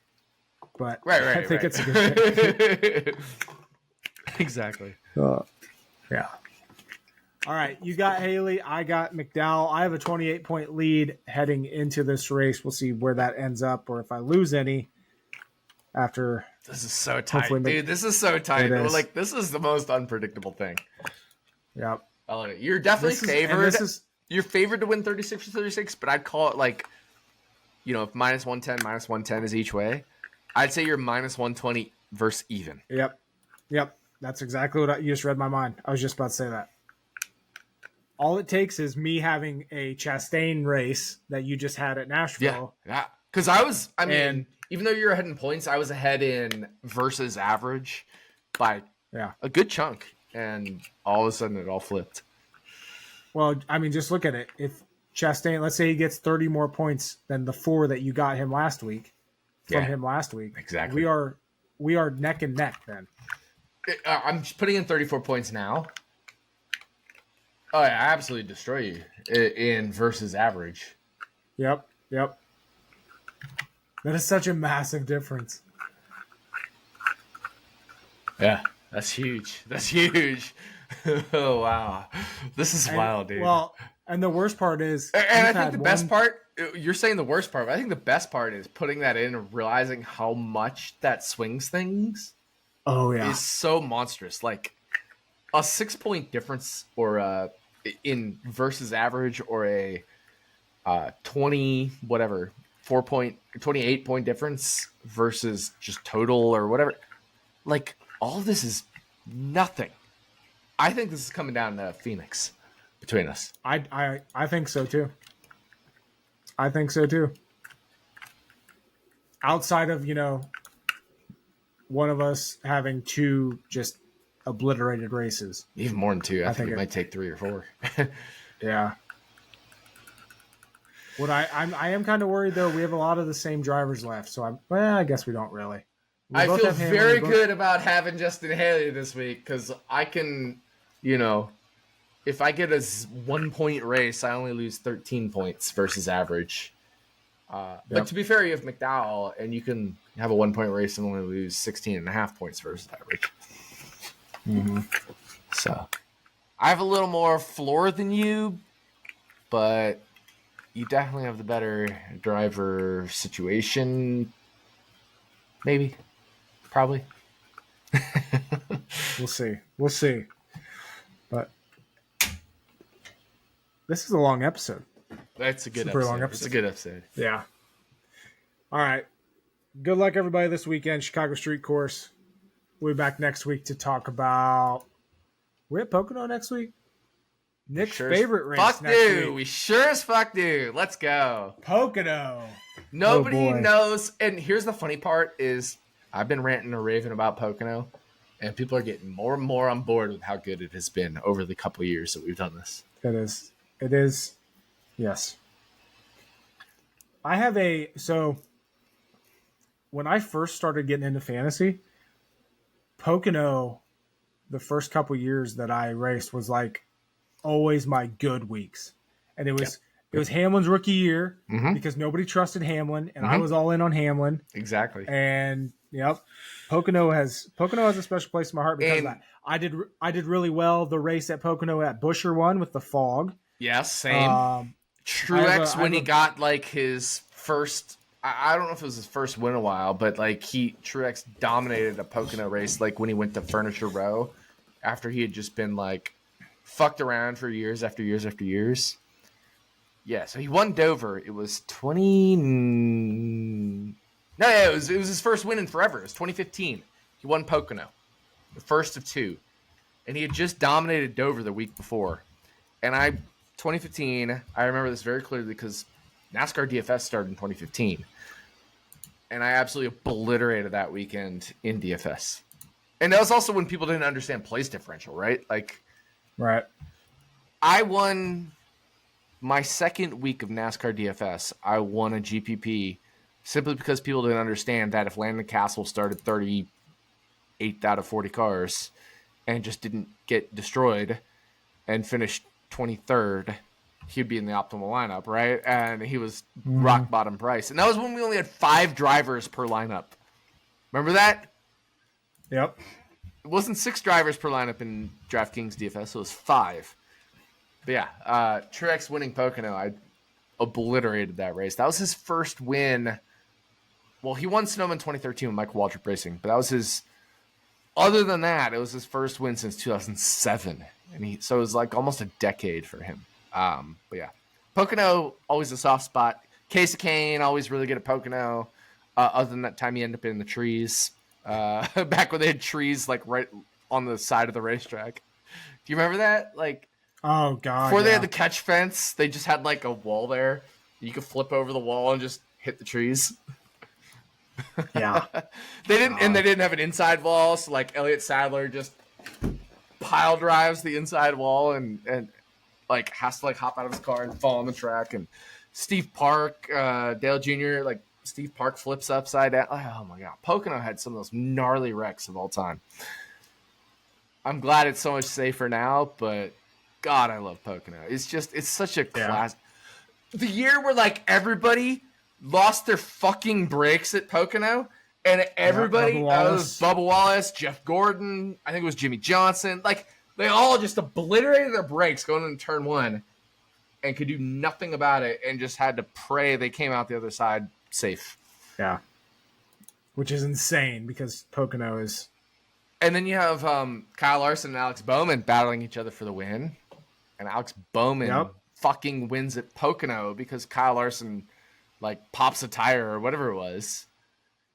but I think it's a good pick. Exactly. Yeah. All right, you got Haley. I got McDowell. I have a 28-point lead heading into this race. We'll see where that ends up, or if I lose any after. This is so tight, dude. This is so tight. This is the most unpredictable thing. Yep. I love it. You're definitely favored. You're favored to win 36 or 36, but I'd call it if minus 110 is each way, I'd say you're minus 120 versus even. Yep. That's exactly what you just read my mind. I was just about to say that. All it takes is me having a Chastain race that you just had at Nashville. Yeah. Because even though you're ahead in points, I was ahead in versus average by a good chunk. And all of a sudden it all flipped. Well, just look at it. If Chastain, let's say he gets 30 more points than the 4 that you got him last week, Exactly. We are neck and neck then. I'm just putting in 34 points now. Oh, I absolutely destroy you in versus average. Yep. That is such a massive difference. Yeah, that's huge. Oh, wow. This is wild, dude. Well, and the worst part is... And I think the best part... You're saying the worst part, but I think the best part is putting that in and realizing how much that swings things. Oh, yeah. Is so monstrous. Like, a 6-point difference or in versus average or a 28-point difference versus just total or whatever. Like, all of this is nothing. I think this is coming down to Phoenix between us. I think so too. Outside of, one of us having 2 just obliterated races. Even more than 2. I think it might take 3 or 4. Yeah. What I am kind of worried though. We have a lot of the same drivers left, so I guess we don't really. I feel very good about having Justin Haley this week because I can, if I get a 1-point race, I only lose 13 points versus average. But to be fair, you have McDowell, and you can have a 1-point race and only lose 16.5 points versus average. Mm-hmm. So I have a little more floor than you, but you definitely have the better driver situation. Maybe. Probably. We'll see. But this is a long episode. That's a good episode. It's a good episode. Yeah. All right. Good luck, everybody, this weekend. Chicago Street Course. We'll be back next week to talk about... We're at Pocono next week? Nick's favorite race next week. We sure as fuck do. Let's go. Pocono. Nobody knows. And here's the funny part is I've been ranting or raving about Pocono, and people are getting more and more on board with how good it has been over the couple of years that we've done this. It is. Yes. I have so when I first started getting into fantasy, Pocono, the first couple years that I raced was like always my good weeks. And it was Hamlin's rookie year because nobody trusted Hamlin and I was all in on Hamlin. Exactly. And Pocono has a special place in my heart because of that. I did really well the race at Pocono at Busher won with the fog. Yes, same. Truex when he got like his first, I don't know if it was his first win in a while, but like Truex dominated a Pocono race like when he went to Furniture Row after he had just been like fucked around for years after years after years. Yeah, so he won Dover. It was it was his first win in forever. It was 2015. He won Pocono, the first of two. And he had just dominated Dover the week before. And 2015, I remember this very clearly because NASCAR DFS started in 2015. And I absolutely obliterated that weekend in DFS. And that was also when people didn't understand place differential, right? Like, right. I won my second week of NASCAR DFS. I won a GPP simply because people didn't understand that if Landon Castle started 38 out of 40 cars and just didn't get destroyed and finished 23rd, he'd be in the optimal lineup, right? And he was rock bottom price. And that was when we only had 5 drivers per lineup. Remember that? Yep. It wasn't 6 drivers per lineup in DraftKings DFS. It was 5. But yeah, Truex winning Pocono, I obliterated that race. That was his first win. Well, he won Sonoma in 2013 with Michael Waltrip Racing, but that was his. Other than that, it was his first win since 2007, and so it was like almost a decade for him. But yeah, Pocono always a soft spot. Casey Kane always really good at Pocono. Other than that time he ended up in the trees, back when they had trees like right on the side of the racetrack. Do you remember that? Like, oh god, before they had the catch fence, they just had like a wall there. You could flip over the wall and just hit the trees. Yeah. They didn't have an inside wall, so like Elliott Sadler just pile drives the inside wall and like has to like hop out of his car and fall on the track. And Steve Park, Dale Jr., like Steve Park flips upside down. Oh my god, Pocono had some of those gnarly wrecks of all time. I'm glad it's so much safer now, but God, I love Pocono. It's such a class. The year where like everybody lost their fucking brakes at Pocono, and everybody, was Bubba Wallace, Jeff Gordon, I think it was Jimmy Johnson, like they all just obliterated their brakes going into turn 1 and could do nothing about it and just had to pray they came out the other side safe. Yeah. Which is insane because Pocono is. And then you have Kyle Larson and Alex Bowman battling each other for the win. And Alex Bowman fucking wins at Pocono because Kyle Larson like pops a tire or whatever it was.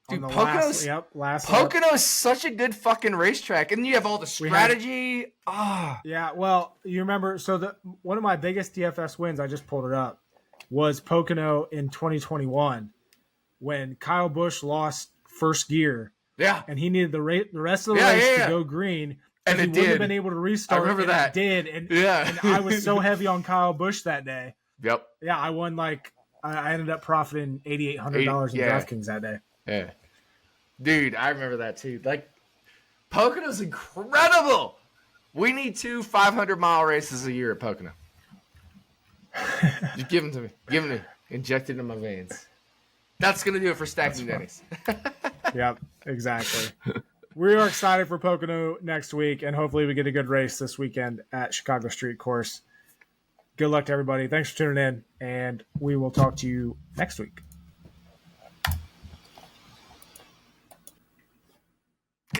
Dude, Pocono's is such a good fucking racetrack, and you have all the strategy. Yeah, well, you remember, so one of my biggest DFS wins, I just pulled it up, was Pocono in 2021 when Kyle Busch lost first gear. Yeah, and he needed the rest of the race to go green, and he wouldn't have been able to restart. I remember that. It did, and I was so heavy on Kyle Busch that day. Yep. Yeah, I won like. I ended up profiting $8,800 in DraftKings that day. Yeah. Dude, I remember that too. Like, Pocono's incredible. We need 2 500-mile races a year at Pocono. Just give them to me. Give them to me. Inject it in my veins. That's going to do it for Stacking Dennys. Yep, exactly. We are excited for Pocono next week, and hopefully we get a good race this weekend at Chicago Street Course. Good luck to everybody. Thanks for tuning in, and we will talk to you next week.